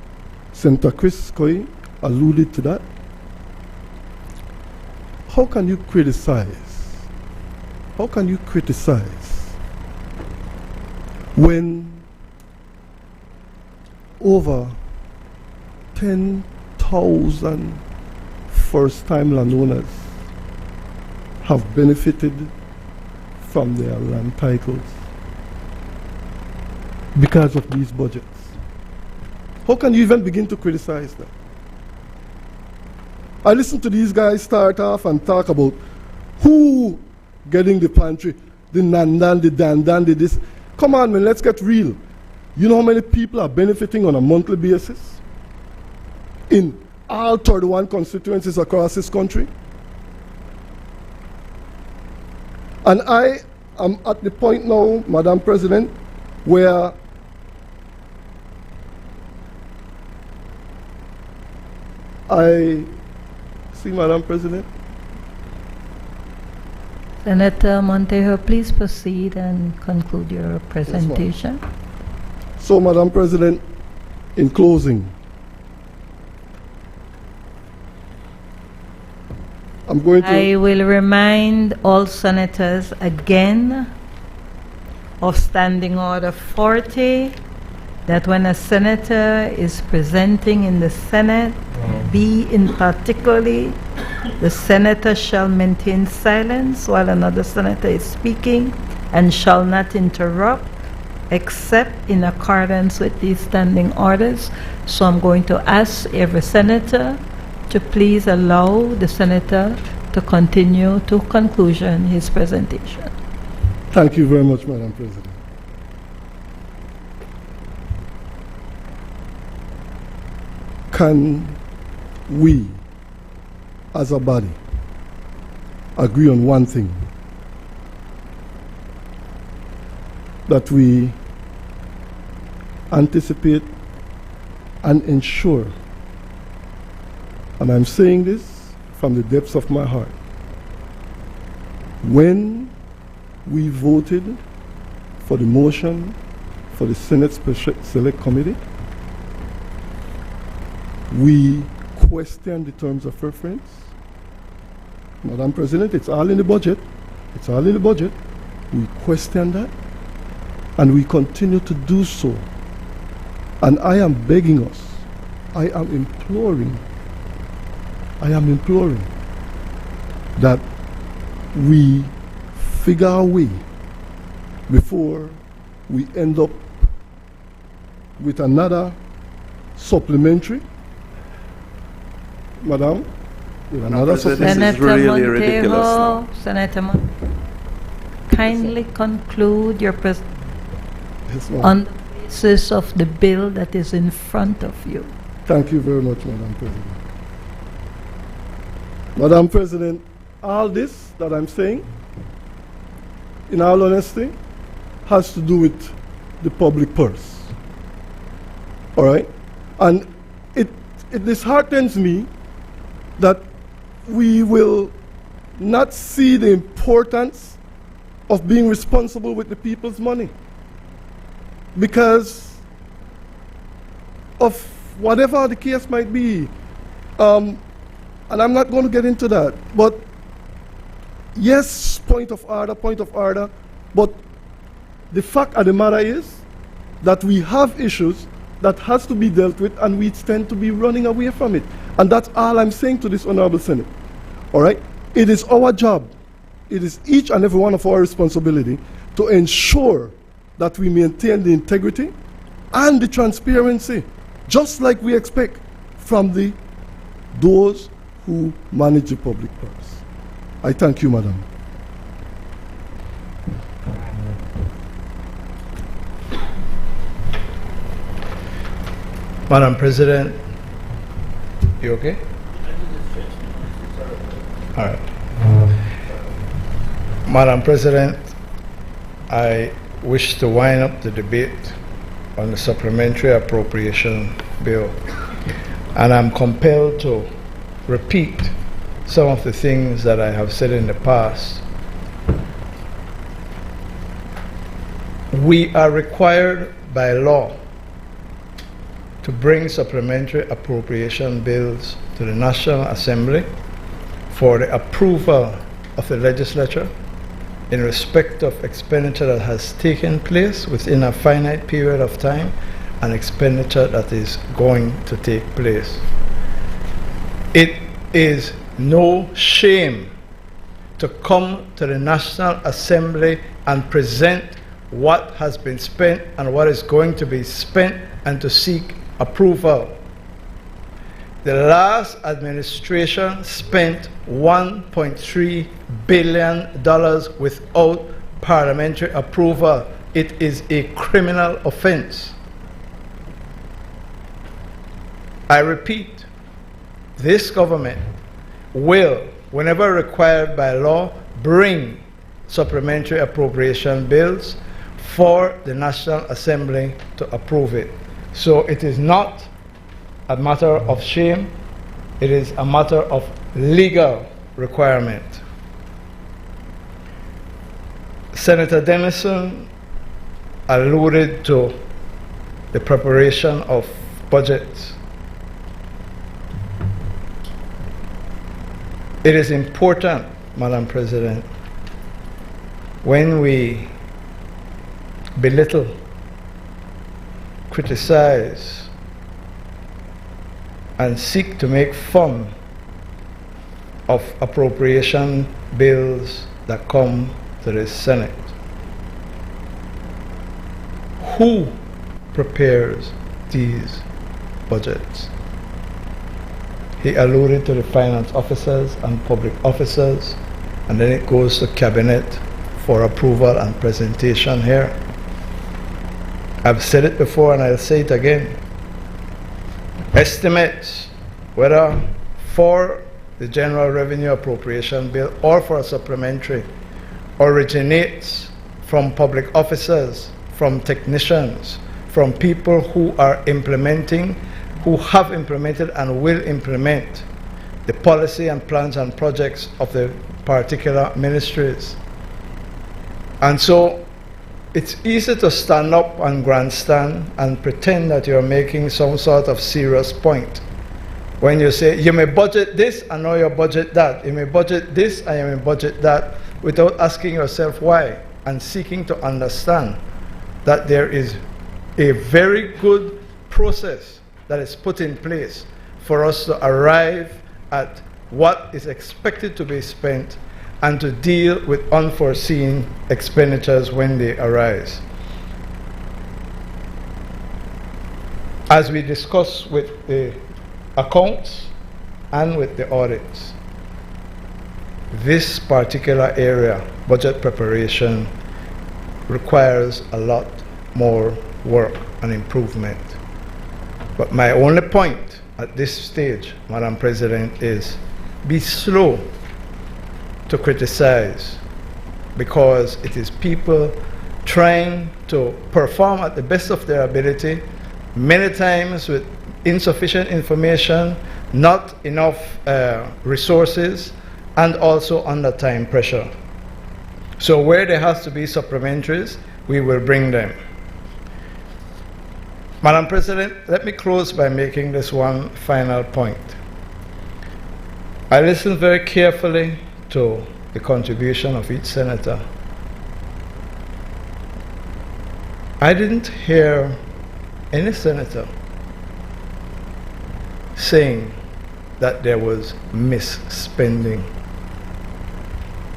Speaker 6: Senator Chris Coy alluded to that. How can you criticize? How can you criticize when over 10,000 first-time landowners have benefited from their land titles because of these budgets? How can you even begin to criticize that? I listen to these guys start off and talk about who getting the pantry, the Nandan, the Dandan, the this. Come on, man, let's get real. You know how many people are benefiting on a monthly basis in all 31 constituencies across this country? And I am at the point now, Madam President, where I see, Madam President.
Speaker 2: Senator Montejo, please proceed and conclude your presentation.
Speaker 6: Yes, so, Madam President, in closing, I'm going to...
Speaker 2: I will remind all senators again of Standing Order 40, that when a senator is presenting in the Senate, B in particularly, the senator shall maintain silence while another senator is speaking and shall not interrupt except in accordance with these standing orders. So I'm going to ask every senator to please allow the senator to continue to conclusion his presentation.
Speaker 6: Thank you very much, Madam President. Can we, as a body, agree on one thing? That we anticipate and ensure, and I'm saying this from the depths of my heart, when we voted for the motion for the Senate Special Select Committee, we questioned the terms of reference. Madam President, it's all in the budget. It's all in the budget. We questioned that, and we continue to do so. And I am begging us, I am imploring that we figure a way before we end up with another supplementary. Madam, with another supplementary.
Speaker 2: Senator
Speaker 3: really
Speaker 2: Montejo,
Speaker 3: ridiculous now.
Speaker 2: Senator Montejo, kindly conclude your
Speaker 6: Yes, ma'am.
Speaker 2: on the basis of the bill that is in front of you.
Speaker 6: Thank you very much, Madam President. Madam President, all this that I'm saying, in all honesty, has to do with the public purse. All right? And it disheartens me that we will not see the importance of being responsible with the people's money because of whatever the case might be. And I'm not going to get into that. But yes, point of order. But the fact of the matter is that we have issues that has to be dealt with, and we tend to be running away from it. And that's all I'm saying to this Honorable Senate. All right? It is our job, it is each and every one of our responsibility to ensure that we maintain the integrity and the transparency, just like we expect from those who manage the public purse. I thank you, Madam.
Speaker 4: Madam President, you okay? All right. Madam President, I wish to wind up the debate on the supplementary appropriation bill, and I'm compelled to repeat some of the things that I have said in the past. We are required by law to bring supplementary appropriation bills to the National Assembly for the approval of the legislature in respect of expenditure that has taken place within a finite period of time and expenditure that is going to take place. It is no shame to come to the National Assembly and present what has been spent and what is going to be spent and to seek approval. The last administration spent $1.3 billion without parliamentary approval. It is a criminal offense. I repeat, this government will, whenever required by law, bring supplementary appropriation bills for the National Assembly to approve it. So it is not a matter of shame, it is a matter of legal requirement. Senator Denison alluded to the preparation of budgets. It is important, Madam President, when we belittle, criticize, and seek to make fun of appropriation bills that come to the Senate. Who prepares these budgets? He alluded to the finance officers and public officers, and then it goes to cabinet for approval and presentation here. I've said it before and I'll say it again. Estimates, whether for the general revenue appropriation bill or for a supplementary, originates from public officers, from technicians, from people who are implementing, who have implemented and will implement the policy and plans and projects of the particular ministries. And so it's easy to stand up and grandstand and pretend that you're making some sort of serious point when you say you may budget this and now you budget that, you may budget this and you may budget that, without asking yourself why and seeking to understand that there is a very good process that is put in place for us to arrive at what is expected to be spent and to deal with unforeseen expenditures when they arise. As we discuss with the accounts and with the audits, this particular area, budget preparation, requires a lot more work and improvement. But my only point at this stage, Madam President, is be slow to criticize, because it is people trying to perform at the best of their ability, many times with insufficient information, not enough resources, and also under time pressure. So where there has to be supplementaries, we will bring them. Madam President, let me close by making this one final point. I listened very carefully to the contribution of each senator. I didn't hear any senator saying that there was misspending.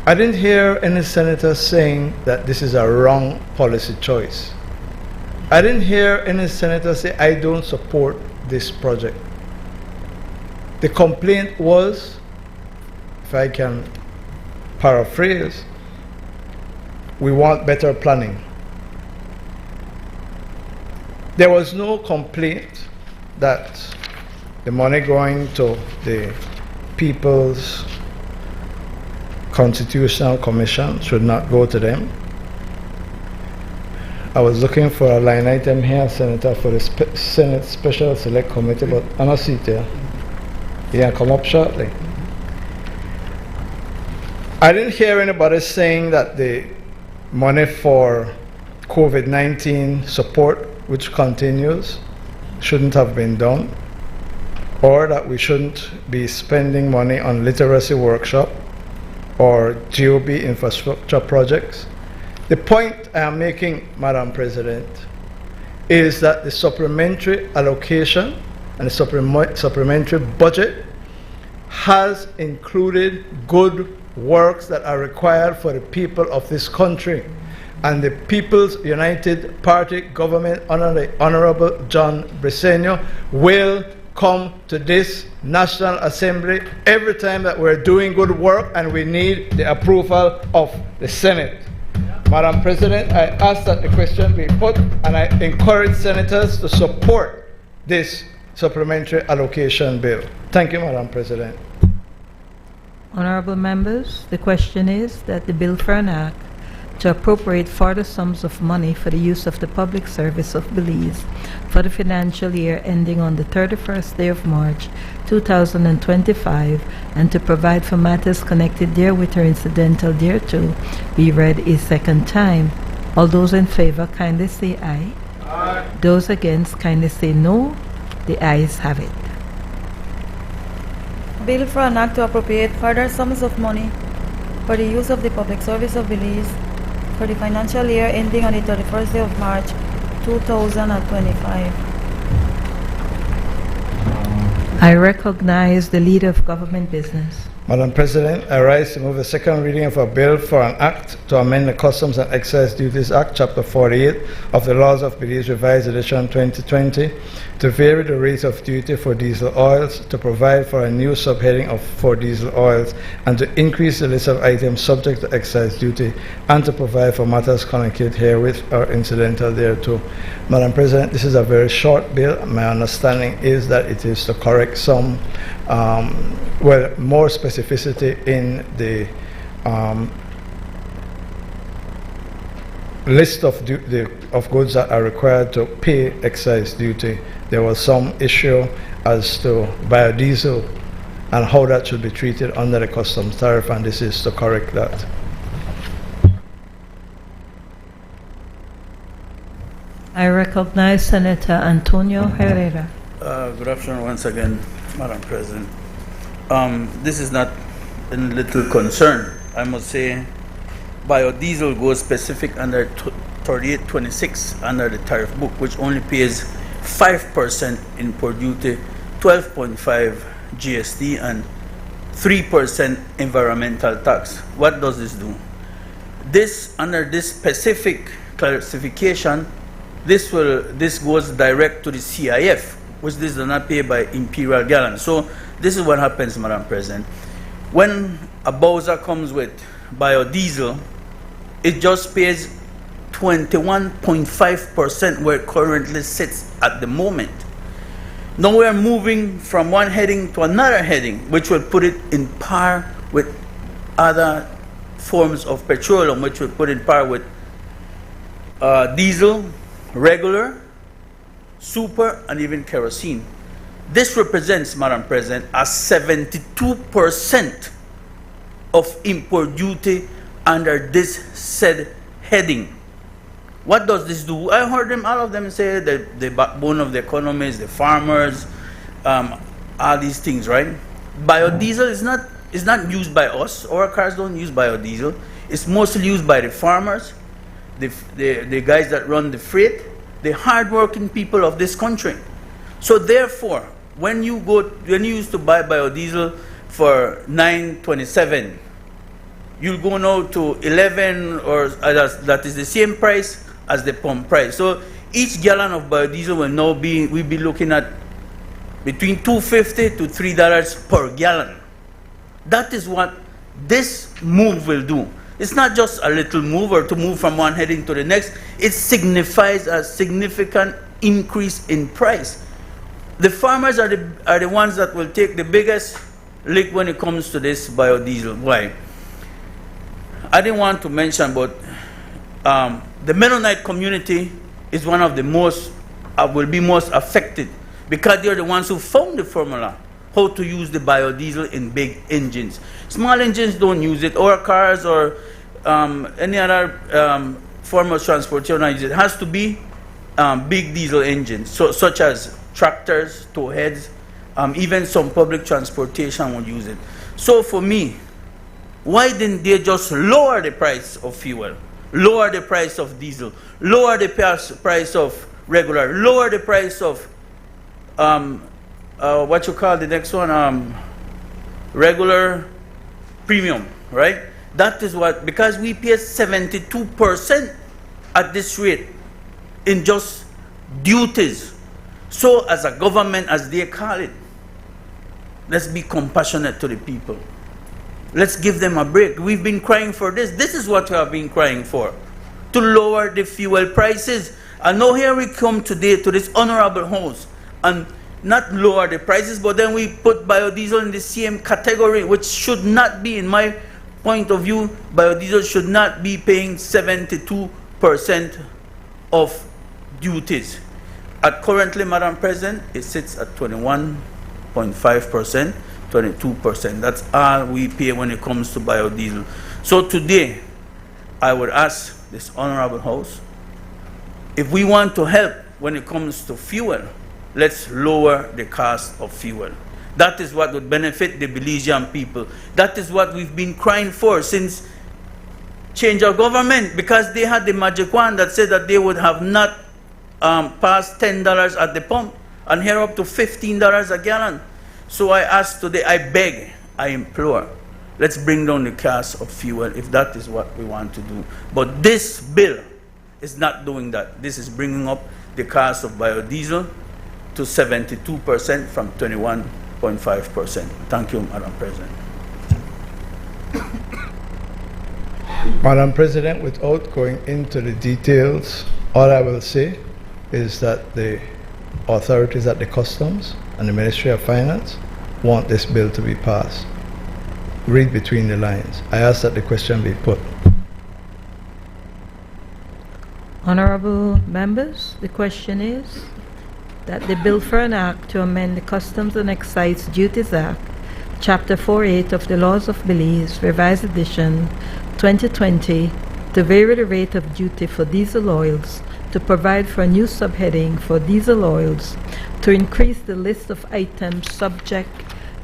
Speaker 4: I didn't hear any senator saying that this is a wrong policy choice. I didn't hear any senator say, I don't support this project. The complaint was, if I can paraphrase, we want better planning. There was no complaint that the money going to the People's Constitutional Commission should not go to them. I was looking for a line item here, Senator, for the Senate Special Select Committee, but I don't see it here. Yeah, come up shortly. I didn't hear anybody saying that the money for COVID-19 support, which continues, shouldn't have been done, or that we shouldn't be spending money on literacy workshop or GOB infrastructure projects. The point I am making, Madam President, is that the supplementary allocation and the supplementary budget has included good works that are required for the people of this country. And the People's United Party government under the Honorable John Briceño will come to this National Assembly every time that we're doing good work and we need the approval of the Senate. Madam President, I ask that the question be put, and I encourage senators to support this Supplementary Allocation Bill. Thank you, Madam President.
Speaker 2: Honorable members, the question is that the bill for an act to appropriate further sums of money for the use of the public service of Belize for the financial year ending on the 31st day of March 2025 and to provide for matters connected therewith or incidental thereto be read a second time. All those in favor kindly say aye. Aye. Those against kindly say no. The ayes have it.
Speaker 5: Bill for an act to appropriate further sums of money for the use of the public service of Belize for the financial year ending on the 31st day of March 2025.
Speaker 2: I recognize the leader of government business.
Speaker 4: Madam President, I rise to move the second reading of a bill for an act to amend the Customs and Excise Duties Act, Chapter 48 of the Laws of Belize, Revised Edition 2020, to vary the rate of duty for diesel oils, to provide for a new subheading for diesel oils, and to increase the list of items subject to excise duty, and to provide for matters connected herewith or incidental thereto. Madam President, this is a very short bill. My understanding is that it is to correct some more specificity in the list of goods that are required to pay excise duty. There was some issue as to biodiesel and how that should be treated under the customs tariff, and this is to correct that.
Speaker 2: I recognize Senator Antonio Herrera.
Speaker 3: Good afternoon once again, Madam President. This is not a little concern. I must say biodiesel goes specific under 3826 under the tariff book, which only pays 5% import duty, 12.5 GST, and 3% environmental tax. What does this do? This, under this specific classification, this goes direct to the CIF, which this does not pay by imperial gallon. So this is what happens, Madam President. When a Bowser comes with biodiesel, it just pays 21.5% where it currently sits at the moment. Now we're moving from one heading to another heading, which will put it in par with other forms of petroleum, which will put it in par with diesel, regular, super, and even kerosene. This represents, Madam President, a 72% of import duty under this said heading. What does this do? I heard them, all of them say that the backbone of the economy is the farmers, all these things, right? Biodiesel is not used by us. Our cars don't use biodiesel. It's mostly used by the farmers, the guys that run the freight, the hard-working people of this country. So therefore, when you used to buy biodiesel for $9.27, you'll go now to 11, or that is the same price as the pump price. So each gallon of biodiesel will now we'll be looking at between $2.50 to $3 per gallon. That is what this move will do. It's not just a little move or to move from one heading to the next. It signifies a significant increase in price. The farmers are the ones that will take the biggest lick when it comes to this biodiesel. Why? I didn't want to mention, but the Mennonite community is one of the will be most affected, because they're the ones who found the formula, how to use the biodiesel in big engines. Small engines don't use it, or cars, or any other form of transportation. It has to be big diesel engines, such as tractors, towheads, even some public transportation will use it. So for me, why didn't they just lower the price of fuel, lower the price of diesel, lower the price of regular, lower the price of what you call the next one, regular premium, right? That is what, because we pay 72% at this rate in just duties. So as a government, as they call it, let's be compassionate to the people. Let's give them a break. We've been crying for this. This is what we have been crying for, to lower the fuel prices. And now here we come today to this honorable house, and not lower the prices, but then we put biodiesel in the same category, which should not be, in my point of view, biodiesel should not be paying 72% of duties. Currently, Madam President, it sits at 21.5%, 22%. That's all we pay when it comes to biodiesel. So today, I would ask this honorable House, if we want to help when it comes to fuel, let's lower the cost of fuel. That is what would benefit the Belizean people. That is what we've been crying for since change of government, because they had the magic wand that said that they would have not passed $10 at the pump, and here up to $15 a gallon. So I ask today, I beg, I implore, let's bring down the cost of fuel if that is what we want to do. But this bill is not doing that. This is bringing up the cost of biodiesel to 72% from 21.5%. Thank you, Madam President.
Speaker 4: Madam President, without going into the details, all I will say is that the authorities at the Customs and the Ministry of Finance want this bill to be passed. Read between the lines. I ask that the question be put.
Speaker 2: Honorable members, the question is that the bill for an act to amend the Customs and Excise Duties Act, Chapter 48 of the Laws of Belize, Revised Edition 2020, to vary the rate of duty for diesel oils, to provide for a new subheading for diesel oils, to increase the list of items subject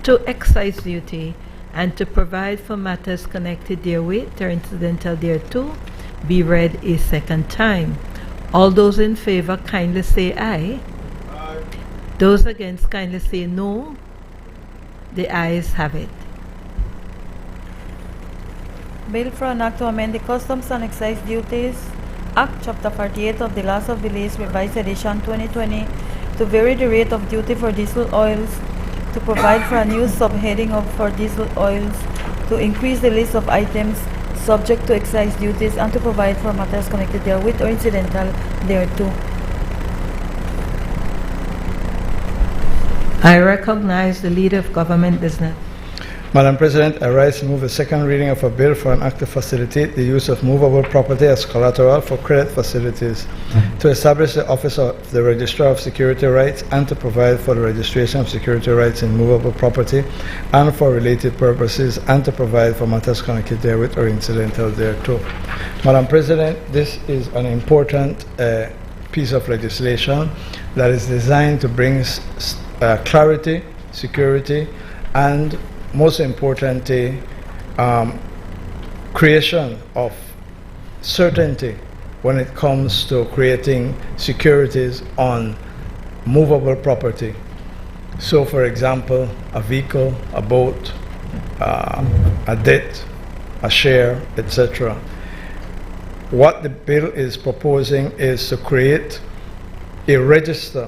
Speaker 2: to excise duty, and to provide for matters connected therewith or incidental thereto, be read a second time. All those in favor kindly say aye. Aye. Those against kindly say no. The ayes have it.
Speaker 5: Bill for an act to amend the Customs and Excise Duties Act, Chapter 48 of the Laws of Belize, Revised Edition 2020, to vary the rate of duty for diesel oils, to provide for a new subheading for diesel oils, to increase the list of items subject to excise duties, and to provide for matters connected therewith or incidental thereto.
Speaker 2: I recognize the Leader of Government Business.
Speaker 4: Madam President, I rise to move a second reading of a bill for an act to facilitate the use of movable property as collateral for credit facilities, to establish the Office of the Registrar of Security Rights, and to provide for the registration of security rights in movable property and for related purposes, and to provide for matters connected therewith or incidental thereto. Madam President, this is an important piece of legislation that is designed to bring clarity, security, and most importantly, creation of certainty when it comes to creating securities on movable property. So, for example, a vehicle, a boat, a debt, a share, etc. What the bill is proposing is to create a register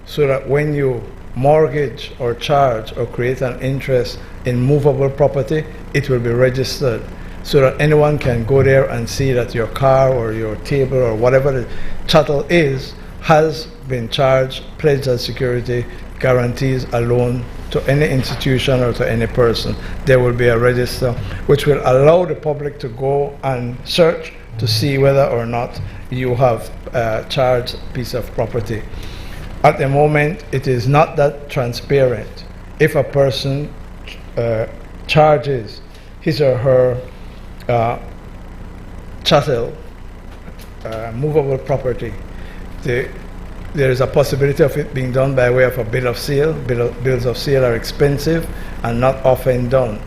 Speaker 4: so that when you mortgage or charge or create an interest in movable property, it will be registered so that anyone can go there and see that your car or your table or whatever the chattel is has been charged, pledged as security, guarantees a loan to any institution or to any person. There will be a register which will allow the public to go and search to see whether or not you have charged a piece of property. At the moment, it is not that transparent. If a person charges his or her chattel, movable property, there is a possibility of it being done by way of a bill of sale. Bills of sale are expensive and not often done.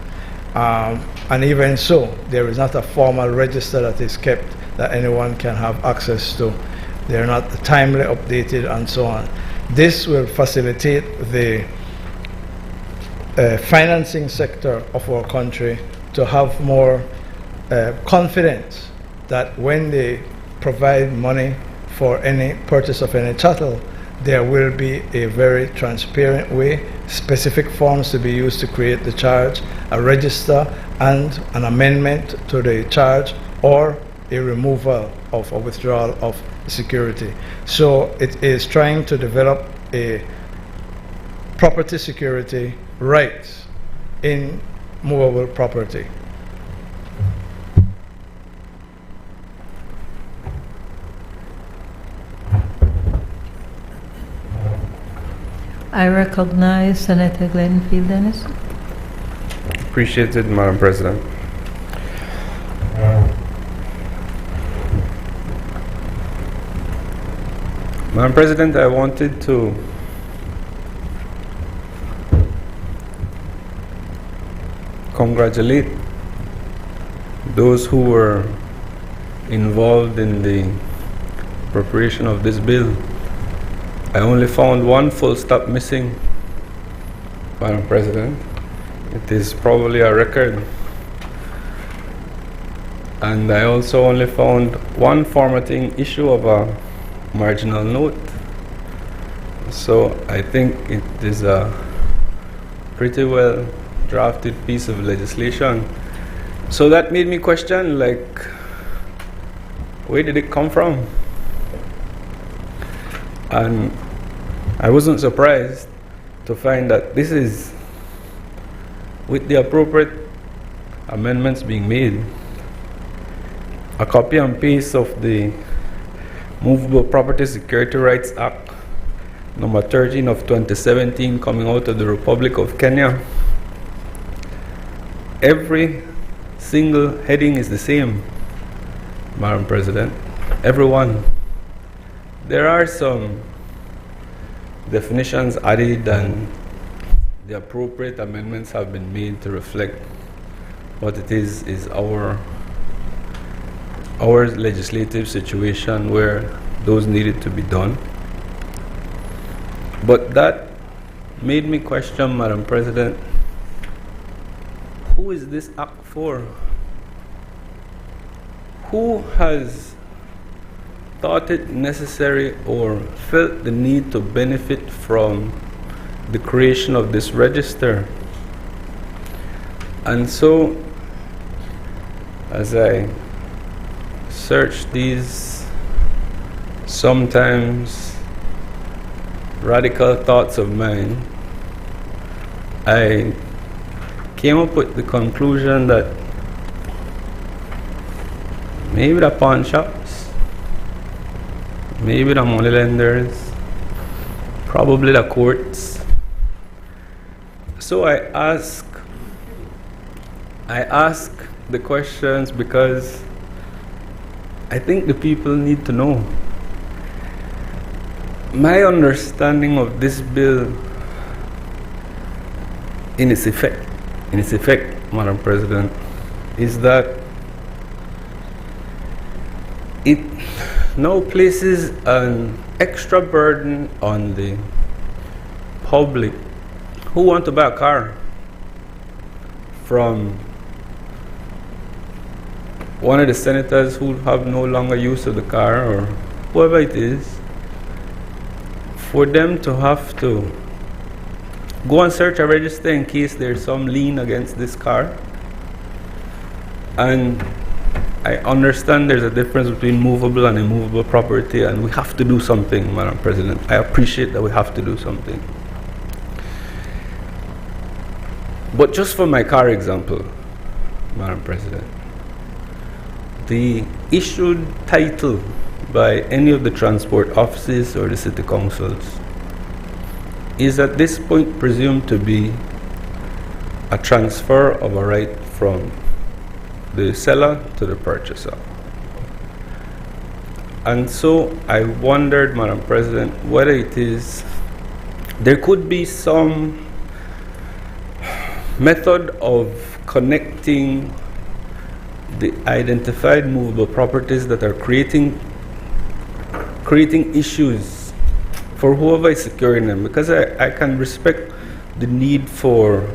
Speaker 4: And even so, there is not a formal register that is kept that anyone can have access to. They're not timely updated and so on. This will facilitate the financing sector of our country to have more confidence that when they provide money for any purchase of any chattel, there will be a very transparent way, specific forms to be used to create the charge, a register, and an amendment to the charge, or a removal of a withdrawal of security. So it is trying to develop a property security rights in movable property.
Speaker 2: I recognize Senator Glenfield Dennis.
Speaker 11: Appreciated, Madam President. Madam President, I wanted to congratulate those who were involved in the preparation of this bill. I only found one full stop missing, Madam President. It is probably a record. And I also only found one formatting issue of a marginal note. So I think it is a pretty well drafted piece of legislation. So that made me question, like, where did it come from? And I wasn't surprised to find that this is with the appropriate amendments being made. A copy and paste of the Movable Property Security Rights Act number 13 of 2017 coming out of the Republic of Kenya. Every single heading is the same, Madam President. Every one. There are some definitions added and the appropriate amendments have been made to reflect what it is our legislative situation where those needed to be done. But that made me question, Madam President, who is this act for? Who has thought it necessary or felt the need to benefit from the creation of this register? And so, as I search these sometimes radical thoughts of mine, I came up with the conclusion that maybe the pawn shops, maybe the money lenders, probably the courts. So I ask the questions because I think the people need to know. My understanding of this bill in its effect, Madam President, is that it now places an extra burden on the public who want to buy a car from one of the senators who have no longer use of the car or whoever it is, for them to have to go and search a register in case there's some lien against this car. And I understand there's a difference between movable and immovable property, and we have to do something, Madam President. I appreciate that we have to do something. But just for my car example, Madam President, the issued title by any of the transport offices or the city councils is at this point presumed to be a transfer of a right from the seller to the purchaser. And so I wondered, Madam President, whether it is, there could be some method of connecting the identified movable properties that are creating issues for whoever is securing them, because I can respect the need for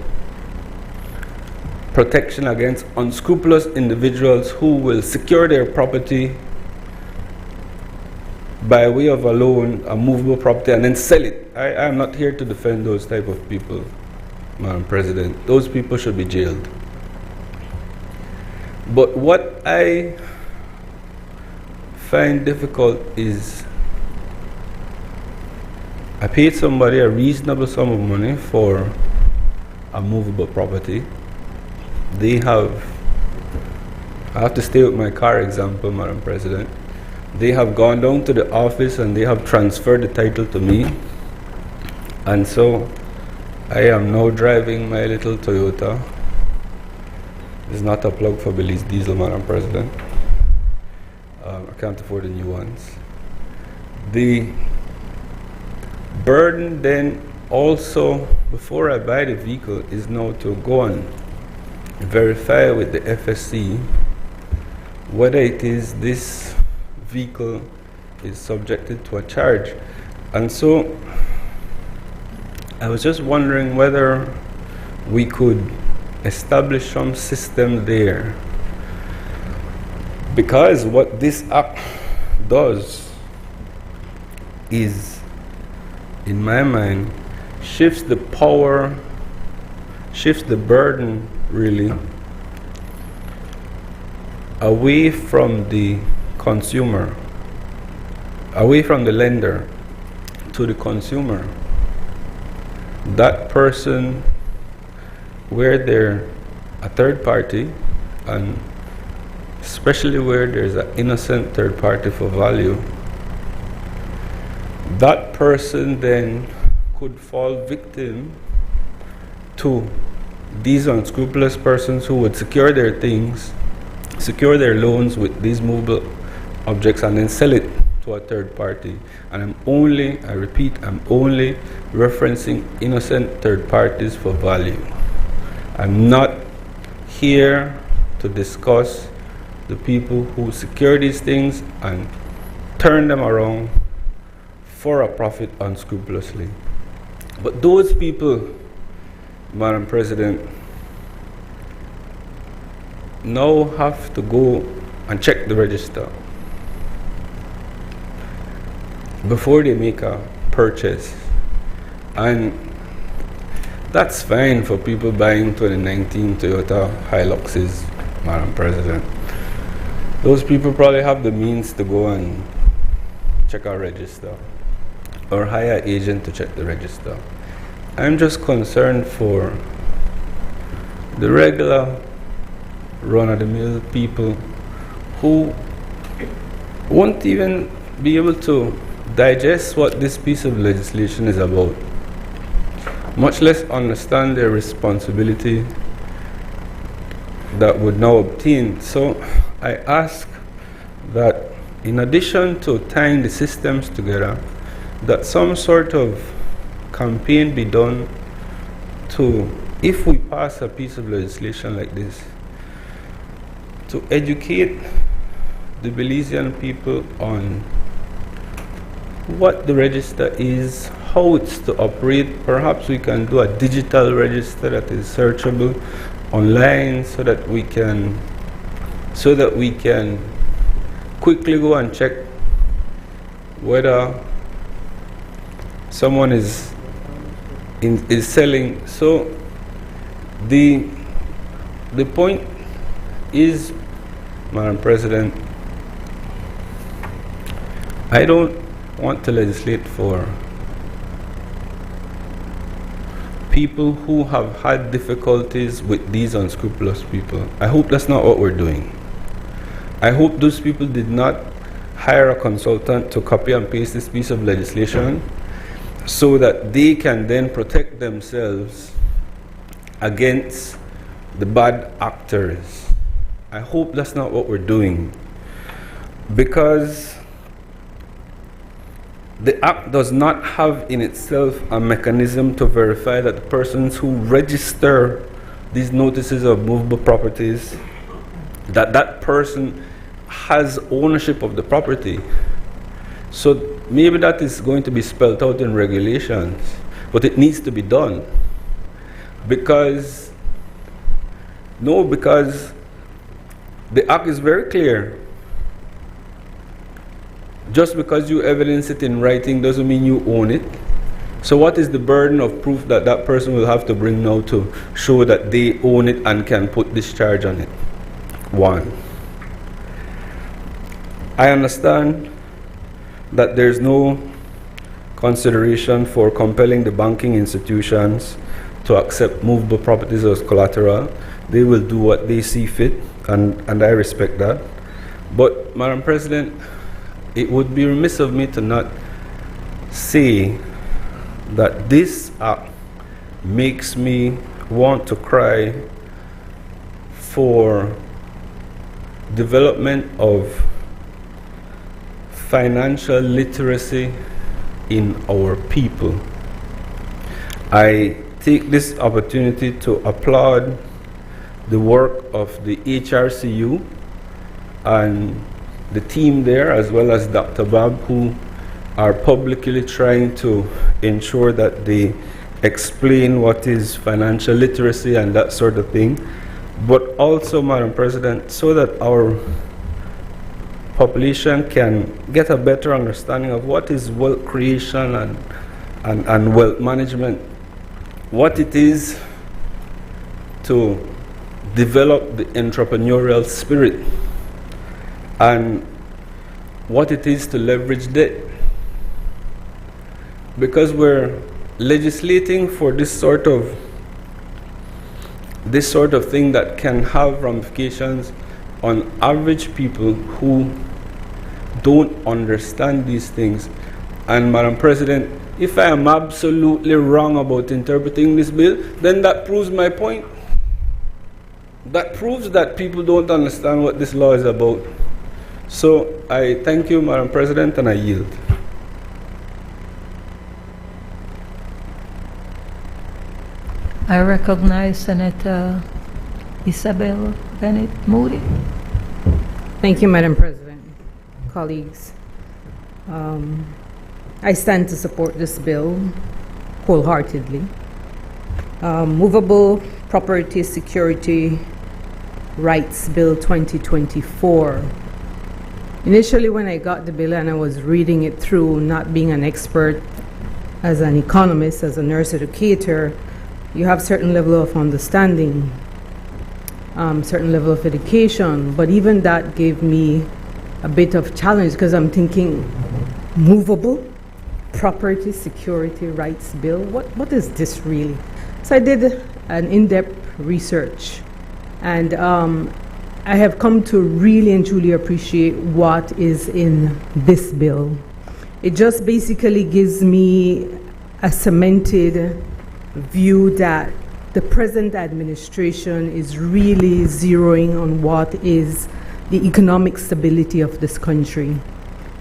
Speaker 11: protection against unscrupulous individuals who will secure their property by way of a loan, a movable property, and then sell it. I am not here to defend those type of people, Madam President. Those people should be jailed. But what I find difficult is I paid somebody a reasonable sum of money for a movable property. I have to stay with my car example, Madam President. They have gone down to the office and they have transferred the title to me. And so I am now driving my little Toyota. It's not a plug for Belize diesel, Madam President. I can't afford the new ones. The burden then also, before I buy the vehicle, is now to go and verify with the FSC whether it is this vehicle is subjected to a charge. And so I was just wondering whether we could establish some system there, because what this act does is, in my mind, shifts the power, shifts the burden really away from the consumer, away from the lender to the consumer. That person, where they're a third party, and especially where there's an innocent third party for value, that person then could fall victim to these unscrupulous persons who would secure their things, secure their loans with these movable objects, and then sell it to a third party. And I repeat, I'm only referencing innocent third parties for value. I'm not here to discuss the people who secure these things and turn them around for a profit unscrupulously. But those people, Madam President, now have to go and check the register before they make a purchase. And that's fine for people buying 2019 Toyota Hiluxes, Madam President. Those people probably have the means to go and check our register or hire an agent to check the register. I'm just concerned for the regular run-of-the-mill people who won't even be able to digest what this piece of legislation is about, much less understand their responsibility that would now obtain. So I ask that in addition to tying the systems together, that some sort of campaign be done to, if we pass a piece of legislation like this, to educate the Belizean people on what the register is, how it's to operate. Perhaps we can do a digital register that is searchable online so that we can quickly go and check whether someone is selling. So the point is, Madam President, I don't want to legislate for people who have had difficulties with these unscrupulous people. I hope that's not what we're doing. I hope those people did not hire a consultant to copy and paste this piece of legislation so that they can then protect themselves against the bad actors. I hope that's not what we're doing, because the Act does not have in itself a mechanism to verify that the persons who register these notices of movable properties, that person has ownership of the property. So maybe that is going to be spelled out in regulations, but it needs to be done. Because the Act is very clear. Just because you evidence it in writing doesn't mean you own it. So what is the burden of proof that that person will have to bring now to show that they own it and can put this charge on it? One. I understand that there's no consideration for compelling the banking institutions to accept movable properties as collateral. They will do what they see fit, and I respect that. But, Madam President, it would be remiss of me to not say that this act makes me want to cry for development of financial literacy in our people. I take this opportunity to applaud the work of the HRCU and the team there, as well as Dr. Bab, who are publicly trying to ensure that they explain what is financial literacy and that sort of thing. But also, Madam President, so that our population can get a better understanding of what is wealth creation and wealth management, what it is to develop the entrepreneurial spirit, and what it is to leverage debt. Because we're legislating for this sort of thing that can have ramifications on average people who don't understand these things. And Madam President, if I am absolutely wrong about interpreting this bill, then that proves my point. That proves that people don't understand what this law is about. So I thank you, Madam President, and I yield.
Speaker 2: I recognize Senator Isabel Bennett Moody.
Speaker 13: Thank you, Madam President. Colleagues, I stand to support this bill wholeheartedly. Movable Property Security Rights Bill 2024. Initially, when I got the bill and I was reading it through, not being an expert as an economist, as a nurse educator, you have certain level of understanding, certain level of education, but even that gave me a bit of challenge because I'm thinking, movable property security rights bill, what is this really? So I did an in-depth research, and I have come to really and truly appreciate what is in this bill. It just basically gives me a cemented view that the present administration is really zeroing on what is the economic stability of this country.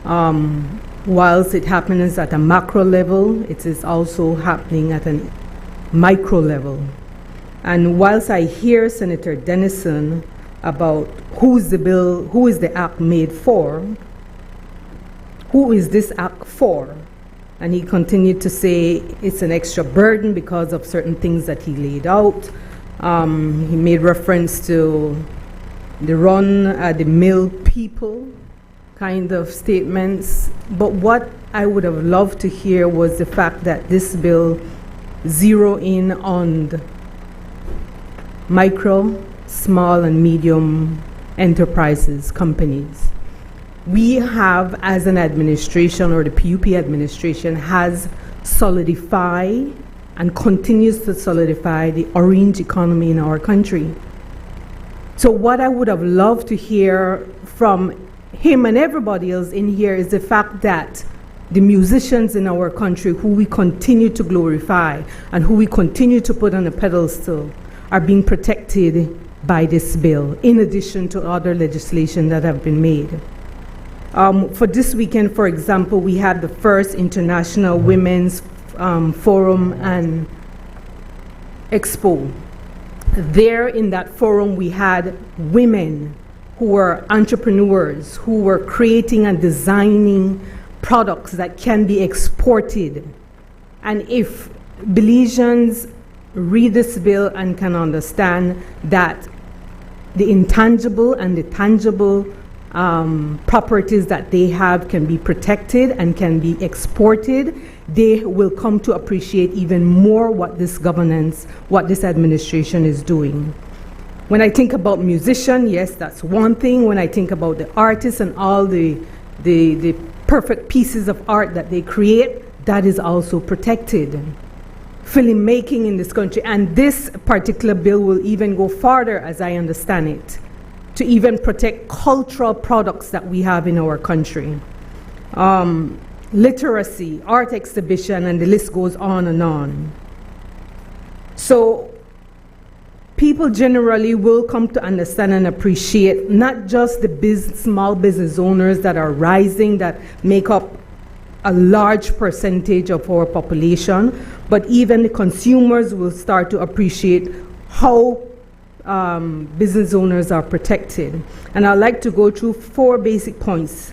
Speaker 13: Whilst it happens at a macro level, it is also happening at a micro level. And whilst I hear Senator Dennison about who is the act made for, who is this act for? And he continued to say it's an extra burden because of certain things that he laid out. He made reference to the run-of-the-mill people kind of statements. But what I would have loved to hear was the fact that this bill zero in on the micro, small, and medium enterprises, companies. We have, as an administration, or the PUP administration, has solidified and continues to solidify the orange economy in our country. So what I would have loved to hear from him and everybody else in here is the fact that the musicians in our country, who we continue to glorify and who we continue to put on a pedestal, are being protected by this bill, in addition to other legislation that have been made. For this weekend, for example, we had the first International Women's Forum and Expo. There in that forum, we had women who were entrepreneurs, who were creating and designing products that can be exported. And if Belizeans read this bill and can understand that the intangible and the tangible properties that they have can be protected and can be exported, they will come to appreciate even more what this governance, what this administration is doing. When I think about musicians, yes, that's one thing. When I think about the artists and all the perfect pieces of art that they create, that is also protected. Filmmaking in this country, and this particular bill will even go farther, as I understand it, to even protect cultural products that we have in our country. Literacy, art exhibition, and the list goes on and on. So people generally will come to understand and appreciate not just the small business owners that are rising, that make up a large percentage of our population, but even the consumers will start to appreciate how business owners are protected. And I'd like to go through 4 basic points.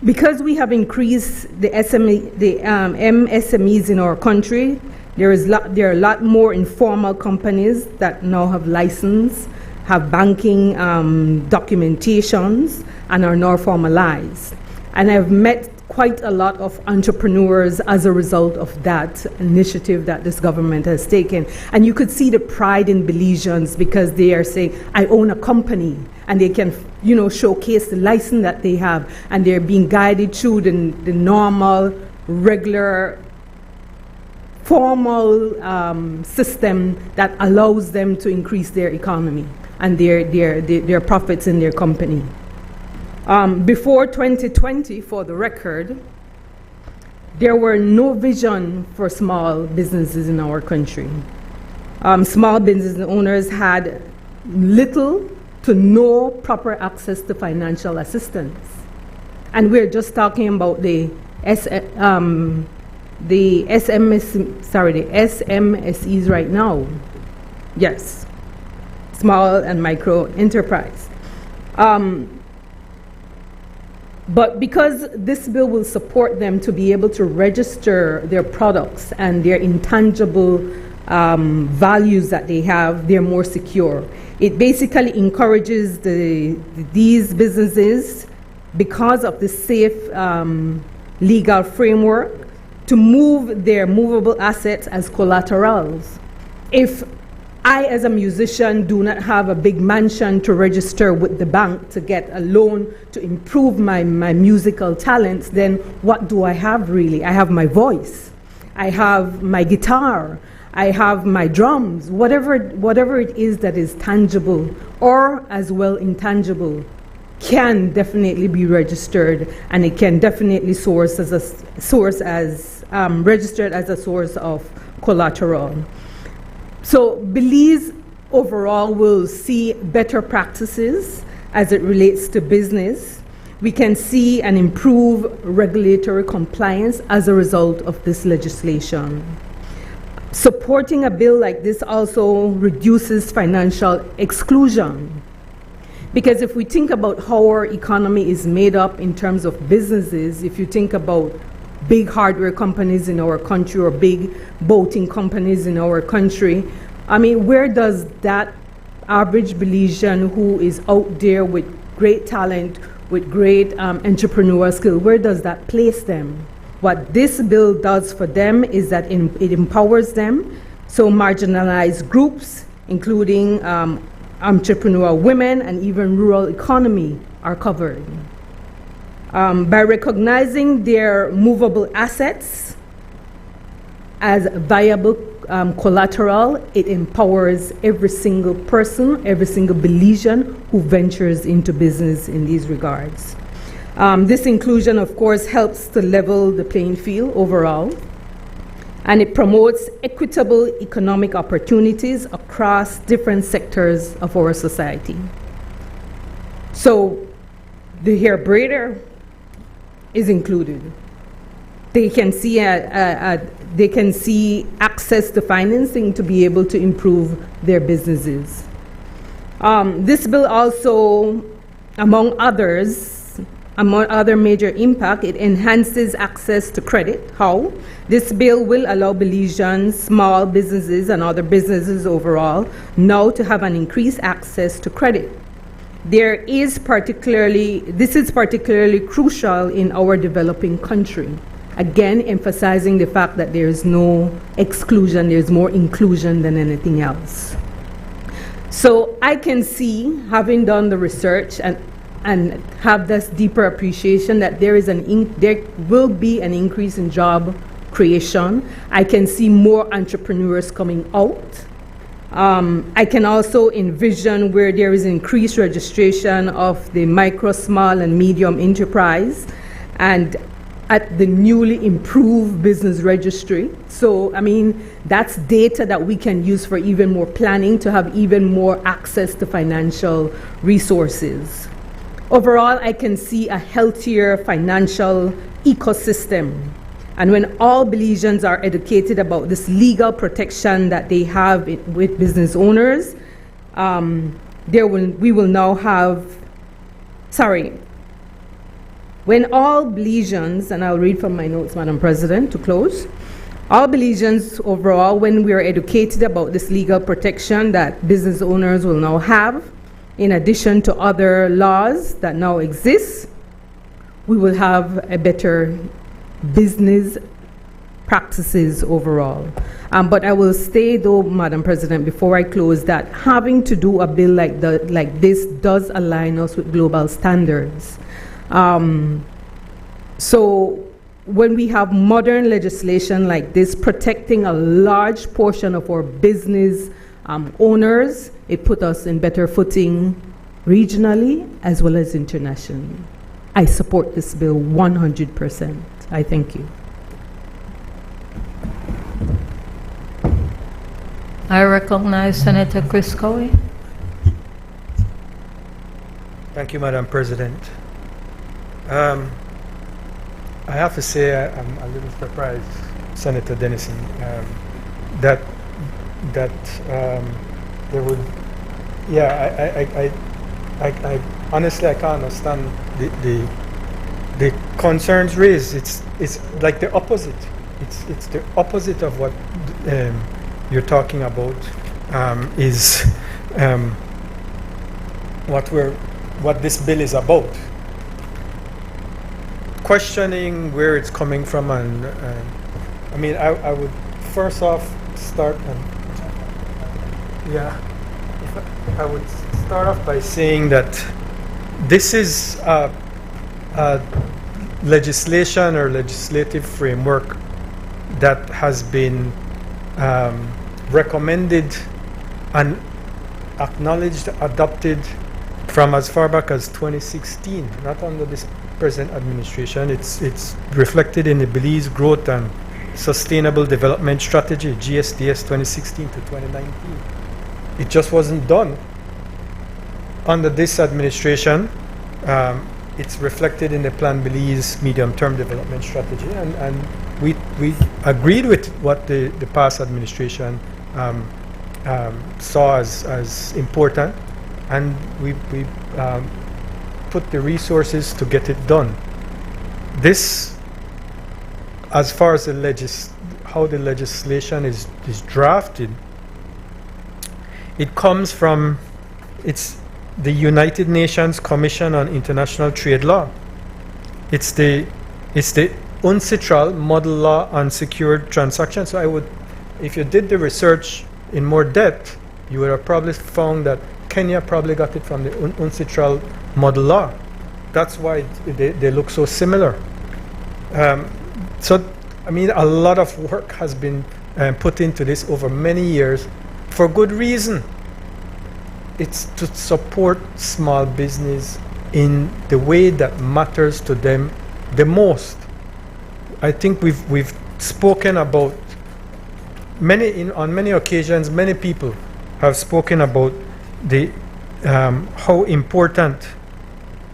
Speaker 13: Because we have increased the MSMEs in our country, there are a lot more informal companies that now have license, have banking documentations, and are now formalized. And I've met quite a lot of entrepreneurs as a result of that initiative that this government has taken. And you could see the pride in Belizeans because they are saying, I own a company, and they can, showcase the license that they have, and they're being guided through the normal, regular, formal system that allows them to increase their economy and their profits in their company. Before 2020, for the record, there were no vision for small businesses in our country. Small business owners had little to no proper access to financial assistance. And we're just talking about the SMSEs right now. Yes, small and micro enterprise. But because this bill will support them to be able to register their products and their intangible values that they have, they're more secure. It basically encourages these businesses, because of the safe legal framework, to move their movable assets as collaterals. If I, as a musician, do not have a big mansion to register with the bank to get a loan to improve my musical talents, then what do I have really? I have my voice, I have my guitar, I have my drums, whatever it is that is tangible or as well intangible can definitely be registered, and it can definitely registered as a source of collateral. So Belize overall will see better practices as it relates to business. We can see an improved regulatory compliance as a result of this legislation. Supporting a bill like this also reduces financial exclusion. Because if we think about how our economy is made up in terms of businesses, if you think about big hardware companies in our country or big boating companies in our country, I mean, where does that average Belizean who is out there with great talent, with great entrepreneurial skill, where does that place them? What this bill does for them is that it empowers them. So marginalized groups, including entrepreneurial women and even rural economy, are covered. By recognizing their movable assets as viable collateral, it empowers every single person, every single Belizean who ventures into business in these regards. This inclusion, of course, helps to level the playing field overall, and it promotes equitable economic opportunities across different sectors of our society. So the hair braider is included. They can see access to financing to be able to improve their businesses. This bill also, among other major impact, it enhances access to credit. How? This bill will allow Belizeans, small businesses and other businesses overall now to have an increased access to credit. This is particularly crucial in our developing country. Again, emphasizing the fact that there is no exclusion, there's more inclusion than anything else. So I can see, having done the research and and have this deeper appreciation that there will be an increase in job creation. I can see more entrepreneurs coming out. I can also envision where there is increased registration of the micro, small, and medium enterprise, and at the newly improved business registry. So, I mean, that's data that we can use for even more planning to have even more access to financial resources. Overall, I can see a healthier financial ecosystem. And when all Belizeans are educated about this legal protection that they have with business owners, we will now have, when all Belizeans, and I'll read from my notes, Madam President, to close, all Belizeans overall, when we are educated about this legal protection that business owners will now have, in addition to other laws that now exist, we will have a better business practices overall. But I will say though, Madam President, before I close, that having to do a bill like this does align us with global standards. So when we have modern legislation like this protecting a large portion of our business owners, it put us in better footing regionally as well as internationally. I support this bill 100%. I thank you.
Speaker 2: I recognize Senator Chris Cowie.
Speaker 1: Thank you, Madam President. I have to say I'm a little surprised, Senator Dennison, that there would, I honestly I can't understand the concerns raised. It's like the opposite. It's the opposite of what you're talking about. Is what this bill is about. Questioning where it's coming from, and I mean, I would first off start, I would start off by saying that this is a legislation or legislative framework that has been recommended and acknowledged, adopted from as far back as 2016, not under this present administration. It's reflected in the Belize Growth and Sustainable Development Strategy, GSDS 2016 to 2019. It just wasn't done under this administration. It's reflected in the Plan Belize Medium-Term Development Strategy, and we agreed with what the past administration saw as important, and we put the resources to get it done. This, as far as how the legislation is drafted, it comes from the United Nations Commission on International Trade Law. It's the UNCITRAL Model Law on Secured Transactions. So if you did the research in more depth, you would have probably found that Kenya probably got it from the UNCITRAL Model Law. That's why they look so similar. So, I mean, a lot of work has been put into this over many years for good reason. It's to support small business in the way that matters to them the most. I think we've spoken about on many occasions. Many people have spoken about how important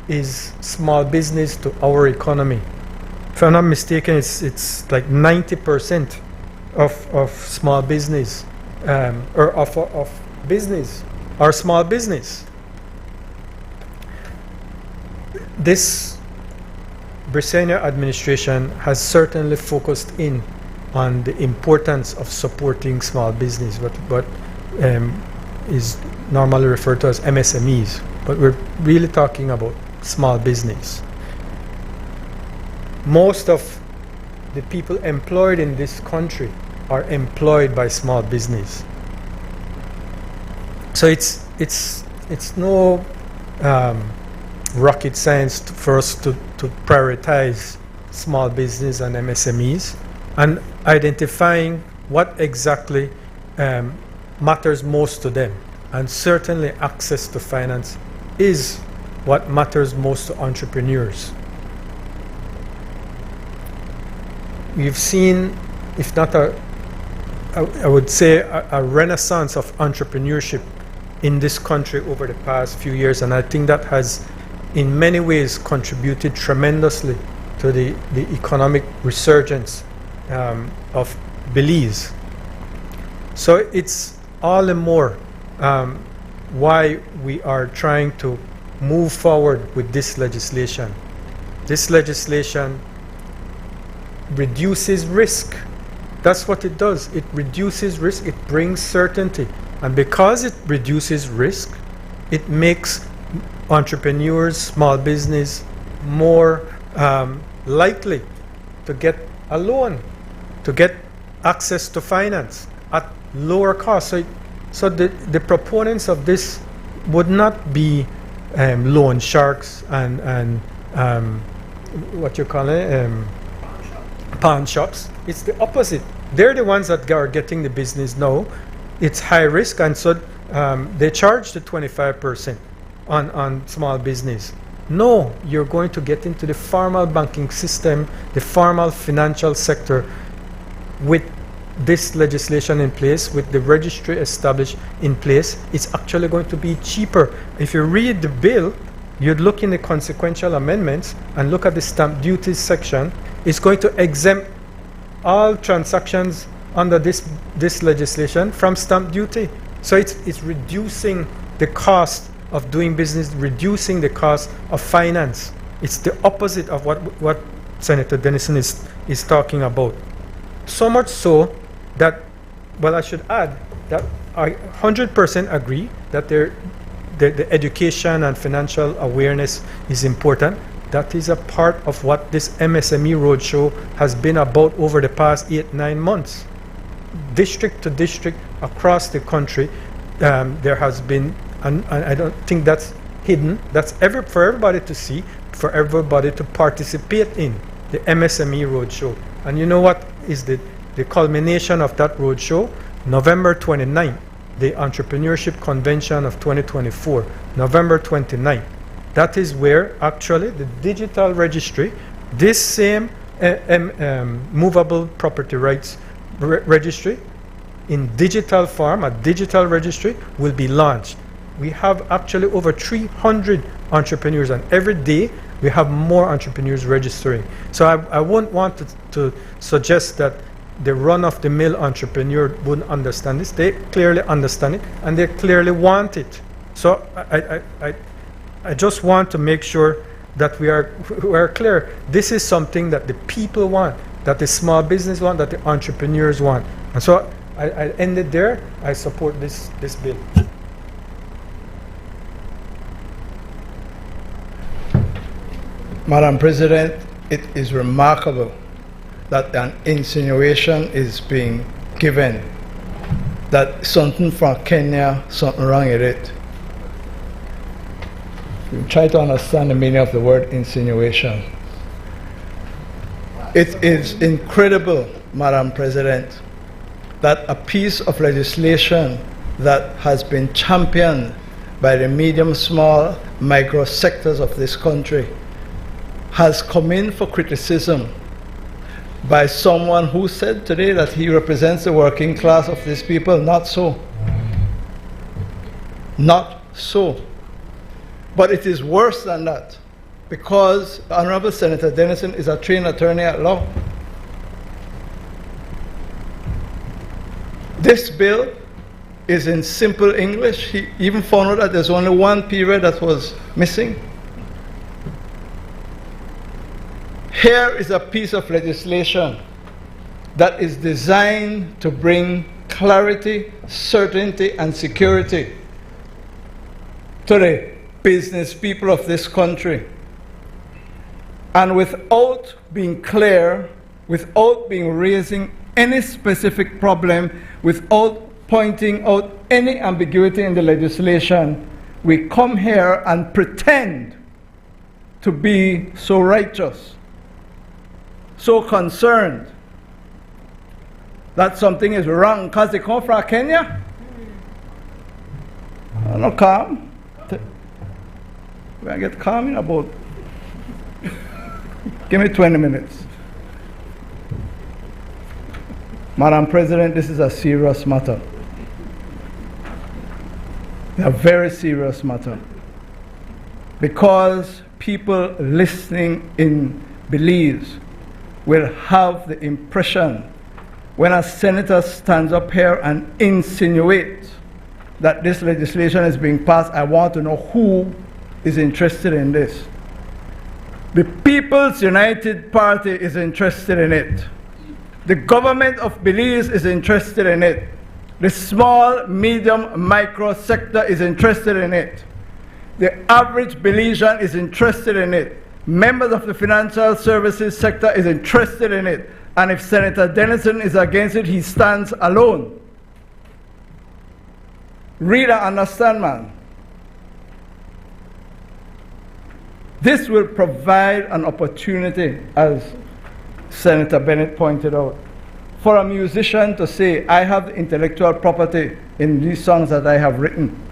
Speaker 1: is small business to our economy. If I'm not mistaken, it's like 90% of small business or of business are small business. This Brisenia administration has certainly focused in on the importance of supporting small business, what is normally referred to as MSMEs, but we're really talking about small business. Most of the people employed in this country are employed by small business. So it's no rocket science for us to prioritize small business and MSMEs and identifying what exactly matters most to them. And certainly access to finance is what matters most to entrepreneurs. We've seen, if not I would say a renaissance of entrepreneurship in this country over the past few years, and I think that has in many ways contributed tremendously to the economic resurgence of Belize. So it's all the more why we are trying to move forward with this legislation. This legislation reduces risk. That's what it does. It reduces risk, it brings certainty. And because it reduces risk, it makes entrepreneurs, small business, more likely to get a loan, to get access to finance at lower cost. So the proponents of this would not be loan sharks and what you call it, pawn shops. It's the opposite. They're the ones that are getting the business now. It's high risk, and so they charge the 25% on small business. No, you're going to get into the formal banking system, the formal financial sector with this legislation in place, with the registry established in place. It's actually going to be cheaper. If you read the bill, you'd look in the consequential amendments and look at the stamp duties section. It's going to exempt all transactions under this legislation from stamp duty. So it's reducing the cost of doing business, reducing the cost of finance. It's the opposite of what Senator Dennison is talking about. So much so that, well, I should add that I 100% agree that the education and financial awareness is important. That is a part of what this MSME Roadshow has been about over the past 8-9 months. District to district across the country, there has been, and I don't think that's hidden, that's for everybody to see, for everybody to participate in, the MSME Roadshow. And you know what is the culmination of that roadshow? November 29th, the Entrepreneurship Convention of 2024, November 29th. That is where actually the digital registry, this same movable property rights registry in digital form, a digital registry, will be launched. We have actually over 300 entrepreneurs, and every day we have more entrepreneurs registering. So I wouldn't want to suggest that the run-of-the-mill entrepreneur wouldn't understand this. They clearly understand it, and they clearly want it. So I just want to make sure that we are clear. This is something that the people want, that the small business want, that the entrepreneurs want. And so I ended there. I support this bill.
Speaker 4: Madam President, it is remarkable that an insinuation is being given that something from Kenya, something wrong with it. You try to understand the meaning of the word insinuation. It is incredible, Madam President, that a piece of legislation that has been championed by the medium, small, micro sectors of this country has come in for criticism by someone who said today that he represents the working class of these people. Not so. Not so. But it is worse than that, because Honorable Senator Dennison is a trained attorney at law. This bill is in simple English. He even found out that there's only one period that was missing. Here is a piece of legislation that is designed to bring clarity, certainty, and security to the business people of this country. And without being clear, without raising any specific problem, without pointing out any ambiguity in the legislation, we come here and pretend to be so righteous, so concerned that something is wrong because they come from Kenya? I'm not calm. When I get calm in about, give me 20 minutes. Madam President, this is a serious matter. A very serious matter. Because people listening in Belize will have the impression when a senator stands up here and insinuates that this legislation is being passed, I want to know who is interested in this. The People's United Party is interested in it. The government of Belize is interested in it. The small, medium, micro sector is interested in it. The average Belizean is interested in it. Members of the financial services sector is interested in it. And if Senator Dennison is against it, he stands alone. Read and understand, man. This will provide an opportunity, as Senator Bennett pointed out, for a musician to say, I have intellectual property in these songs that I have written.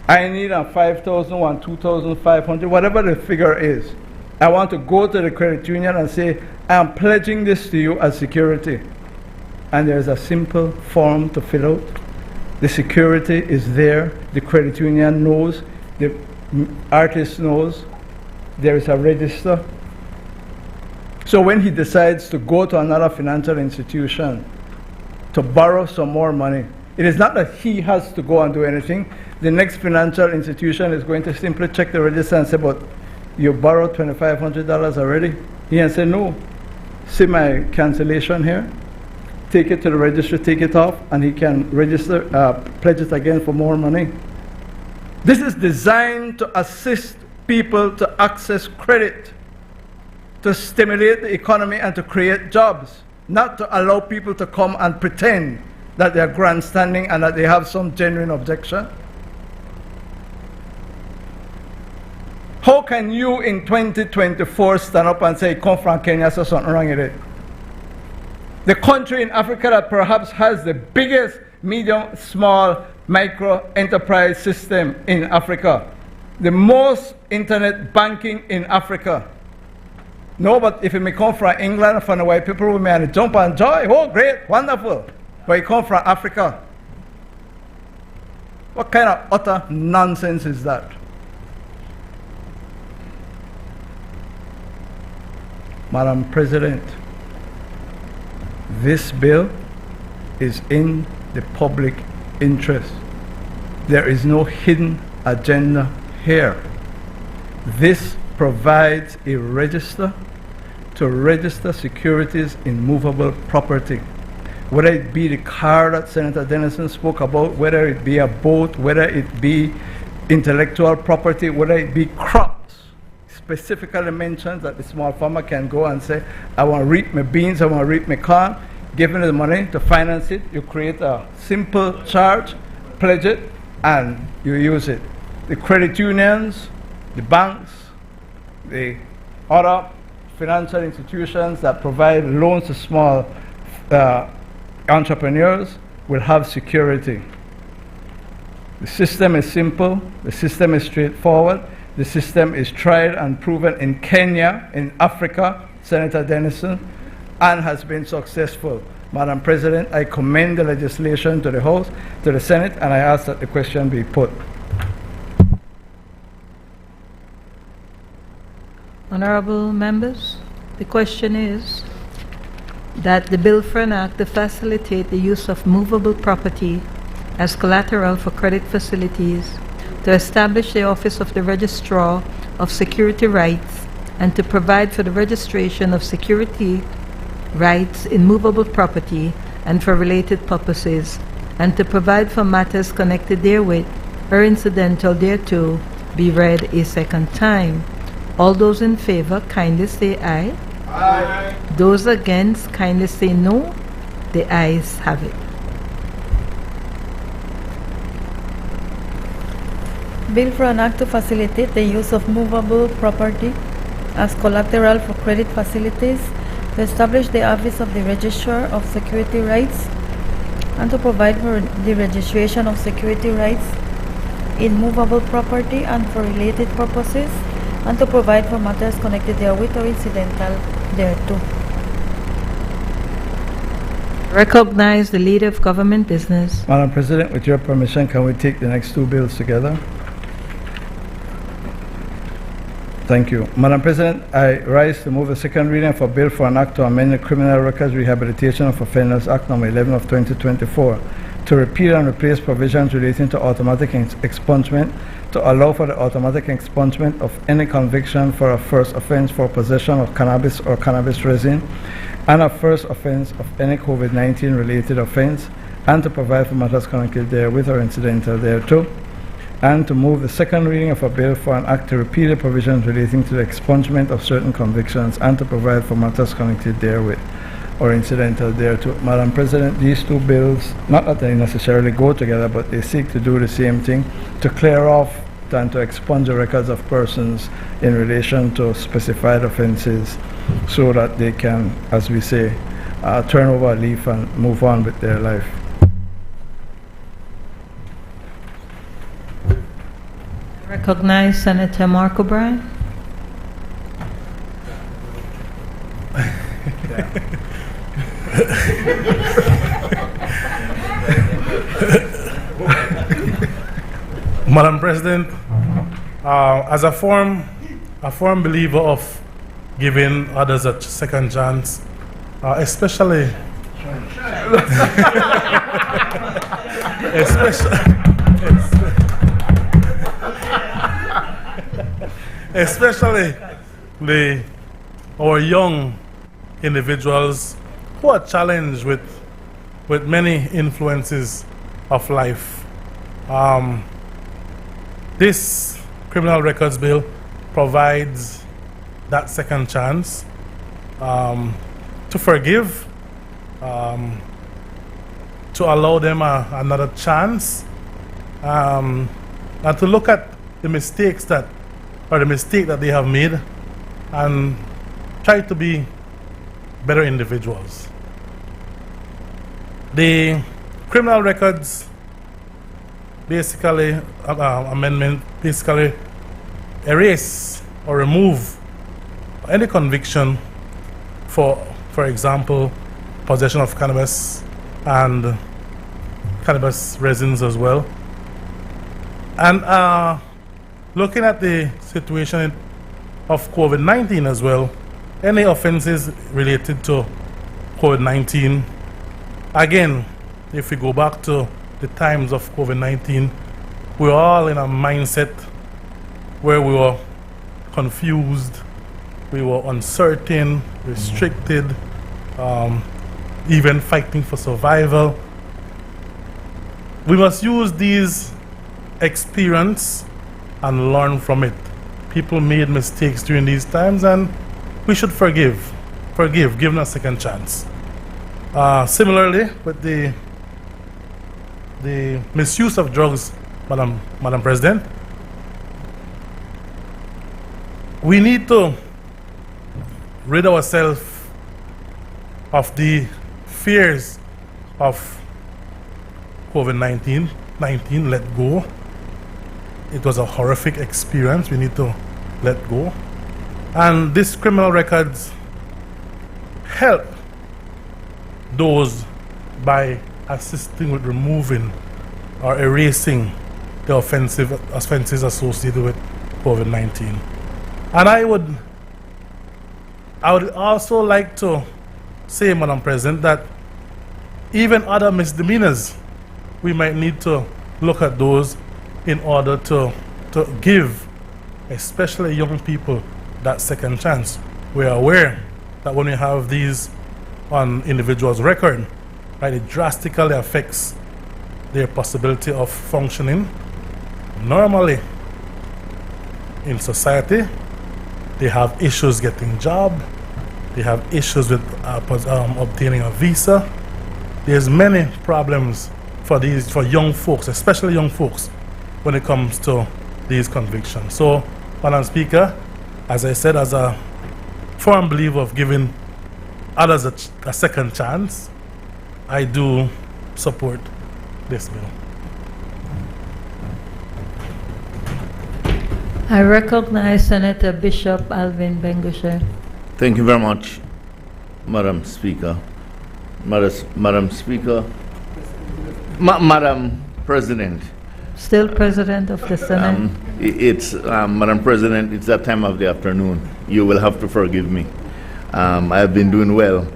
Speaker 4: I need a 5,000, one 2,500, whatever the figure is. I want to go to the credit union and say, I am pledging this to you as security. And there's a simple form to fill out. The security is there. The credit union knows. The artist knows. There is a register. So when he decides to go to another financial institution to borrow some more money, it is not that he has to go and do anything. The next financial institution is going to simply check the register and say, but you borrowed $2,500 already? He can say, no. See my cancellation here? Take it to the registry, take it off, and he can register, pledge it again for more money. This is designed to assist people to access credit, to stimulate the economy and to create jobs, not to allow people to come and pretend that they are grandstanding and that they have some genuine objection. How can you in 2024 stand up and say, come from Kenya, so something wrong with it? The country in Africa that perhaps has the biggest medium, small, micro enterprise system in Africa, the most internet banking in Africa. No, but if you may come from England, from the white people, we may jump and joy. Oh, great, wonderful. But you come from Africa. What kind of utter nonsense is that? Madam President, this bill is in the public interest. There is no hidden agenda here. This provides a register to register securities in movable property. Whether it be the car that Senator Dennison spoke about, whether it be a boat, whether it be intellectual property, whether it be crops. Specifically mentions that the small farmer can go and say, I want to reap my beans, I want to reap my corn, give me the money to finance it. You create a simple charge, pledge it, and you use it. The credit unions, the banks, the other financial institutions that provide loans to small entrepreneurs will have security. The system is simple, the system is straightforward, the system is tried and proven in Kenya, in Africa, Senator Dennison, and has been successful. Madam President, I commend the legislation to the House, to the Senate, and I ask that the question be put.
Speaker 2: Honorable members, the question is that the bill for an act to facilitate the use of movable property as collateral for credit facilities, to establish the office of the Registrar of Security Rights, and to provide for the registration of security rights in movable property and for related purposes, and to provide for matters connected therewith or incidental thereto, be read a second time. All those in favor, kindly say aye. Aye. Those against, kindly say no. The ayes have it.
Speaker 5: Bill for an act to facilitate the use of movable property as collateral for credit facilities, to establish the office of the Registrar of Security Rights, and to provide for the registration of security rights in movable property and for related purposes, and to provide for matters connected therewith or incidental thereto.
Speaker 2: Recognize the leader of government business.
Speaker 4: Madam President, with your permission, can we take the next two bills together? Thank you. Madam President, I rise to move a second reading for bill for an act to amend the Criminal Records Rehabilitation of Offenders Act No. 11 of 2024 to repeal and replace provisions relating to automatic expungement, to allow for the automatic expungement of any conviction for a first offense for possession of cannabis or cannabis resin, and a first offense of any COVID-19 related offense, and to provide for matters connected therewith or incidental thereto, and to move the second reading of a bill for an act to repeal the provisions relating to the expungement of certain convictions, and to provide for matters connected therewith or incidental thereto. Madam President, these two bills, not that they necessarily go together, but they seek to do the same thing, to clear off and to expunge the records of persons in relation to specified offenses, so that they can, as we say, turn over a leaf and move on with their life.
Speaker 2: Recognize Senator Mark O'Brien.
Speaker 12: Madam President, as a firm believer of giving others a second chance, especially our young individuals who are challenged with many influences of life. This criminal records bill provides that second chance to forgive, to allow them another chance, and to look at the mistakes that they have made and try to be better individuals. The criminal records amendment basically erase or remove any conviction for example, possession of cannabis and cannabis resins as well. And looking at the situation of COVID-19 as well, any offenses related to COVID-19, again, if we go back to the times of COVID-19, we were all in a mindset where we were confused, we were uncertain, restricted, even fighting for survival. We must use these experience and learn from it. People made mistakes during these times, and we should forgive, give them a second chance. Similarly, with the misuse of drugs, Madam President, we need to rid ourselves of the fears of COVID-19. Let go. It was a horrific experience. We need to let go. And these criminal records help those by assisting with removing or erasing the offenses associated with COVID-19. And I would also like to say, Madam President, that even other misdemeanors, we might need to look at those in order to give, especially young people, that second chance. We are aware that when we have these on individuals' record, right, it drastically affects their possibility of functioning normally in society. They have issues getting job. They have issues with obtaining a visa. There's many problems for young folks, especially young folks, when it comes to these convictions. So, Madam Speaker, as I said, as a firm believer of giving others a second chance, I do support this bill.
Speaker 2: I recognize Senator Bishop Alvin Bengushe.
Speaker 9: Thank you very much, Madam Speaker. Madam Speaker, Madam President.
Speaker 2: Still President of the Senate.
Speaker 9: Madam President, it's that time of the afternoon. You will have to forgive me. I have been doing well,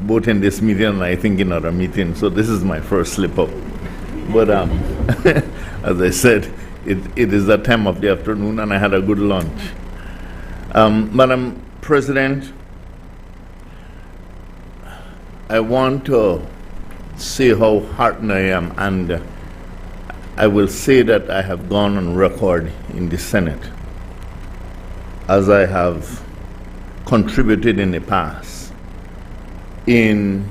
Speaker 9: both in this meeting and I think in other meetings, so this is my first slip up. But as I said, it is that time of the afternoon and I had a good lunch. Madam President, I want to say how heartened I am, and I will say that I have gone on record in the Senate, as I have contributed in the past, in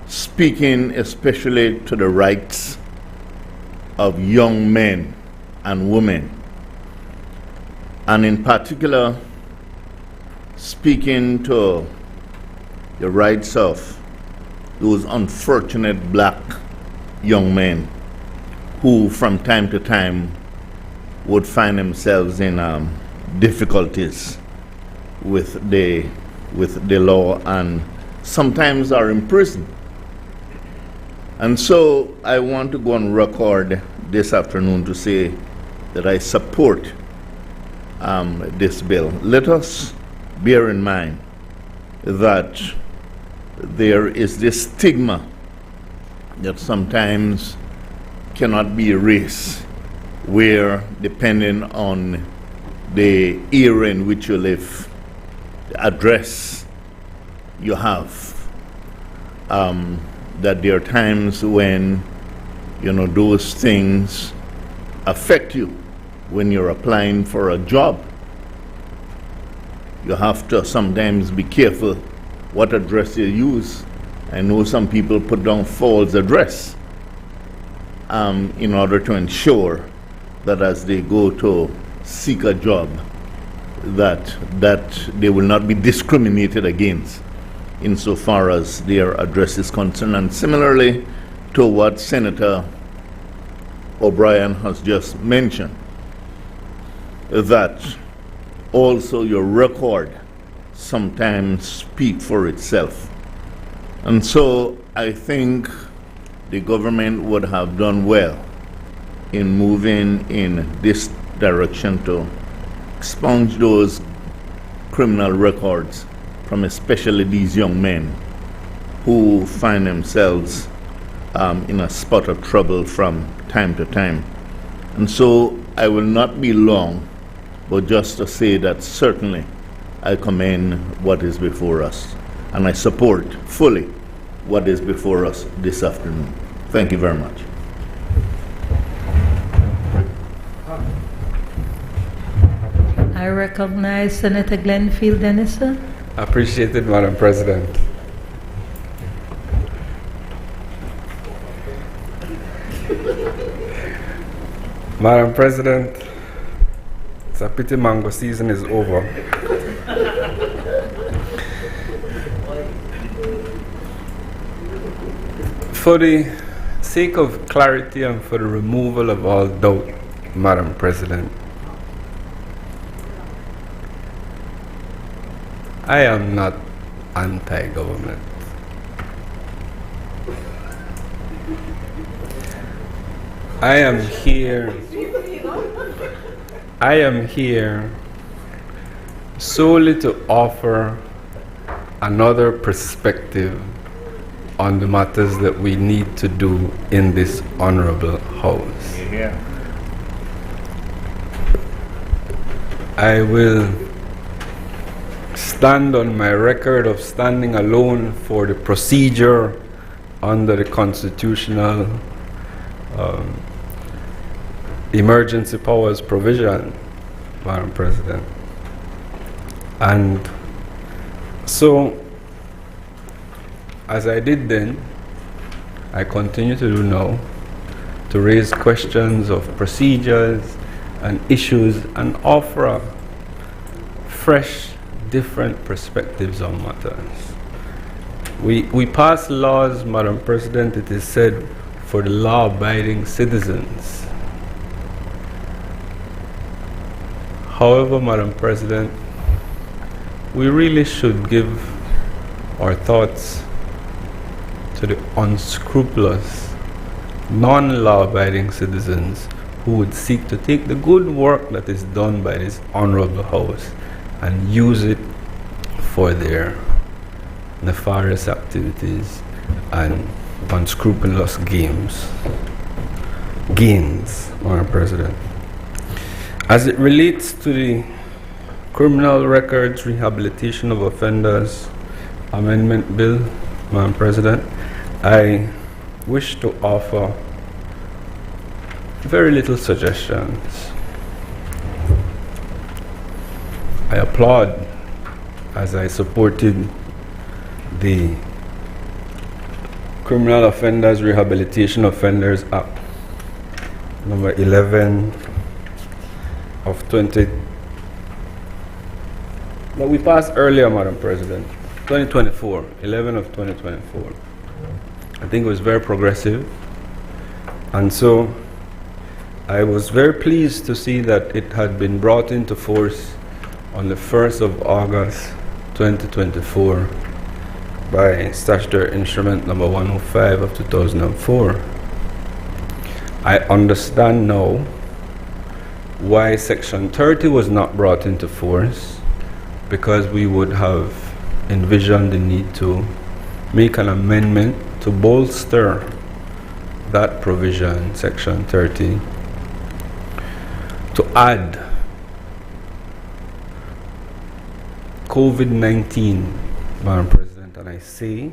Speaker 9: speaking especially to the rights of young men and women, and in particular speaking to the rights of those unfortunate black young men who from time to time would find themselves in difficulties with the law and sometimes are in prison. And so I want to go on record this afternoon to say that I support this bill. Let us bear in mind that there is this stigma that sometimes cannot be erased, where depending on the era in which you live, the address you have, that there are times when those things affect you when you're applying for a job. You have to sometimes be careful what address you use. I know some people put down false address in order to ensure that as they go to seek a job, that they will not be discriminated against insofar as their address is concerned. And similarly to what Senator O'Brien has just mentioned, that also your record sometimes speak for itself. And so I think the government would have done well in moving in this direction to expunge those criminal records from especially these young men who find themselves in a spot of trouble from time to time. And so I will not be long, but just to say that certainly I commend what is before us, and I support fully what is before us this afternoon. Thank you very much.
Speaker 2: I recognize Senator Glenfield Dennison.
Speaker 11: Appreciated, Madam President. Madam President, it's a pity mango season is over. For the sake of clarity and for the removal of all doubt, Madam President, I am not anti-government. I am here solely to offer another perspective on the matters that we need to do in this honorable house.
Speaker 9: Yeah.
Speaker 11: I will stand on my record of standing alone for the procedure under the constitutional emergency powers provision, Madam President. And so, as I did then, I continue to do now, to raise questions of procedures and issues and offer fresh, different perspectives on matters. We pass laws, Madam President, it is said, for the law-abiding citizens. However, Madam President, we really should give our thoughts to the unscrupulous, non-law-abiding citizens who would seek to take the good work that is done by this honorable House and use it for their nefarious activities and unscrupulous gains, Madam President. As it relates to the Criminal Records Rehabilitation of Offenders Amendment Bill, Madam President, I wish to offer very little suggestions. I applaud, as I supported the Criminal Offenders Rehabilitation Offenders Act number 11 of 20 that we passed earlier, Madam President, 2024, 11 of 2024. I think it was very progressive, and so I was very pleased to see that it had been brought into force on the 1st of August 2024 by Statutory Instrument number 105 of 2004. I understand now why Section 30 was not brought into force, because we would have envisioned the need to make an amendment to bolster that provision, Section 30, to add COVID-19, Madam President, and I say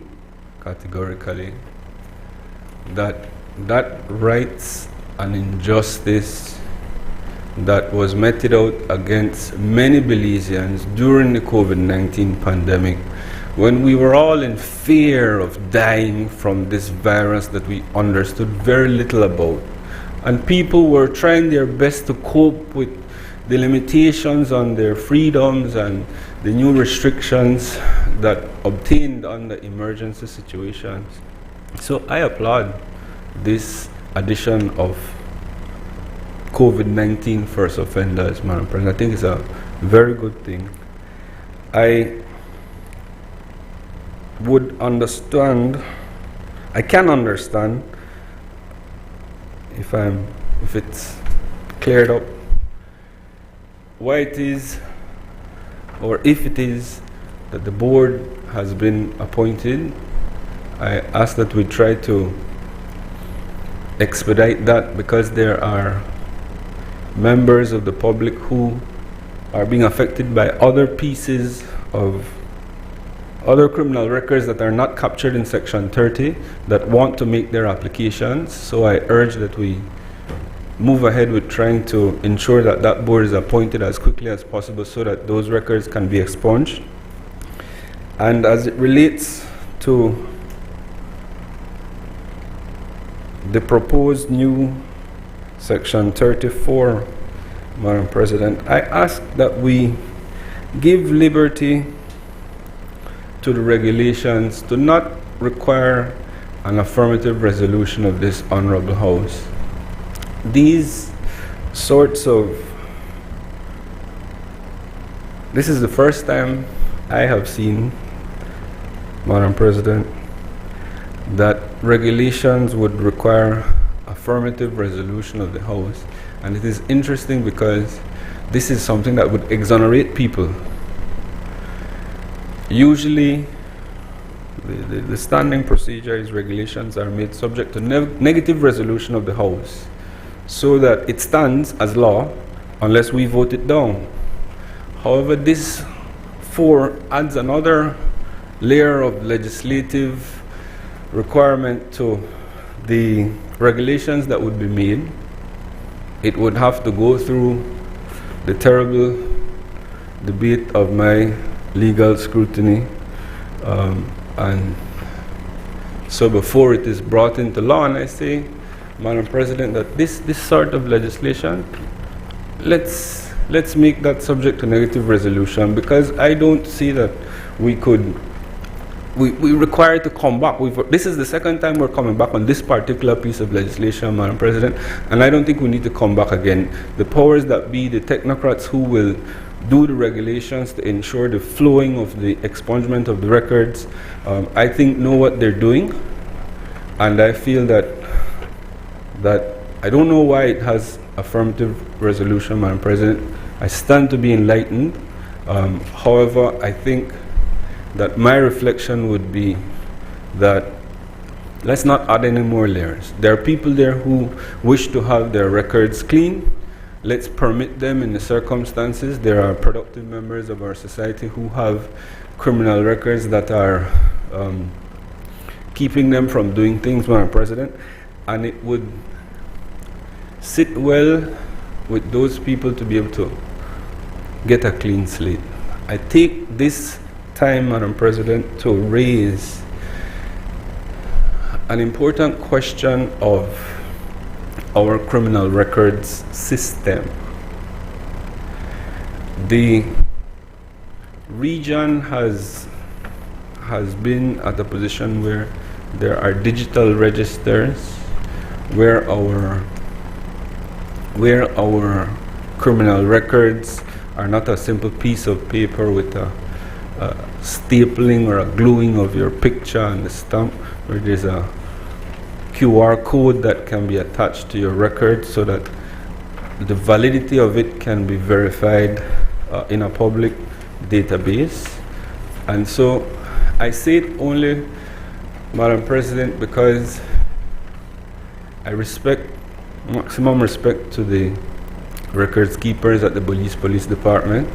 Speaker 11: categorically that that rights and injustice that was meted out against many Belizeans during the COVID-19 pandemic, when we were all in fear of dying from this virus that we understood very little about, and people were trying their best to cope with the limitations on their freedoms and the new restrictions that obtained under emergency situations. So I applaud this addition of COVID-19 first offenders, Madam President. I think it's a very good thing. I can understand if it's cleared up why it is, or if it is, that the board has been appointed. I ask that we try to expedite that, because there are members of the public who are being affected by other pieces of other criminal records that are not captured in Section 30 that want to make their applications. So I urge that we move ahead with trying to ensure that that board is appointed as quickly as possible so that those records can be expunged. And as it relates to the proposed new Section 34, Madam President, I ask that we give liberty to the regulations to not require an affirmative resolution of this Honorable House. These sorts of, this is the first time I have seen, Madam President, that regulations would require affirmative resolution of the House. And it is interesting because this is something that would exonerate people. Usually, the standing procedure is regulations are made subject to negative resolution of the House, so that it stands as law unless we vote it down. However, this 4 adds another layer of legislative requirement to the regulations that would be made. It would have to go through the terrible debate of my legal scrutiny, and so before it is brought into law, and I say, Madam President, that this sort of legislation let's make that subject to negative resolution, because I don't see that we require to come back. This is the second time we're coming back on this particular piece of legislation, Madam President, and I don't think we need to come back again. The powers that be, the technocrats who will do the regulations to ensure the flowing of the expungement of the records, I think know what they're doing, and I feel that I don't know why it has affirmative resolution, Madam President. I stand to be enlightened. However, I think that my reflection would be that let's not add any more layers. There are people there who wish to have their records clean. Let's permit them in the circumstances. There are productive members of our society who have criminal records that are keeping them from doing things, Madam President, and it would sit well with those people to be able to get a clean slate. I take this time, Madam President, to raise an important question of our criminal records system. The region has been at a position where there are digital registers where our criminal records are not a simple piece of paper with a stapling or a gluing of your picture and the stamp, where there's a QR code that can be attached to your record so that the validity of it can be verified in a public database. And so I say it only, Madam President, because I respect, maximum respect to the records keepers at the Belize Police Department.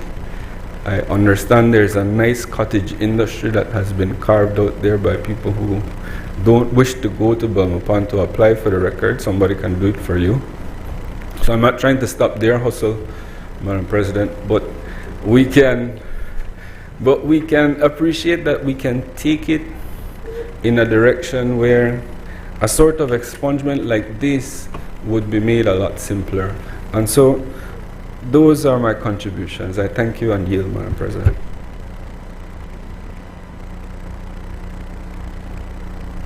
Speaker 11: I understand there's a nice cottage industry that has been carved out there by people who don't wish to go to Belmopan to apply for the record. Somebody can do it for you. So I'm not trying to stop their hustle, Madam President, but we can appreciate that we can take it in a direction where a sort of expungement like this would be made a lot simpler. And so those are my contributions. I thank you and yield, Madam President.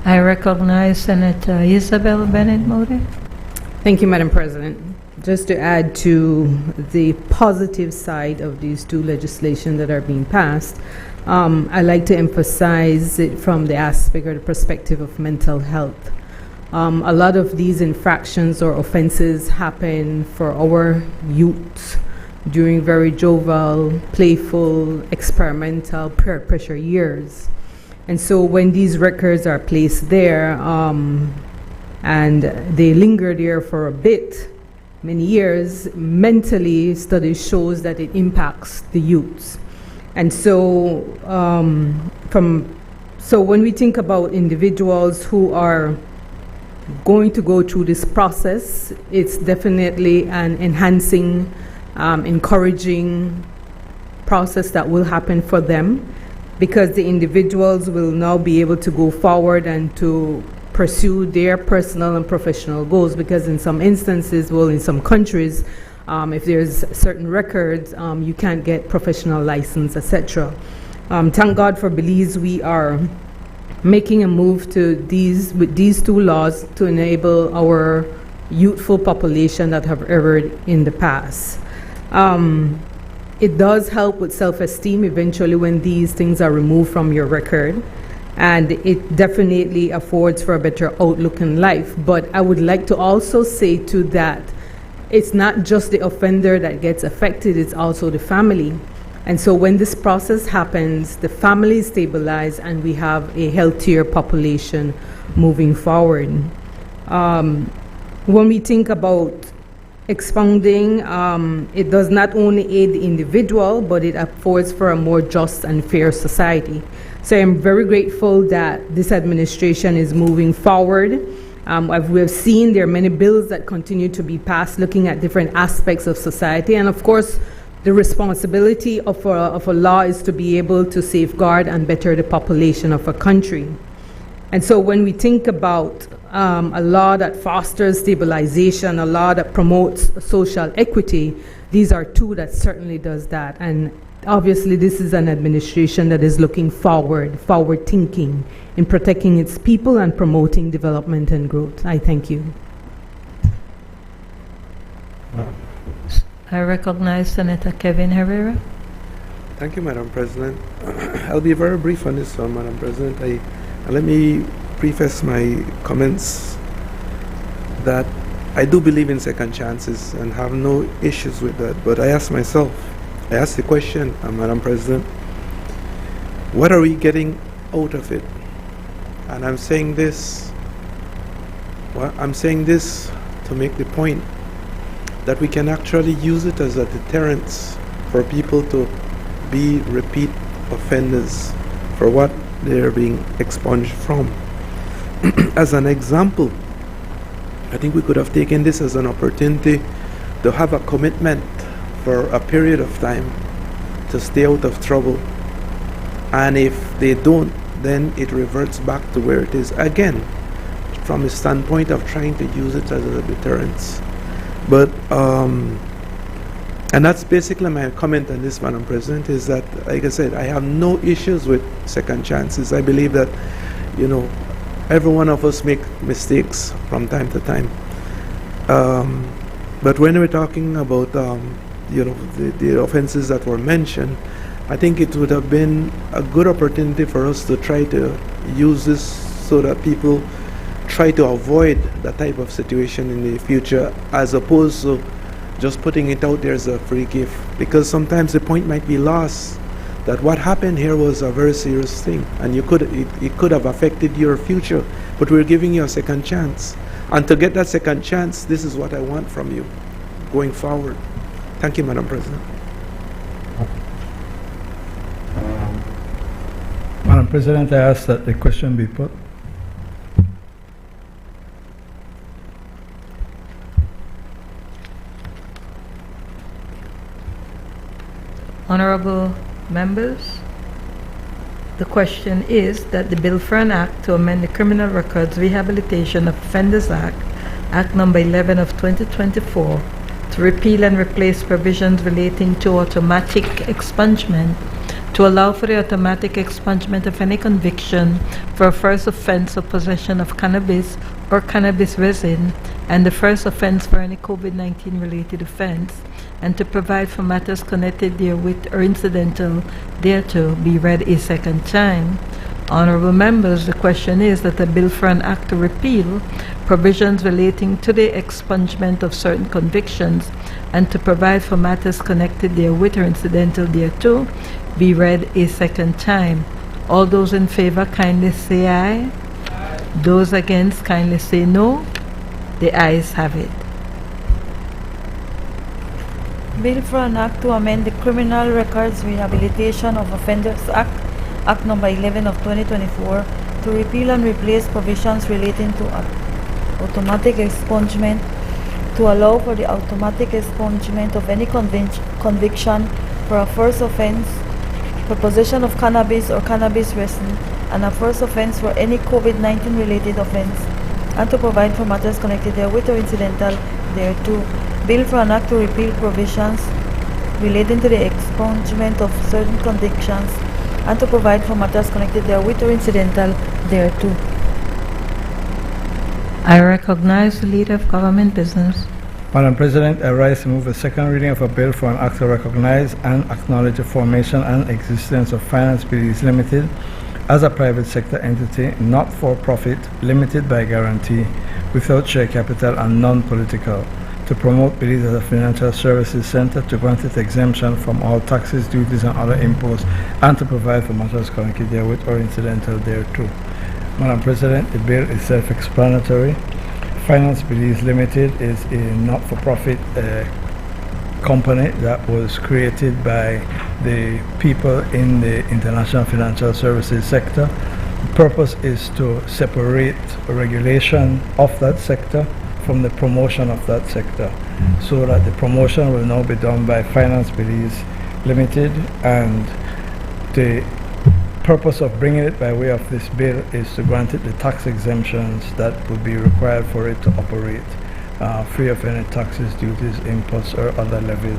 Speaker 2: I recognize Senator Isabel Bennett Modi.
Speaker 13: Thank you, Madam President. Just to add to the positive side of these two legislation that are being passed, I like to emphasize it from the aspect or the perspective of mental health. A lot of these infractions or offenses happen for our youth during very jovial, playful, experimental, peer pressure years. And so when these records are placed there and they linger there for a bit, many years, mentally studies shows that it impacts the youths. And so so when we think about individuals who are going to go through this process, it's definitely an enhancing, encouraging process that will happen for them, because the individuals will now be able to go forward and to pursue their personal and professional goals, because in some instances, well, in some countries, if there's certain records, you can't get professional license, etc. Thank God for Belize, we are making a move with these two laws to enable our youthful population that have erred in the past. It does help with self-esteem eventually when these things are removed from your record, and it definitely affords for a better outlook in life. But I would like to also say to that, it's not just the offender that gets affected, it's also the family. And so when this process happens, the family is stabilized and we have a healthier population moving forward. When we think about expounding, it does not only aid the individual, but it affords for a more just and fair society. So I'm very grateful that this administration is moving forward. As we have seen, there are many bills that continue to be passed looking at different aspects of society. And of course, the responsibility of a law is to be able to safeguard and better the population of a country. And so when we think about a law that fosters stabilization, a law that promotes social equity, these are two that certainly does that. And obviously, this is an administration that is looking forward thinking in protecting its people and promoting development and growth. I thank you.
Speaker 2: I recognize Senator Kevin Herrera.
Speaker 7: Thank you, Madam President. I'll be very brief on this one, Madam President. Let me preface my comments that I do believe in second chances and have no issues with that. But I ask the question, Madam President, what are we getting out of it? And I'm saying this to make the point that we can actually use it as a deterrent for people to be repeat offenders for what they're being expunged from. As an example, I think we could have taken this as an opportunity to have a commitment for a period of time to stay out of trouble. And if they don't, then it reverts back to where it is again, from a standpoint of trying to use it as a deterrence. But and that's basically my comment on this, Madam President, is that, like I said, I have no issues with second chances. I believe that, every one of us make mistakes from time to time. But when we're talking about, the offenses that were mentioned, I think it would have been a good opportunity for us to try to use this so that people try to avoid that type of situation in the future, as opposed to just putting it out there as a free gift. Because sometimes the point might be lost that what happened here was a very serious thing, and it could have affected your future, but we're giving you a second chance. And to get that second chance, this is what I want from you going forward. Thank you, Madam President.
Speaker 4: Madam President, I ask that the question be put.
Speaker 2: Honorable members, the question is that the bill for an act to amend the Criminal Records Rehabilitation of Offenders Act, Act number 11 of 2024, to repeal and replace provisions relating to automatic expungement, to allow for the automatic expungement of any conviction for a first offense of possession of cannabis or cannabis resin, and the first offense for any COVID-19 related offense, and to provide for matters connected therewith or incidental thereto, be read a second time. Honorable members, the question is that a bill for an act to repeal provisions relating to the expungement of certain convictions and to provide for matters connected therewith or incidental thereto be read a second time. All those in favor kindly say aye. Those against kindly say no. The ayes have it.
Speaker 5: Bill for an act to amend the Criminal Records Rehabilitation of Offenders Act, Act number 11 of 2024, to repeal and replace provisions relating to automatic expungement, to allow for the automatic expungement of any conviction for a first offense for possession of cannabis or cannabis resin, and a first offense for any COVID-19 related offense, and to provide for matters connected therewith or incidental thereto. Bill for an act to repeal provisions relating to the expungement of certain convictions and to provide for matters connected therewith or incidental thereto.
Speaker 2: I recognize the Leader of Government Business.
Speaker 4: Madam President, I rise to move a second reading of a bill for an act to recognize and acknowledge the formation and existence of Finance Belize Limited as a private sector entity, not for profit, limited by guarantee, without share capital and non-political, to promote Belize as a financial services center, to grant it exemption from all taxes, duties, and other imposts, and to provide for matters connected therewith or incidental thereto. Madam President, the bill is self-explanatory. Finance Belize Limited is a not-for-profit company that was created by the people in the international financial services sector. The purpose is to separate regulation of that sector from the promotion of that sector, so that the promotion will now be done by Finance Belize Limited, and the purpose of bringing it by way of this bill is to grant it the tax exemptions that would be required for it to operate. free of any taxes, duties, imposts, or other levies.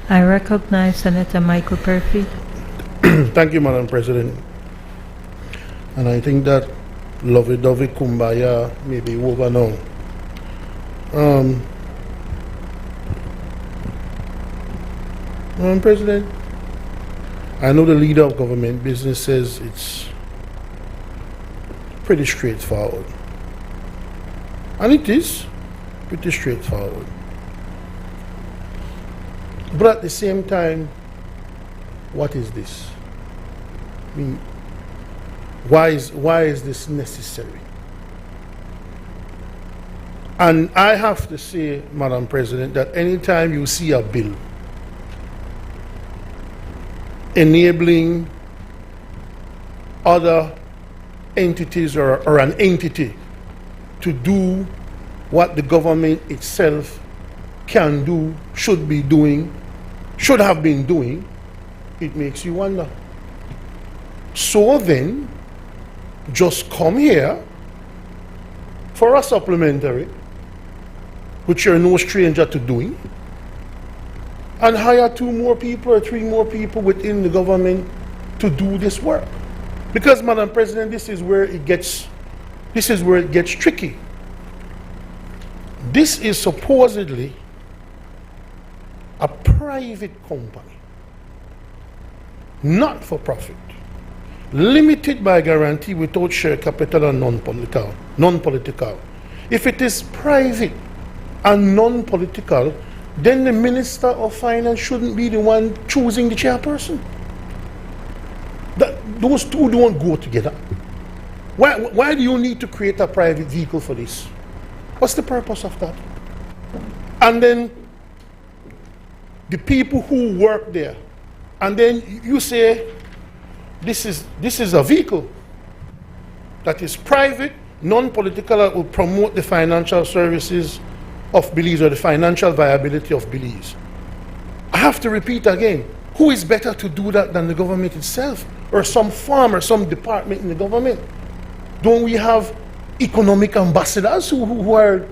Speaker 2: I recognize Senator Michael Perfy.
Speaker 6: Thank you, Madam President. And I think that lovey-dovey kumbaya may be over now. Madam President, I know the leader of government business says it's pretty straightforward. And it is pretty straightforward. But at the same time, what is this? I mean, why is this necessary? And I have to say, Madam President, that anytime you see a bill enabling other entities or an entity to do what the government itself can do, should be doing, should have been doing, it makes you wonder. So then, just come here for a supplementary, which you're no stranger to doing, and hire 2 more people or 3 more people within the government to do this work. Because, Madam President, this is where it gets tricky. This is supposedly a private company, not for profit, limited by guarantee without share capital and non-political. If it is private and non-political, then the Minister of Finance shouldn't be the one choosing the chairperson. Those two don't go together. Why do you need to create a private vehicle for this? What's the purpose of that? And then the people who work there, and then you say this is a vehicle that is private, non-political, that will promote the financial services of Belize or the financial viability of Belize. I have to repeat again, who is better to do that than the government itself, or some firm or some department in the government? Don't we have economic ambassadors who are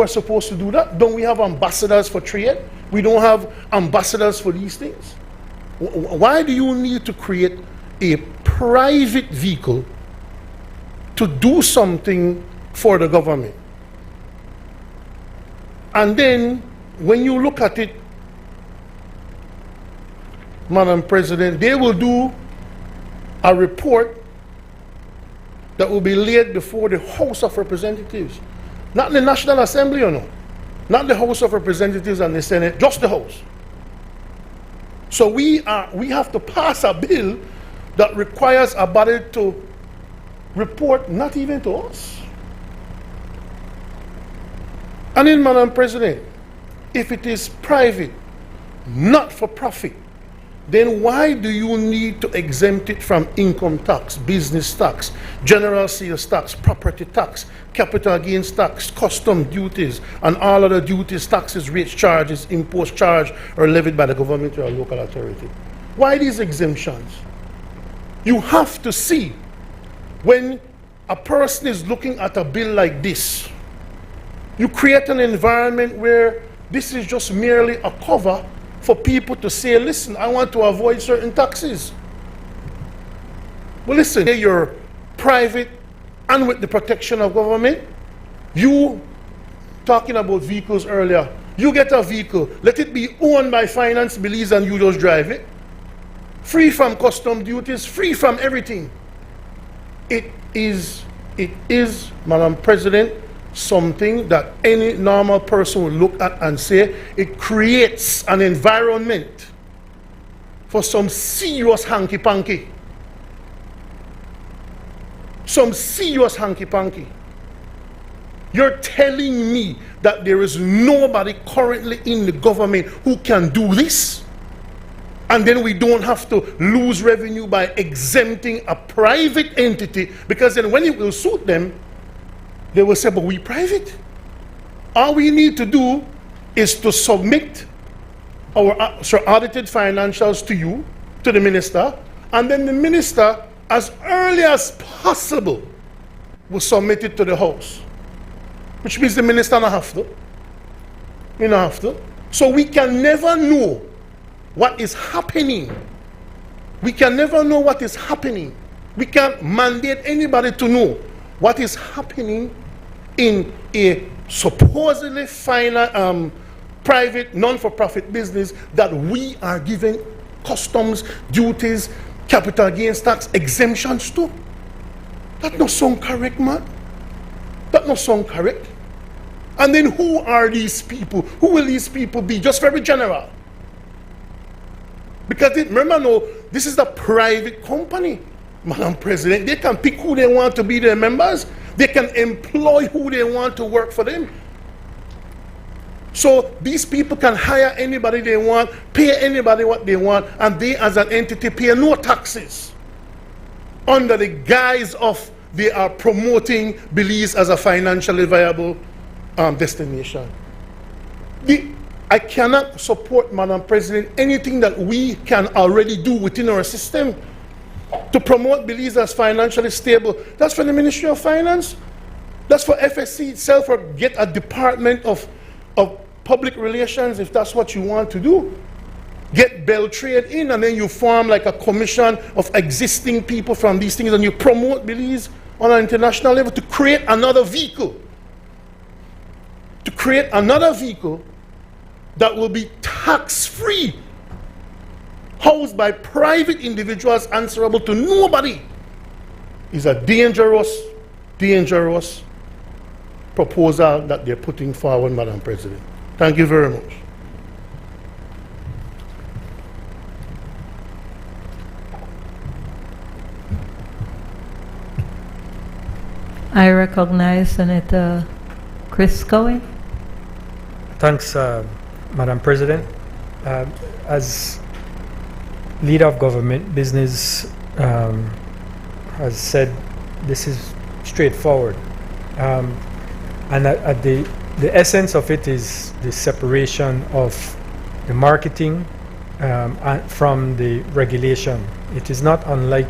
Speaker 6: supposed to do that? Don't we have ambassadors for trade? We don't have ambassadors for these things. Why do you need to create a private vehicle to do something for the government? And then, when you look at it, Madam President, they will do a report that will be laid before the House of Representatives. Not the National Assembly, or no. Not the House of Representatives and the Senate, just the House. So we have to pass a bill that requires a body to report not even to us. And then, Madam President, if it is private, not for profit, then why do you need to exempt it from income tax, business tax, general sales tax, property tax, capital gains tax, custom duties, and all other duties, taxes, rates, charges, imposed, charged, or levied by the government or a local authority? Why these exemptions? You have to see, when a person is looking at a bill like this, you create an environment where this is just merely a cover for people to say, listen, I want to avoid certain taxes. Well, listen, you're private and with the protection of government. You, talking about vehicles earlier, you get a vehicle, let it be owned by Finance Belize and you just drive it. Free from custom duties, free from everything. It is, Madam President, something that any normal person would look at and say it creates an environment for some serious hanky-panky. Some serious hanky-panky. You're telling me that there is nobody currently in the government who can do this? And then we don't have to lose revenue by exempting a private entity, because then when it will suit them, they will say, but we private. All we need to do is to submit our audited financials to you, to the minister, and then the minister, as early as possible, will submit it to the House. Which means the minister don't have to. You don't have to. So we can never know what is happening. We can never know what is happening. We can't mandate anybody to know what is happening in a supposedly private, non-for-profit business that we are giving customs, duties, capital gains tax exemptions to. That not sound correct, man. That not sound correct. And then who are these people? Who will these people be? Just very general. Because remember now, this is a private company, Madam President. They can pick who they want to be their members. They can employ who they want to work for them. So these people can hire anybody they want, pay anybody what they want, and they as an entity pay no taxes under the guise of they are promoting Belize as a financially viable destination. I cannot support, Madam President, anything that we can already do within our system to promote Belize as financially stable. That's for the Ministry of Finance. That's for FSC itself, or get a department of public relations if that's what you want to do. Get Beltrade in, and then you form like a commission of existing people from these things, and you promote Belize on an international level to create another vehicle. To create another vehicle that will be tax-free, housed by private individuals answerable to nobody, is a dangerous, dangerous proposal that they're putting forward, Madam President. Thank you very much.
Speaker 2: I recognize Senator Chris Cowie.
Speaker 1: Thanks, Madam President. As leader of government, business has said this is straightforward. And the essence of it is the separation of the marketing from the regulation. It is not unlike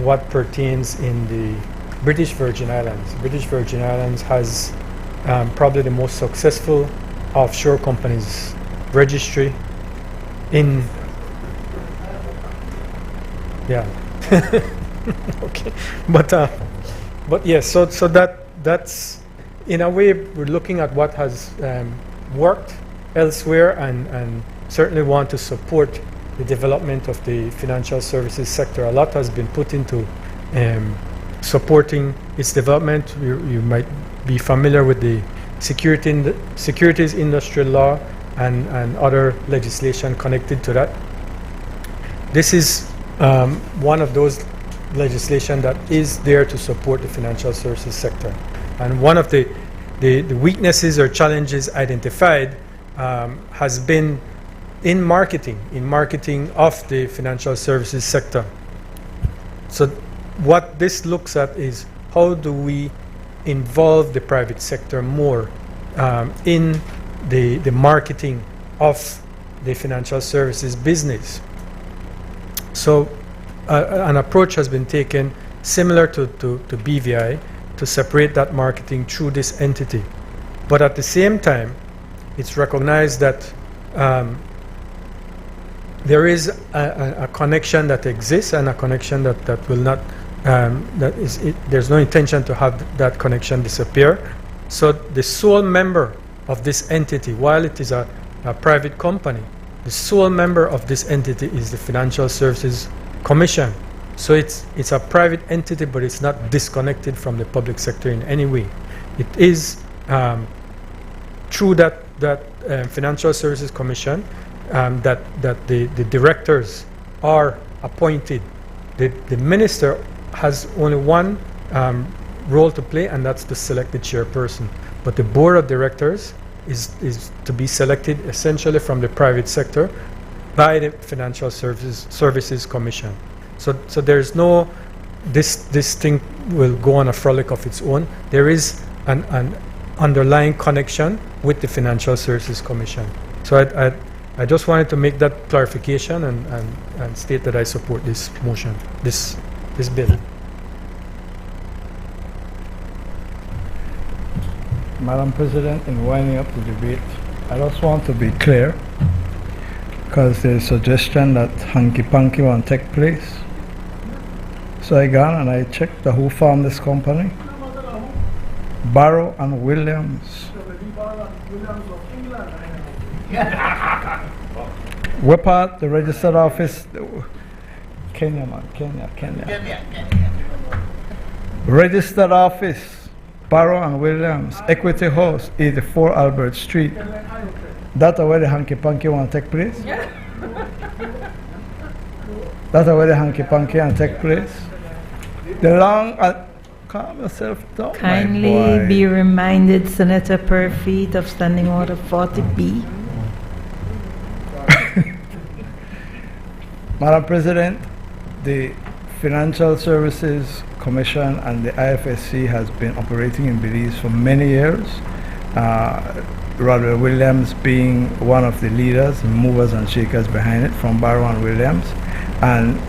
Speaker 1: what pertains in the British Virgin Islands. British Virgin Islands has probably the most successful offshore companies registry in, yeah. Okay, but yes, so that's in a way we're looking at what has worked elsewhere, and certainly want to support the development of the financial services sector. A lot has been put into supporting its development. You might be familiar with the securities industrial law and other legislation connected to that. This is one of those legislation that is there to support the financial services sector. And one of the weaknesses or challenges identified has been in marketing of the financial services sector. So what this looks at is how do we involve the private sector more in the marketing of the financial services business. So an approach has been taken similar to BVI to separate that marketing through this entity. But at the same time, it's recognized that there is a connection that exists, and a connection that will not, there's no intention to have that connection disappear. So the sole member of this entity, while it is a private company, the sole member of this entity is the Financial Services Commission. So it's a private entity, but it's not disconnected from the public sector in any way. It is through that Financial Services Commission that the directors are appointed. The minister has only one role to play, and that's to select the chairperson. But the board of directors is to be selected essentially from the private sector by the Financial Services Commission. So there's no, this thing will go on a frolic of its own. There is an underlying connection with the Financial Services Commission. So I just wanted to make that clarification and state that I support this motion, this bill.
Speaker 4: Madam President, in winding up the debate, I just want to be clear, because there's a suggestion that hanky-panky won't take place. So I gone and I checked the who formed this company. Barrow and Williams. We're part the registered office. Kenya, man, Kenya. Registered office, Barrow and Williams, Equity House, 84 Albert Street. That's where the hanky-panky want to take place? That's where the hanky-panky want to take place? The long... calm yourself down,
Speaker 2: Kindly
Speaker 4: my boy.
Speaker 2: be reminded, Senator Purfeet, of Standing Order 40B.
Speaker 4: Madam President, the Financial Services Commission and the IFSC has been operating in Belize for many years. Rodwell Williams being one of the leaders, movers and shakers behind it from Barrow and Williams. And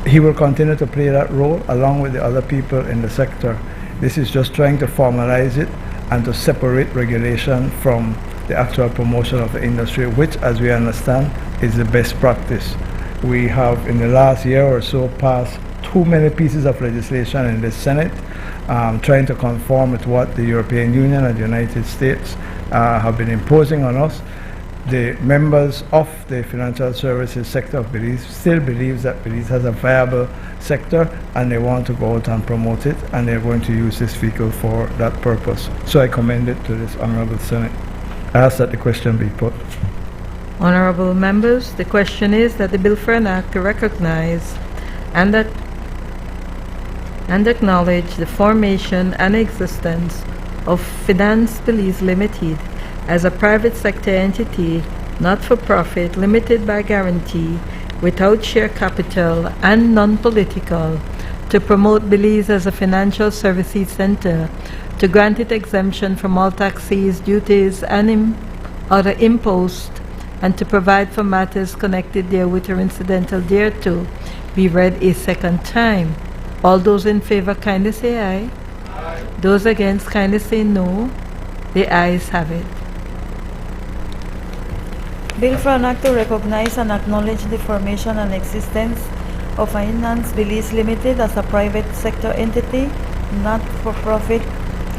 Speaker 4: he will continue to play that role along with the other people in the sector. This is just trying to formalize it and to separate regulation from the actual promotion of the industry, which, as we understand, is the best practice. We have, in the last year or so, passed too many pieces of legislation in the Senate trying to conform with what the European Union and the United States have been imposing on us. The members of the financial services sector of Belize still believes that Belize has a viable sector and they want to go out and promote it, and they're going to use this vehicle for that purpose. So I commend it to this Honorable Senate. I ask that the question be put.
Speaker 2: Honorable members, the question is that the bill for an act to recognize and acknowledge the formation and existence of Finance Belize Limited as a private sector entity, not-for-profit, limited by guarantee, without share capital and non-political, to promote Belize as a financial services center, to grant it exemption from all taxes, duties, and other imposts, and to provide for matters connected therewith or incidental thereto, be read a second time. All those in favor kindly say aye. Aye. Those against kindly say no. The ayes have it.
Speaker 5: Bill for an act to recognize and acknowledge the formation and existence of Finance Belize Limited as a private sector entity, not-for-profit,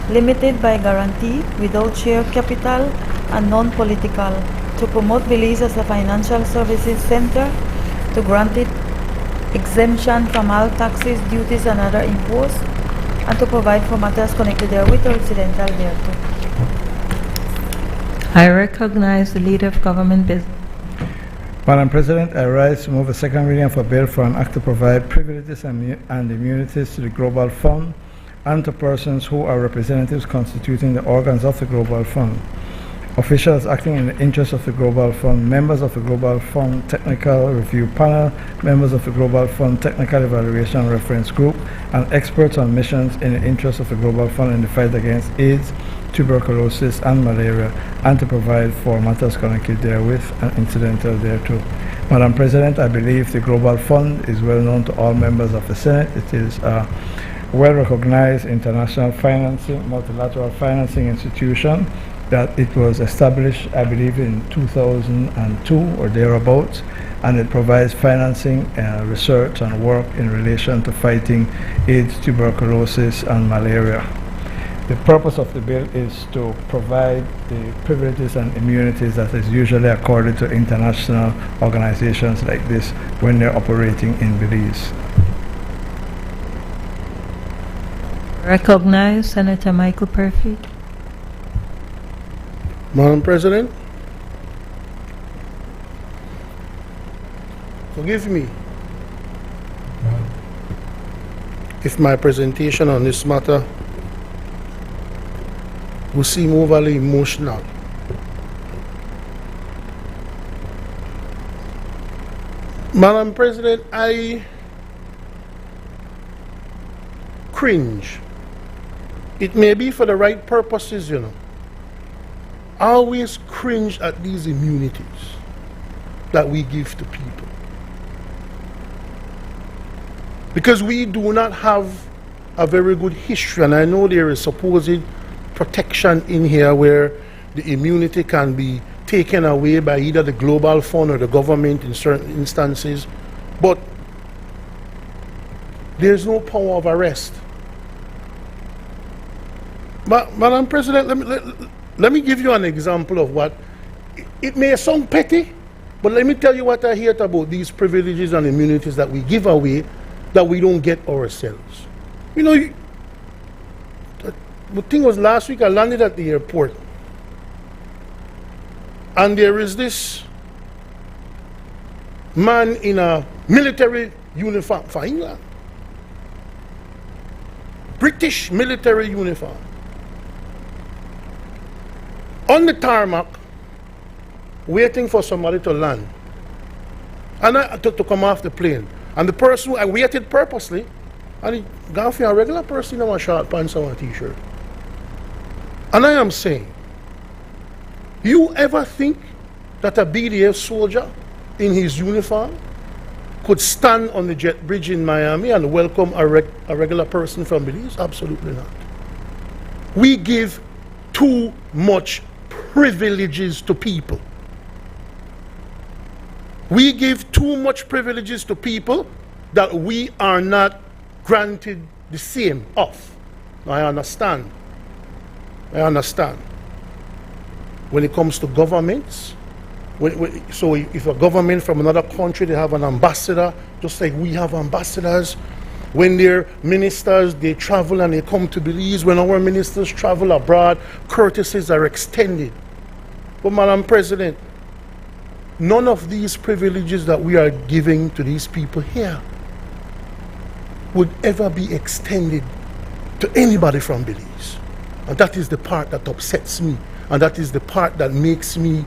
Speaker 5: limited by guarantee, without share capital, and non-political, to promote Belize as a financial services center, to grant it exemption from all taxes, duties, and other imposts, and to provide for matters connected therewith or incidental thereto.
Speaker 2: I recognize the Leader of Government Business.
Speaker 4: Madam President, I rise to move a second reading of a bill for an act to provide privileges and immunities to the Global Fund and to persons who are representatives constituting the organs of the Global Fund. Officials acting in the interest of the Global Fund, members of the Global Fund Technical Review Panel, members of the Global Fund Technical Evaluation Reference Group, and experts on missions in the interest of the Global Fund in the fight against AIDS, tuberculosis, and malaria, and to provide for matters connected therewith and incidental thereto. Madam President, I believe the Global Fund is well known to all members of the Senate. It is a well-recognized international financing, multilateral financing institution that it was established, I believe, in 2002 or thereabouts, and it provides financing, research, and work in relation to fighting AIDS, tuberculosis, and malaria. The purpose of the bill is to provide the privileges and immunities that is usually accorded to international organizations like this when they're operating in Belize.
Speaker 2: Recognize Senator Michael Purfeet.
Speaker 6: Madam President, forgive me if my presentation on this matter will seem overly emotional. Madam President, I cringe. It may be for the right purposes, you know. I always cringe at these immunities. that we give to people. Because we do not have a very good history, and I know there is supposed protection in here where the immunity can be taken away by either the Global Fund or the government in certain instances, but there's no power of arrest. But, Madam President, let me give you an example of what, it may sound petty, but let me tell you what I hear about these privileges and immunities that we give away that we don't get ourselves. You know, the thing was last week I landed at the airport, and there is this man in a military uniform for England. British military uniform. On the tarmac, waiting for somebody to land. And to come off the plane. And the person, I waited purposely, and he got for a regular person in a short pants and a t-shirt. And I am saying, you ever think that a BDF soldier in his uniform could stand on the jet bridge in Miami and welcome a regular person from Belize? Absolutely not. We give too much privileges to people. We give too much privileges to people that we are not granted the same of. I understand. When it comes to governments, so if a government from another country, they have an ambassador, just like we have ambassadors. When their ministers, they travel and they come to Belize. When our ministers travel abroad, courtesies are extended. But Madam President, none of these privileges that we are giving to these people here would ever be extended to anybody from Belize. And that is the part that upsets me. And that is the part that makes me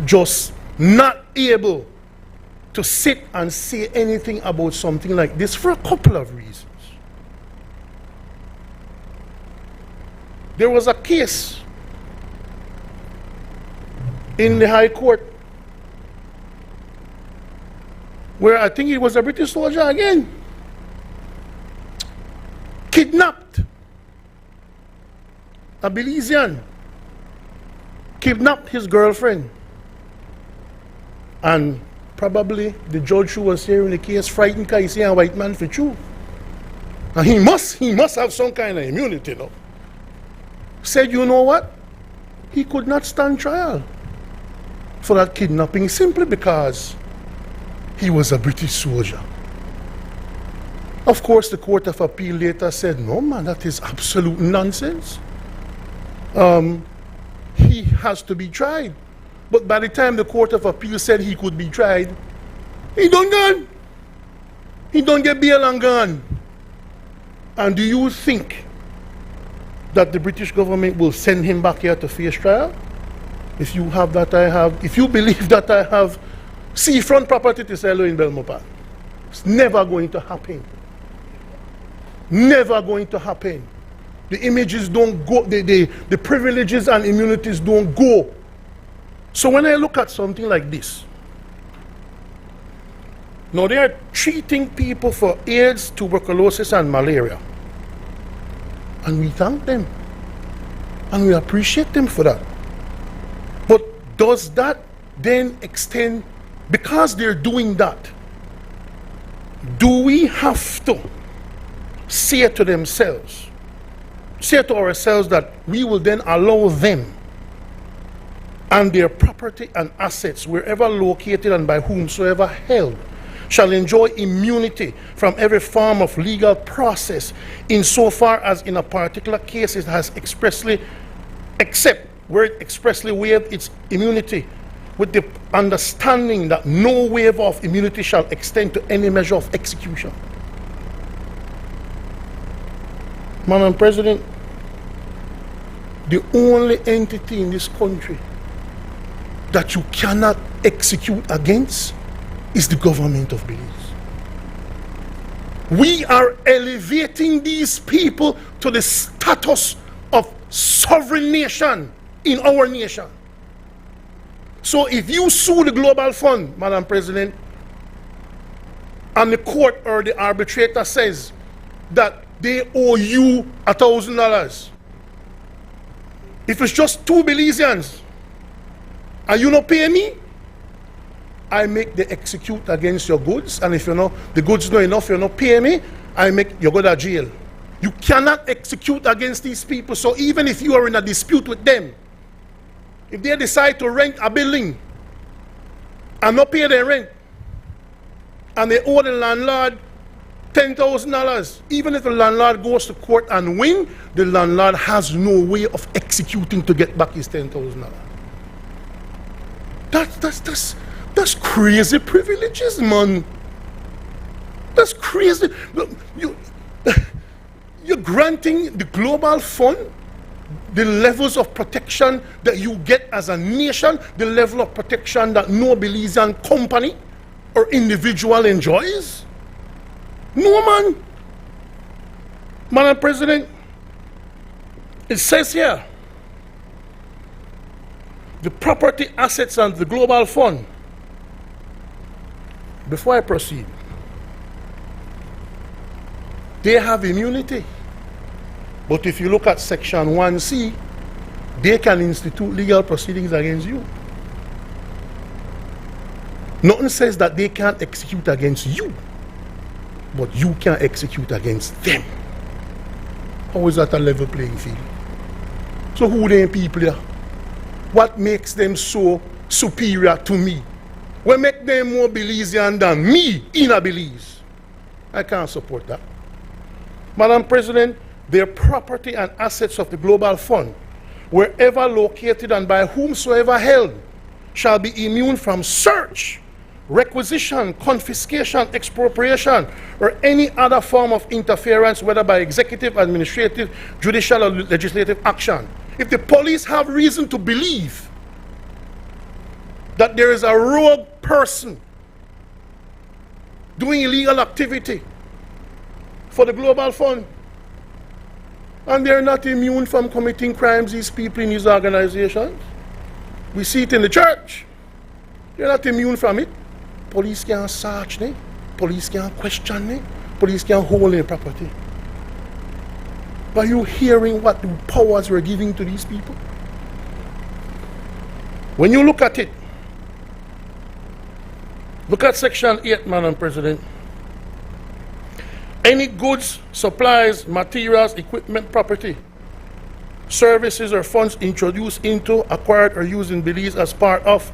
Speaker 6: just not able to sit and say anything about something like this for a couple of reasons. There was a case in the High Court where I think it was a British soldier again, kidnapped a Belizean, kidnapped his girlfriend, and probably the judge who was hearing the case frightened because he see a white man for true. And he must have some kind of immunity, no? Said, you know what? He could not stand trial for that kidnapping simply because he was a British soldier. Of course, the Court of Appeal later said, no man, that is absolute nonsense. He has to be tried. But by the time the Court of Appeal said he could be tried, he done gone. He don't get bail and gone. And do you think that the British government will send him back here to face trial? If you have that, I have. If you believe that I have seafront property to sell in Belmopan, it's never going to happen. Never going to happen. The images don't go, the privileges and immunities don't go. So when I look at something like this, now they are treating people for AIDS, tuberculosis, and malaria. And we thank them. And we appreciate them for that. But does that then extend, because they're doing that, do we have to say to themselves, say to ourselves that we will then allow them and their property and assets, wherever located and by whomsoever held, shall enjoy immunity from every form of legal process, insofar as in a particular case it has expressly, except where it expressly waived its immunity, with the understanding that no waiver of immunity shall extend to any measure of execution. Madam President, the only entity in this country that you cannot execute against is the government of Belize. We are elevating these people to the status of sovereign nation in our nation. So if you sue the Global Fund, Madam President, and the court or the arbitrator says that they owe you $1,000, if it's just 2 Belizeans and you not pay me, I make the execute against your goods, and if you know the goods not enough, you not pay me, I make you go to jail. You cannot execute against these people. So even if you are in a dispute with them, if they decide to rent a building and not pay their rent, and they owe the landlord $10,000, even if the landlord goes to court and win, the landlord has no way of executing to get back his $10,000. That's crazy privileges, man. That's crazy. You're granting the Global Fund the levels of protection that you get as a nation, the level of protection that no Belizean company or individual enjoys? No, man. Madam President, it says here, the property assets and the Global Fund. Before I proceed, they have immunity. But if you look at Section 1C, they can institute legal proceedings against you. Nothing says that they can't execute against you, but you can't execute against them. How is that a level playing field? So who them people here? What makes them so superior to me? What make them more Belizean than me in a Belize? I can't support that. Madam President, their property and assets of the Global Fund, wherever located and by whomsoever held, shall be immune from search, requisition, confiscation, expropriation, or any other form of interference, whether by executive, administrative, judicial, or legislative action. If the police have reason to believe that there is a rogue person doing illegal activity for the Global Fund, and they're not immune from committing crimes, these people in these organizations. We see it in the church. They're not immune from it. Police can't search them. Police can't question them. Police can't hold their property. But you hearing what the powers we're giving to these people? When you look at it, look at Section 8, Madam President. Any goods, supplies, materials, equipment, property, services, or funds introduced into, acquired, or used in Belize as part of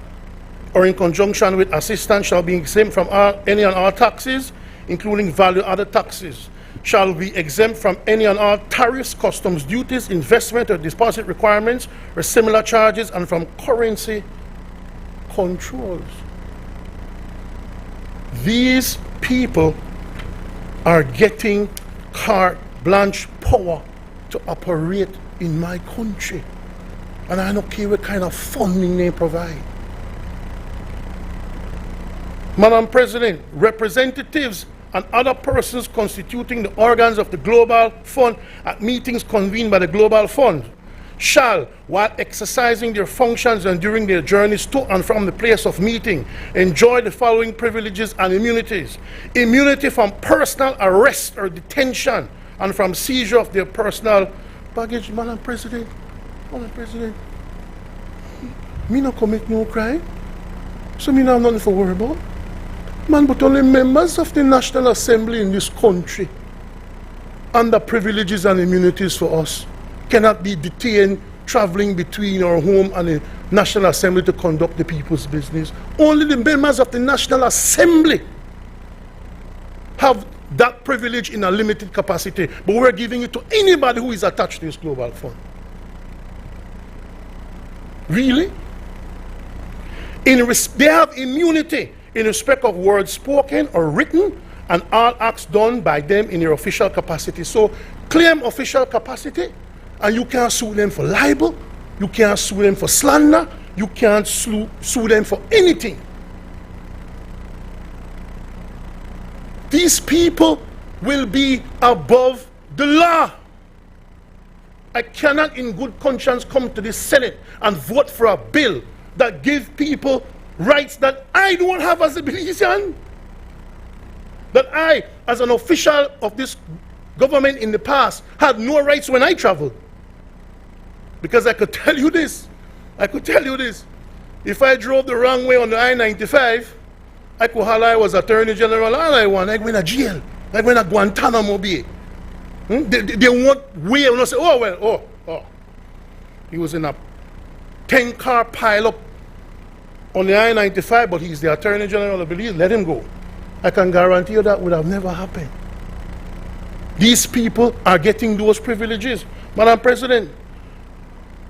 Speaker 6: or in conjunction with assistance shall be exempt from any and all taxes, including value-added taxes, shall be exempt from any and all tariffs, customs duties, investment or deposit requirements, or similar charges, and from currency controls. These people are getting carte blanche power to operate in my country. And I don't care what kind of funding they provide. Madam President, representatives and other persons constituting the organs of the Global Fund at meetings convened by the Global Fund shall, while exercising their functions and during their journeys to and from the place of meeting, enjoy the following privileges and immunities. Immunity from personal arrest or detention and from seizure of their personal baggage. Madam President, me not commit no crime, so me not have nothing to worry about. Man, but only members of the National Assembly in this country under privileges and immunities for us cannot be detained traveling between our home and the National Assembly to conduct the people's business. Only the members of the National Assembly have that privilege in a limited capacity, but we're giving it to anybody who is attached to this Global Fund. Really? They have immunity in respect of words spoken or written and all acts done by them in their official capacity. So claim official capacity, and you can't sue them for libel, you can't sue them for slander, you can't sue them for anything. These people will be above the law. I cannot in good conscience come to the Senate and vote for a bill that give people rights that I don't have as a Belizean? That I, as an official of this government in the past, had no rights when I traveled. Because I could tell you this, if I drove the wrong way on the I-95, I could holler I was Attorney General all I want. I went to jail. I went to Guantanamo Bay. They won't wait and say, oh, well, he was in a 10-car pileup on the I-95, but he's the Attorney General of Belize. Let him go. I can guarantee you that would have never happened. These people are getting those privileges. Madam President,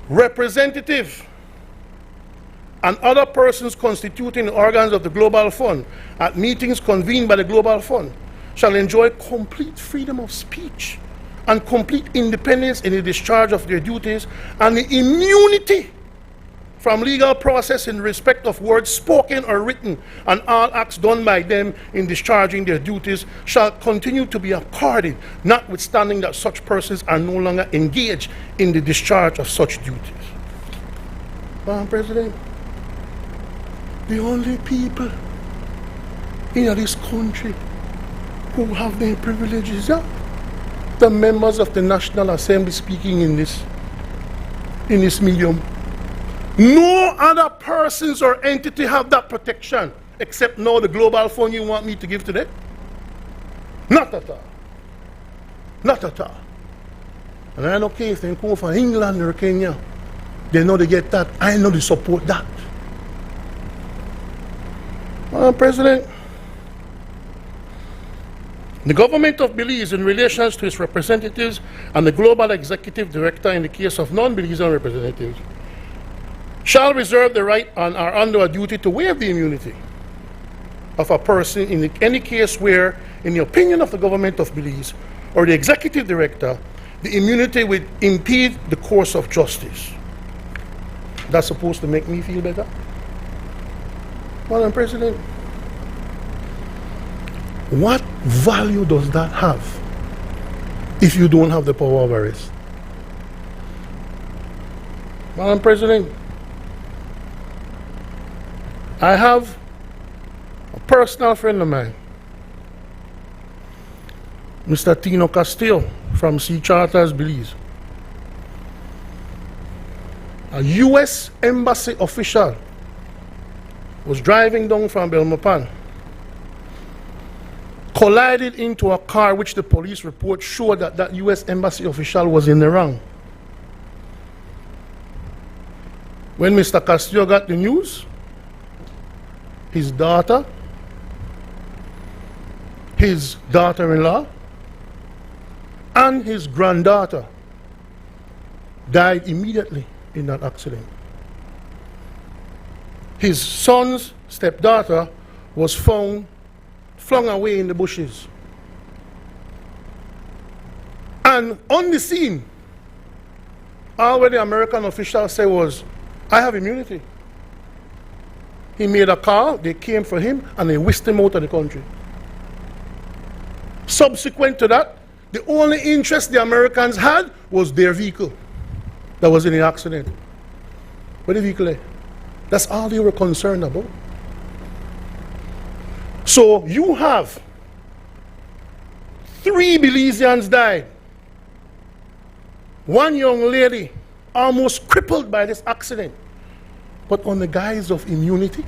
Speaker 6: representative and other persons constituting the organs of the Global Fund at meetings convened by the Global Fund shall enjoy complete freedom of speech and complete independence in the discharge of their duties, and the immunity from legal process in respect of words spoken or written and all acts done by them in discharging their duties shall continue to be accorded, notwithstanding that such persons are no longer engaged in the discharge of such duties. Madam President, the only people in this country who have their privileges are the members of the National Assembly speaking in this medium. No other persons or entity have that protection except now the Global Fund you want me to give to them? Not at all. Not at all. And I don't care if they come from England or Kenya. They know they get that. I know they support that. Madam President, the government of Belize, in relation to its representatives and the Global Executive Director in the case of non-Belizean representatives, shall reserve the right and are under a duty to waive the immunity of a person in any case where, in the opinion of the government of Belize or the executive director, the immunity would impede the course of justice. That's supposed to make me feel better? Madam President, what value does that have if you don't have the power of arrest? Madam President, I have a personal friend of mine, Mr. Tino Castillo from Sea Charters, Belize. A U.S. Embassy official was driving down from Belmopan, collided into a car which the police report showed that that U.S. Embassy official was in the wrong. When Mr. Castillo got the news, his daughter, his daughter-in-law, and his granddaughter died immediately in that accident. His son's stepdaughter was found flung away in the bushes. And on the scene, all what the American official said was, I have immunity. He made a call, they came for him, and they whisked him out of the country. Subsequent to that, the only interest the Americans had was their vehicle that was in the accident. Where the vehicle is? That's all they were concerned about. So you have 3 Belizeans died. One young lady almost crippled by this accident. But on the guise of immunity,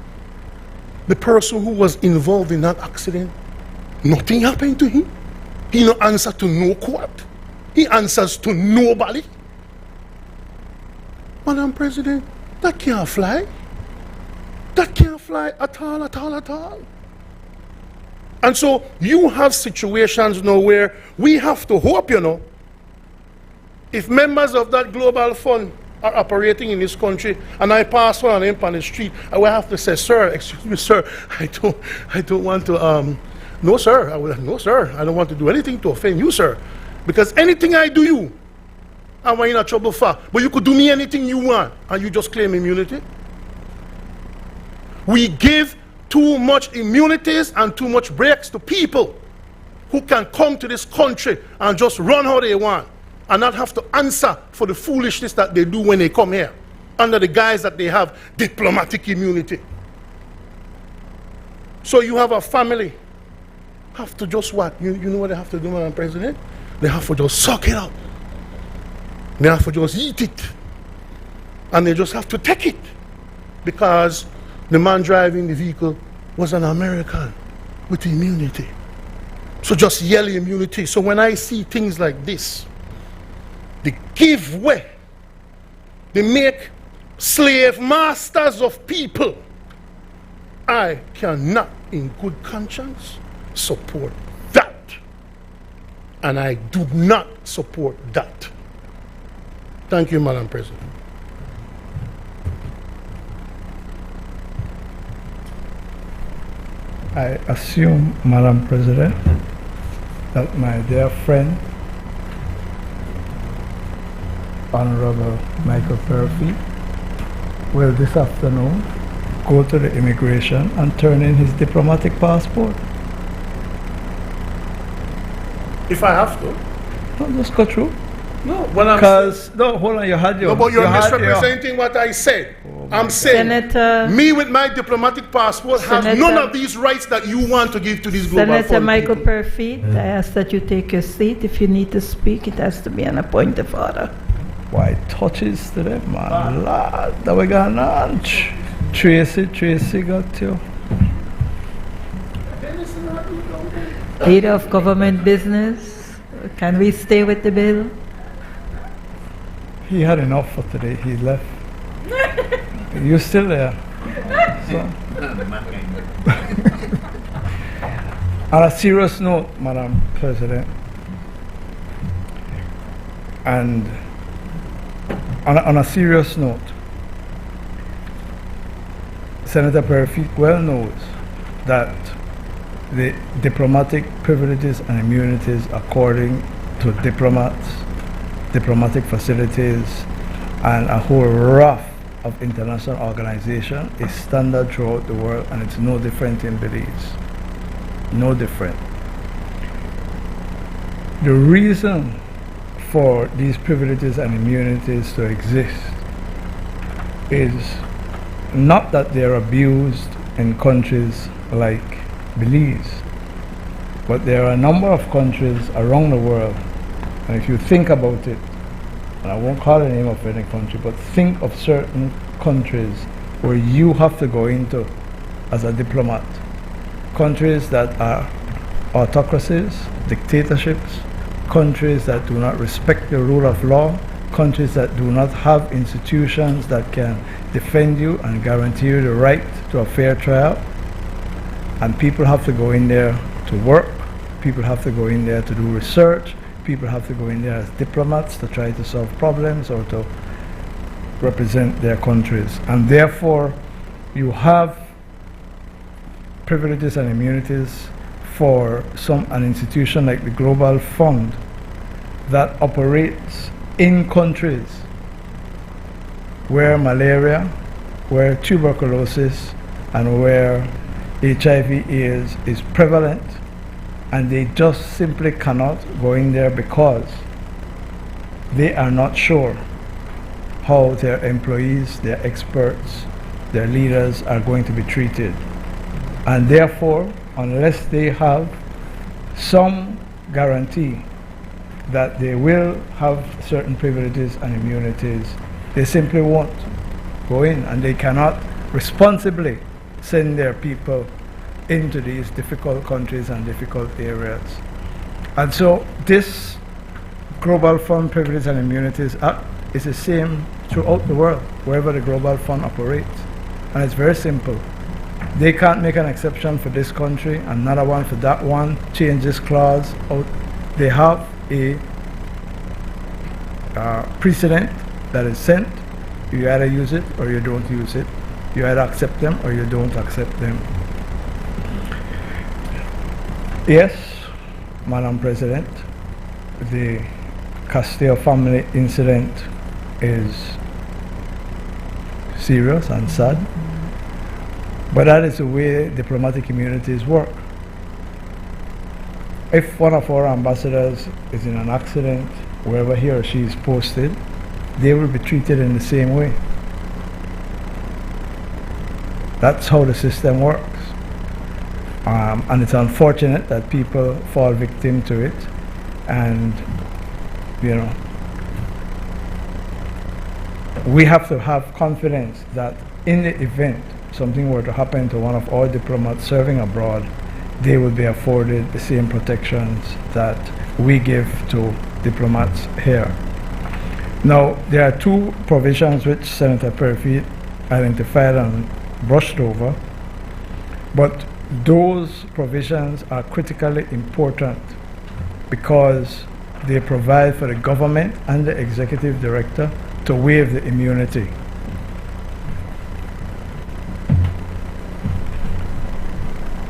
Speaker 6: the person who was involved in that accident, nothing happened to him. He no answer to no court. He answers to nobody. Madam President, that can't fly. That can't fly at all, at all, at all. And so you have situations now where we have to hope, you know, if members of that Global Fund are operating in this country and I pass one of them on the street, I will have to say, sir, excuse me, sir, I don't want to, no, sir, no, sir, I don't want to do anything to offend you, sir. Because anything I do you, I'm in a trouble for. But you could do me anything you want and you just claim immunity. We give too much immunities and too much breaks to people who can come to this country and just run how they want and not have to answer for the foolishness that they do when they come here. under the guise that they have diplomatic immunity. So you have a family, have to just what? You know what they have to do, Madam President? They have to just suck it up. They have to just eat it. And they just have to take it. Because the man driving the vehicle was an American with immunity. So just yell immunity. So when I see things like this, they give way. They make slave masters of people. I cannot, in good conscience, support that. And I do not support that. Thank you, Madam President.
Speaker 4: I assume, Madam President, that my dear friend, Honorable Michael Perfy, will this afternoon go to the immigration and turn in his diplomatic passport.
Speaker 6: If I have to.
Speaker 4: No, just go through.
Speaker 6: No, what I'm
Speaker 4: Because, no, hold on, you had your...
Speaker 6: No, but you're
Speaker 4: you had
Speaker 6: misrepresenting what I said. I'm saying,
Speaker 2: Senator,
Speaker 6: me with my diplomatic passport have
Speaker 2: Senator-
Speaker 6: none of these rights that you want to give to these global
Speaker 2: Senator
Speaker 6: fund
Speaker 2: Michael
Speaker 6: people.
Speaker 2: Perfy, I ask that you take your seat. If you need to speak, it has to be on a point of order.
Speaker 4: Why, touches to them, man. Lord, that we got on. Tracy got you.
Speaker 2: Leader of government business, can we stay with the bill?
Speaker 4: He had enough for today. He left. You're still there. So. On a serious note, Madam President, and on a serious note, Senator Perfy well knows that the diplomatic privileges and immunities according to diplomats, diplomatic facilities, and a whole raft of international organizations is standard throughout the world, and it's no different in Belize. No different. The reason for these privileges and immunities to exist is not that they're abused in countries like Belize, but there are a number of countries around the world, and if you think about it, and I won't call the name of any country, but think of certain countries where you have to go into as a diplomat. Countries that are autocracies, dictatorships, countries that do not respect the rule of law, countries that do not have institutions that can defend you and guarantee you the right to a fair trial. And people have to go in there to work, people have to go in there to do research, people have to go in there as diplomats to try to solve problems or to represent their countries. And therefore, you have privileges and immunities for an institution like the Global Fund that operates in countries where malaria, where tuberculosis, and where HIV/AIDS is prevalent, and they just simply cannot go in there because they are not sure how their employees, their experts, their leaders are going to be treated. And therefore, unless they have some guarantee that they will have certain privileges and immunities, they simply won't go in, and they cannot responsibly send their people into these difficult countries and difficult areas. And so this Global Fund Privileges and Immunities Act is the same throughout the world, wherever the Global Fund operates. And it's very simple. They can't make an exception for this country, another one for that one, change this clause out. They have a precedent that is sent. You either use it or you don't use it. You either accept them or you don't accept them. Yes, Madam President, the Castillo family incident is serious and sad, but that is the way diplomatic immunities work. If one of our ambassadors is in an accident, wherever he or she is posted, they will be treated in the same way. That's how the system works. And it's unfortunate that people fall victim to it. And, you know, we have to have confidence that in the event something were to happen to one of our diplomats serving abroad, they will be afforded the same protections that we give to diplomats here. Now, there are two provisions which Senator Perfeet identified and brushed over, but those provisions are critically important because they provide for the government and the executive director to waive the immunity.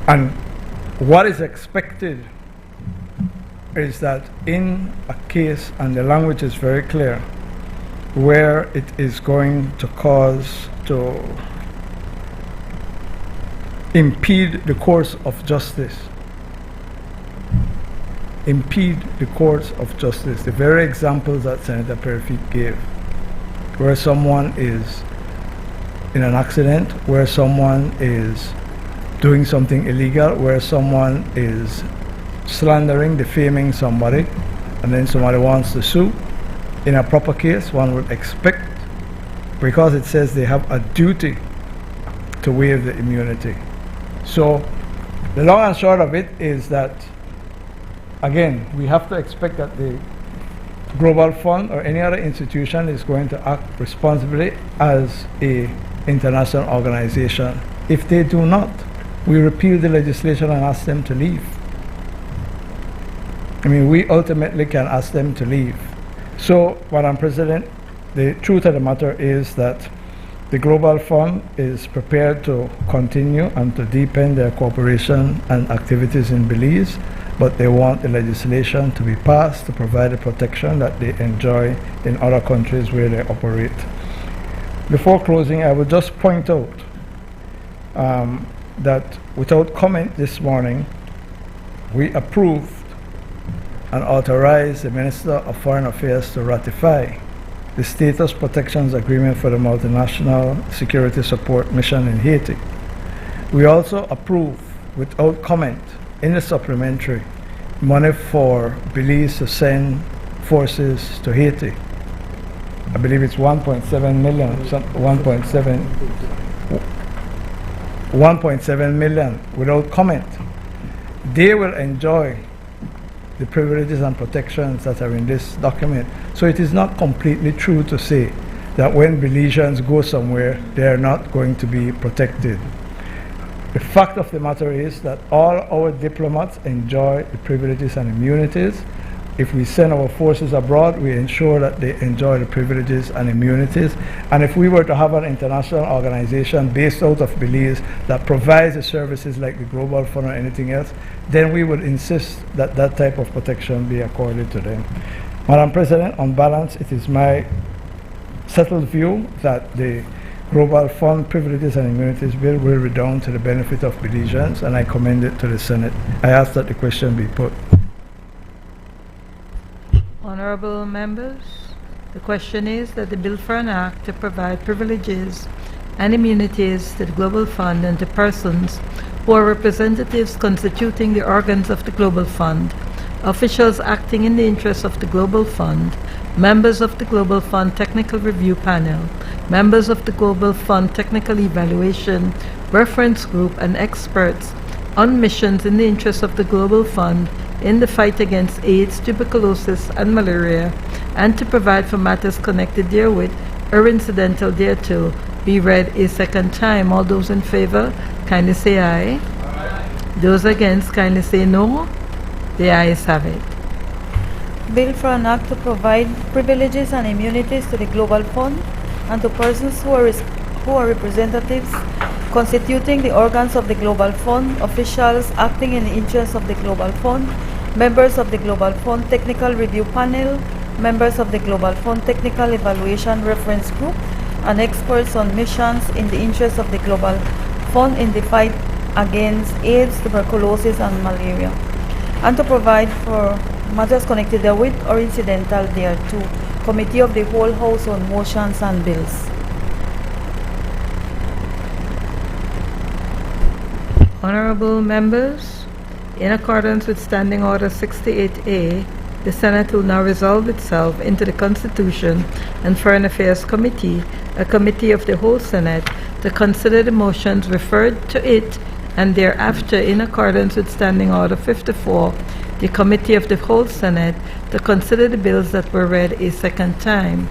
Speaker 4: And what is expected is that in a case, and the language is very clear, where it is going to cause to impede the course of justice. Impede the course of justice. The very examples that Senator Perfeet gave, where someone is in an accident, where someone is doing something illegal, where someone is slandering, defaming somebody, and then somebody wants to sue. In a proper case, one would expect, because it says they have a duty to waive the immunity. So the long and short of it is that, again, we have to expect that the Global Fund or any other institution is going to act responsibly as a international organization. If they do not, we repeal the legislation and ask them to leave. I mean, we ultimately can ask them to leave. So, Madam President, the truth of the matter is that the Global Fund is prepared to continue and to deepen their cooperation and activities in Belize, but they want the legislation to be passed to provide the protection that they enjoy in other countries where they operate. Before closing, I will just point out that without comment this morning, we approved and authorized the Minister of Foreign Affairs to ratify the Status Protections Agreement for the Multinational Security Support Mission in Haiti. We also approved, without comment, in the supplementary, money for Belize to send forces to Haiti. I believe it's 1.7 million, 1.7 million without comment. They will enjoy the privileges and protections that are in this document. So it is not completely true to say that when Belizeans go somewhere, they are not going to be protected. The fact of the matter is that all our diplomats enjoy the privileges and immunities. If we send our forces abroad, we ensure that they enjoy the privileges and immunities. And if we were to have an international organization based out of Belize that provides the services like the Global Fund or anything else, then we would insist that that type of protection be accorded to them. Madam President, on balance, it is my settled view that the Global Fund Privileges and Immunities Bill will redound to the benefit of Belizeans, and I commend it to the Senate. I ask that the question be put.
Speaker 2: Honorable members, the question is that the bill for an act to provide privileges and immunities to the Global Fund and to persons who are representatives constituting the organs of the Global Fund, officials acting in the interests of the Global Fund, members of the Global Fund Technical Review Panel, members of the Global Fund Technical Evaluation Reference Group, and experts on missions in the interests of the Global Fund in the fight against AIDS, tuberculosis, and malaria, and to provide for matters connected therewith or incidental thereto, be read a second time. All those in favor, kindly say aye. Those against, kindly say no. The ayes have it.
Speaker 5: Bill for an act to provide privileges and immunities to the Global Fund and to persons who are representatives constituting the organs of the Global Fund, officials acting in the interests of the Global Fund, members of the Global Fund Technical Review Panel, members of the Global Fund Technical Evaluation Reference Group, and experts on missions in the interests of the Global Fund in the fight against AIDS, tuberculosis, and malaria, and to provide for matters connected therewith or incidental thereto. Committee of the Whole House on Motions and Bills.
Speaker 2: Honorable members, in accordance with Standing Order 68A, the Senate will now resolve itself into the Constitution and Foreign Affairs Committee, a committee of the whole Senate, to consider the motions referred to it, and thereafter, in accordance with Standing Order 54, the Committee of the whole Senate, to consider the bills that were read a second time.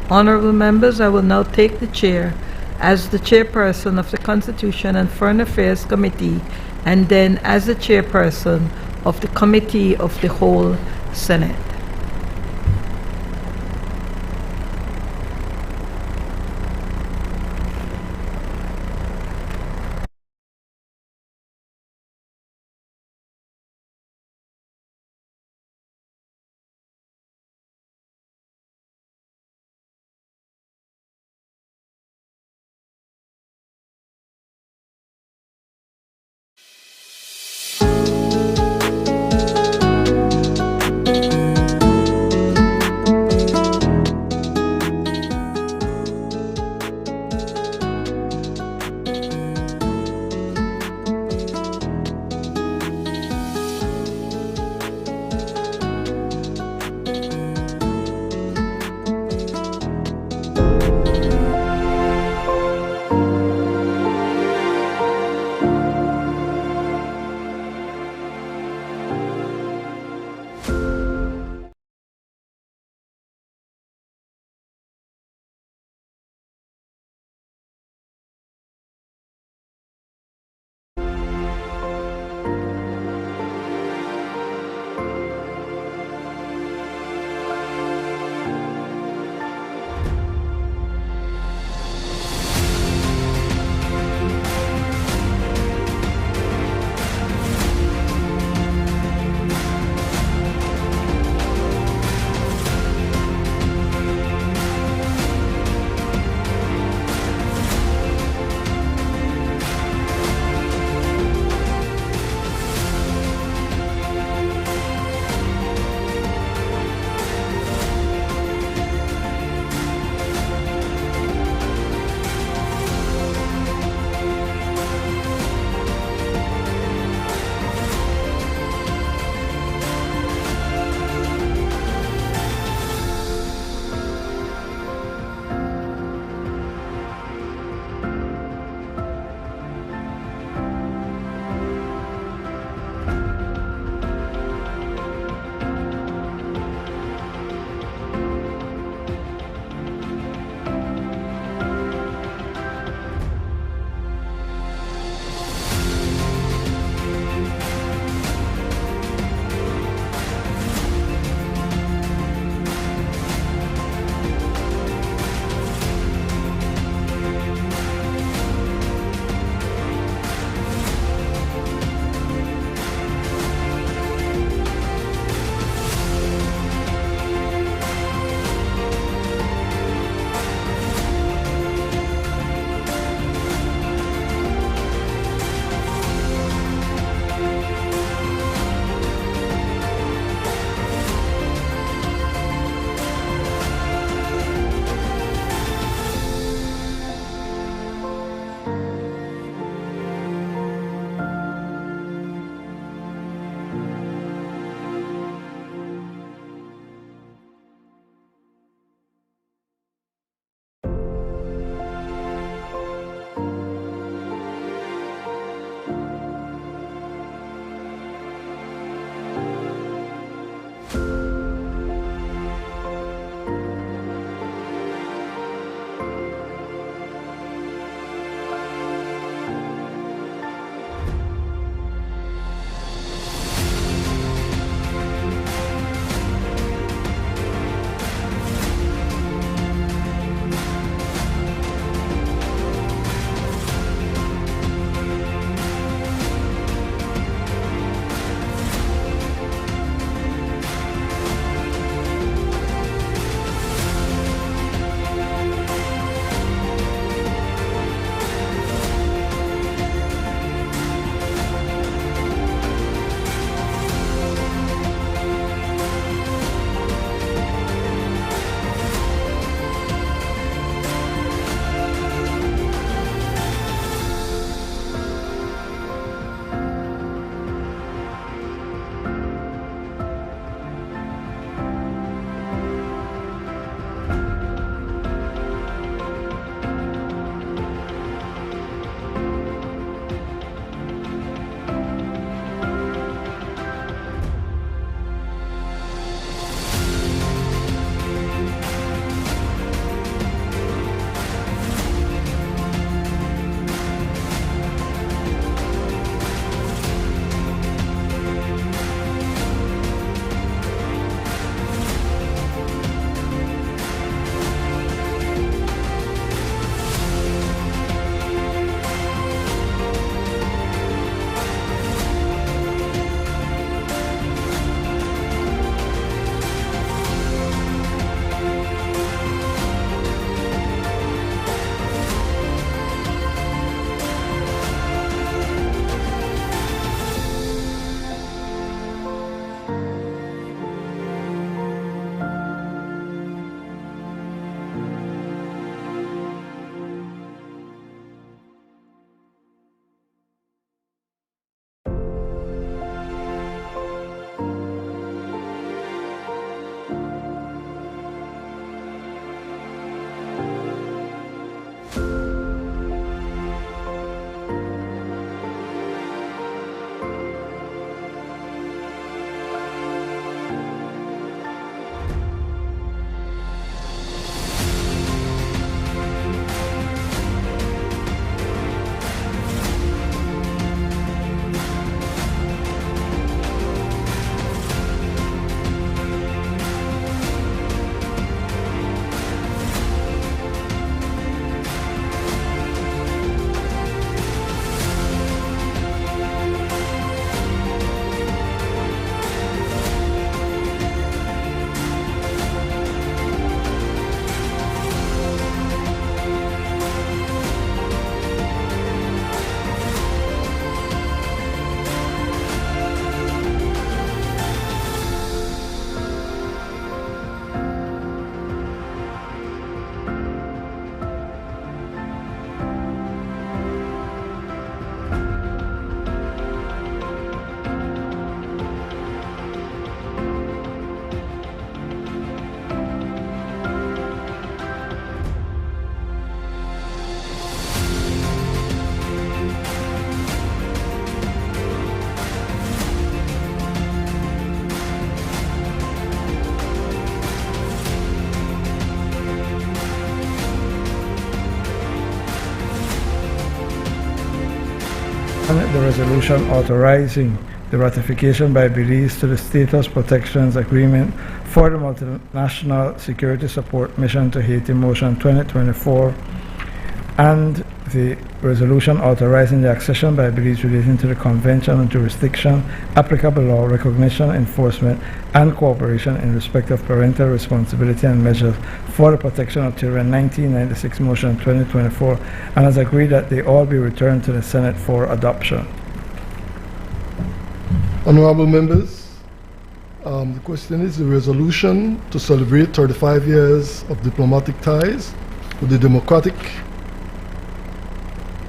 Speaker 2: Honorable members, I will now take the chair as the chairperson of the Constitution and Foreign Affairs Committee, and then as the chairperson of the Committee of the whole Senate.
Speaker 4: And the resolution authorizing the ratification by Belize to the Status Protections Agreement for the Multinational Security Support Mission to Haiti, Motion 2024, and the resolution authorizing the accession by Belize relating to the Convention on Jurisdiction, applicable law, recognition, enforcement, and cooperation in respect of parental responsibility and measures for the protection of children, 1996, Motion 2024, and has agreed that they all be returned to the Senate for adoption.
Speaker 6: Honorable members, the question is the resolution to celebrate 35 years of diplomatic ties with the Democratic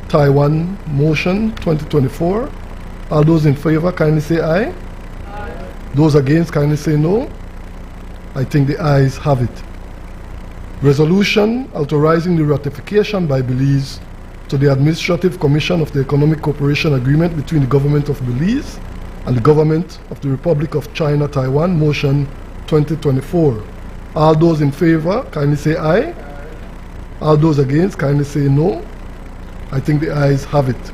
Speaker 6: Taiwan Motion 2024. All those in favor kindly say aye. Aye. Those against kindly say no. I think the ayes have it. Resolution authorizing the ratification by Belize to the Administrative Commission of the Economic Cooperation Agreement between the Government of Belize and the Government of the Republic of China Taiwan Motion 2024. All those in favor kindly say aye. Aye. All those against kindly say no. I think the ayes have it.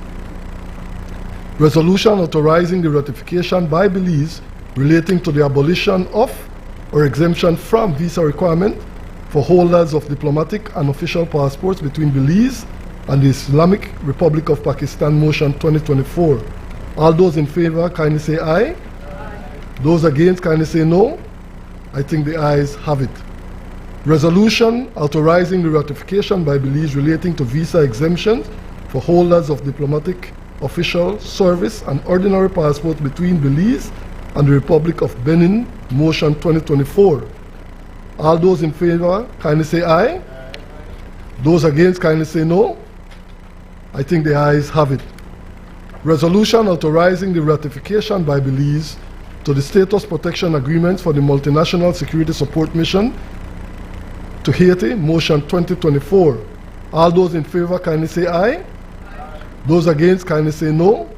Speaker 6: Resolution authorizing the ratification by Belize relating to the abolition of or exemption from visa requirement for holders of diplomatic and official passports between Belize and the Islamic Republic of Pakistan Motion 2024. All those in favor kindly say aye. Aye. Those against kindly say no. I think the ayes have it. Resolution authorizing the ratification by Belize relating to visa exemptions for holders of diplomatic, official, service, and ordinary passports between Belize and the Republic of Benin, Motion 2024. All those in favor kindly say aye. Aye. Those against kindly say no. I think the ayes have it. Resolution authorizing the ratification by Belize to the Status Protection Agreements for the Multinational Security Support Mission to Haiti, Motion 2024. All those in favor kindly say aye. Aye. Those against kindly say no.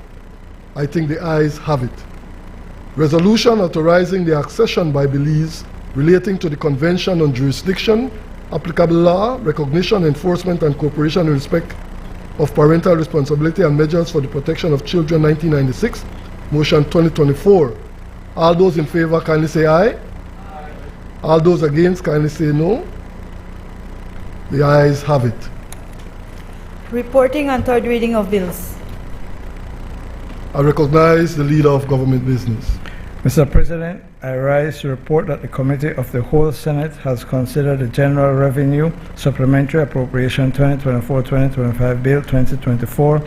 Speaker 6: I think the ayes have it. Resolution authorizing the accession by Belize relating to the Convention on Jurisdiction, applicable law, recognition, enforcement, and cooperation in respect of parental responsibility and measures for the protection of children, 1996, Motion 2024. All those in favor kindly say aye. Aye. All those against kindly say no. The ayes have it.
Speaker 5: Reporting and third reading of bills.
Speaker 6: I recognize the leader of government business.
Speaker 4: Mr. President, I rise to report that the Committee of the Whole Senate has considered the General Revenue Supplementary Appropriation 2024-2025 Bill 2024,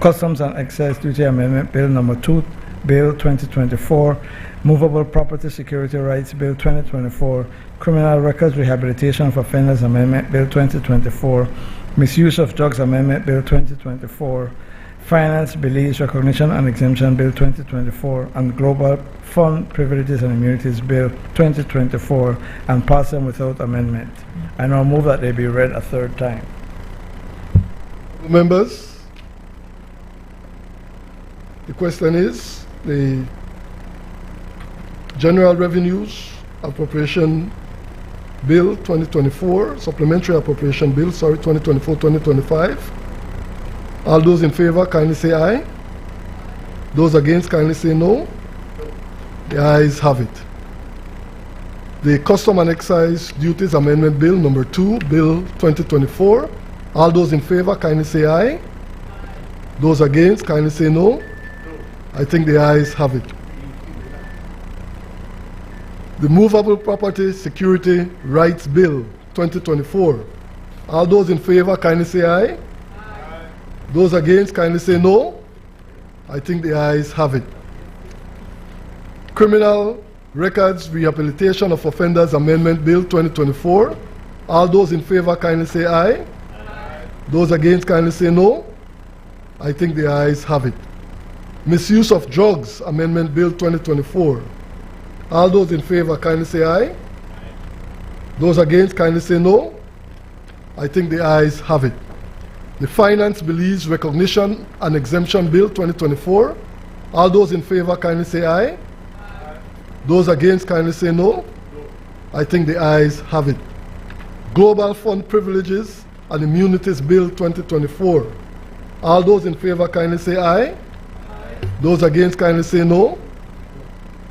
Speaker 4: Customs and Excise Duty Amendment Bill Number 2, Bill 2024, Movable Property Security Rights Bill 2024, Criminal Records Rehabilitation of Offenders Amendment Bill 2024, Misuse of Drugs Amendment Bill 2024, Finance, Belize, Recognition and Exemption Bill 2024, and Global Fund Privileges and Immunities Bill 2024, and pass them without amendment. I now move that they be read a third time.
Speaker 6: Members, the question is the General Revenues Appropriation Bill 2024, Supplementary Appropriation Bill, 2024-2025. All those in favor kindly say aye. Those against kindly say no. The ayes have it. The Custom and Excise Duties Amendment Bill Number 2, Bill 2024. All those in favor kindly say aye. Those against kindly say no. I think the ayes have it. The Movable Property Security Rights Bill 2024. All those in favor kindly say aye. Aye. Those against kindly say no. I think the ayes have it. Criminal Records Rehabilitation of Offenders Amendment Bill 2024. All those in favor kindly say aye. Aye. Those against kindly say no. I think the ayes have it. Misuse of Drugs Amendment Bill 2024. All those in favor kindly say aye. Aye. Those against kindly say no. I think the ayes have it. The Finance, Belize, Recognition and Exemption Bill 2024. All those in favor kindly say aye. Aye. Those against kindly say no. I think the ayes have it. Global Fund Privileges and Immunities Bill 2024. All those in favor kindly say aye. Aye. Those against kindly say no.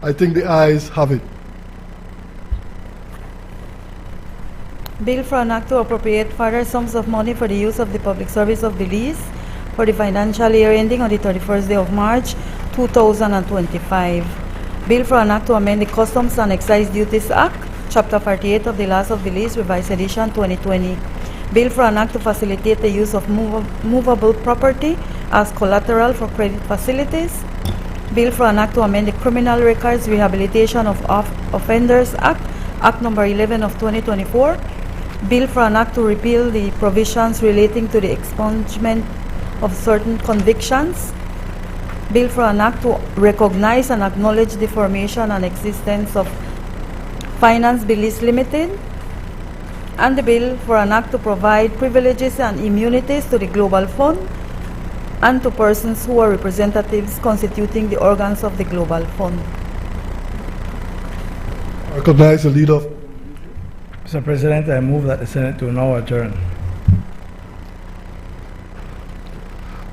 Speaker 6: I think the ayes have it.
Speaker 5: Bill for an act to appropriate further sums of money for the use of the public service of Belize for the financial year ending on the 31st day of March 2025. Bill for an act to amend the Customs and Excise Duties Act, Chapter 48 of the Laws of Belize, Revised Edition 2020. Bill for an act to facilitate the use of movable property as collateral for credit facilities. Bill for an act to amend the Criminal Records Rehabilitation of Offenders Act, Act number 11 of 2024. Bill for an act to repeal the provisions relating to the expungement of certain convictions. Bill for an act to recognize and acknowledge the formation and existence of Finance Belize Limited. And the bill for an act to provide privileges and immunities to the Global Fund and to persons who are representatives constituting the organs of the Global Fund.
Speaker 6: I recognize the leader.
Speaker 4: Mr. President, I move that the Senate to now adjourn.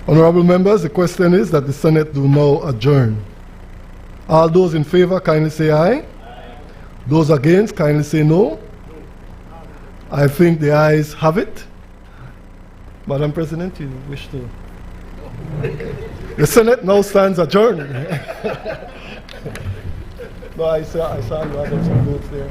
Speaker 6: Honorable members, the question is that the Senate do now adjourn. All those in favor kindly say aye. Those against kindly say no. I think the ayes have it. Madam President, you wish to? The Senate now stands adjourned. No, I saw you had some notes there.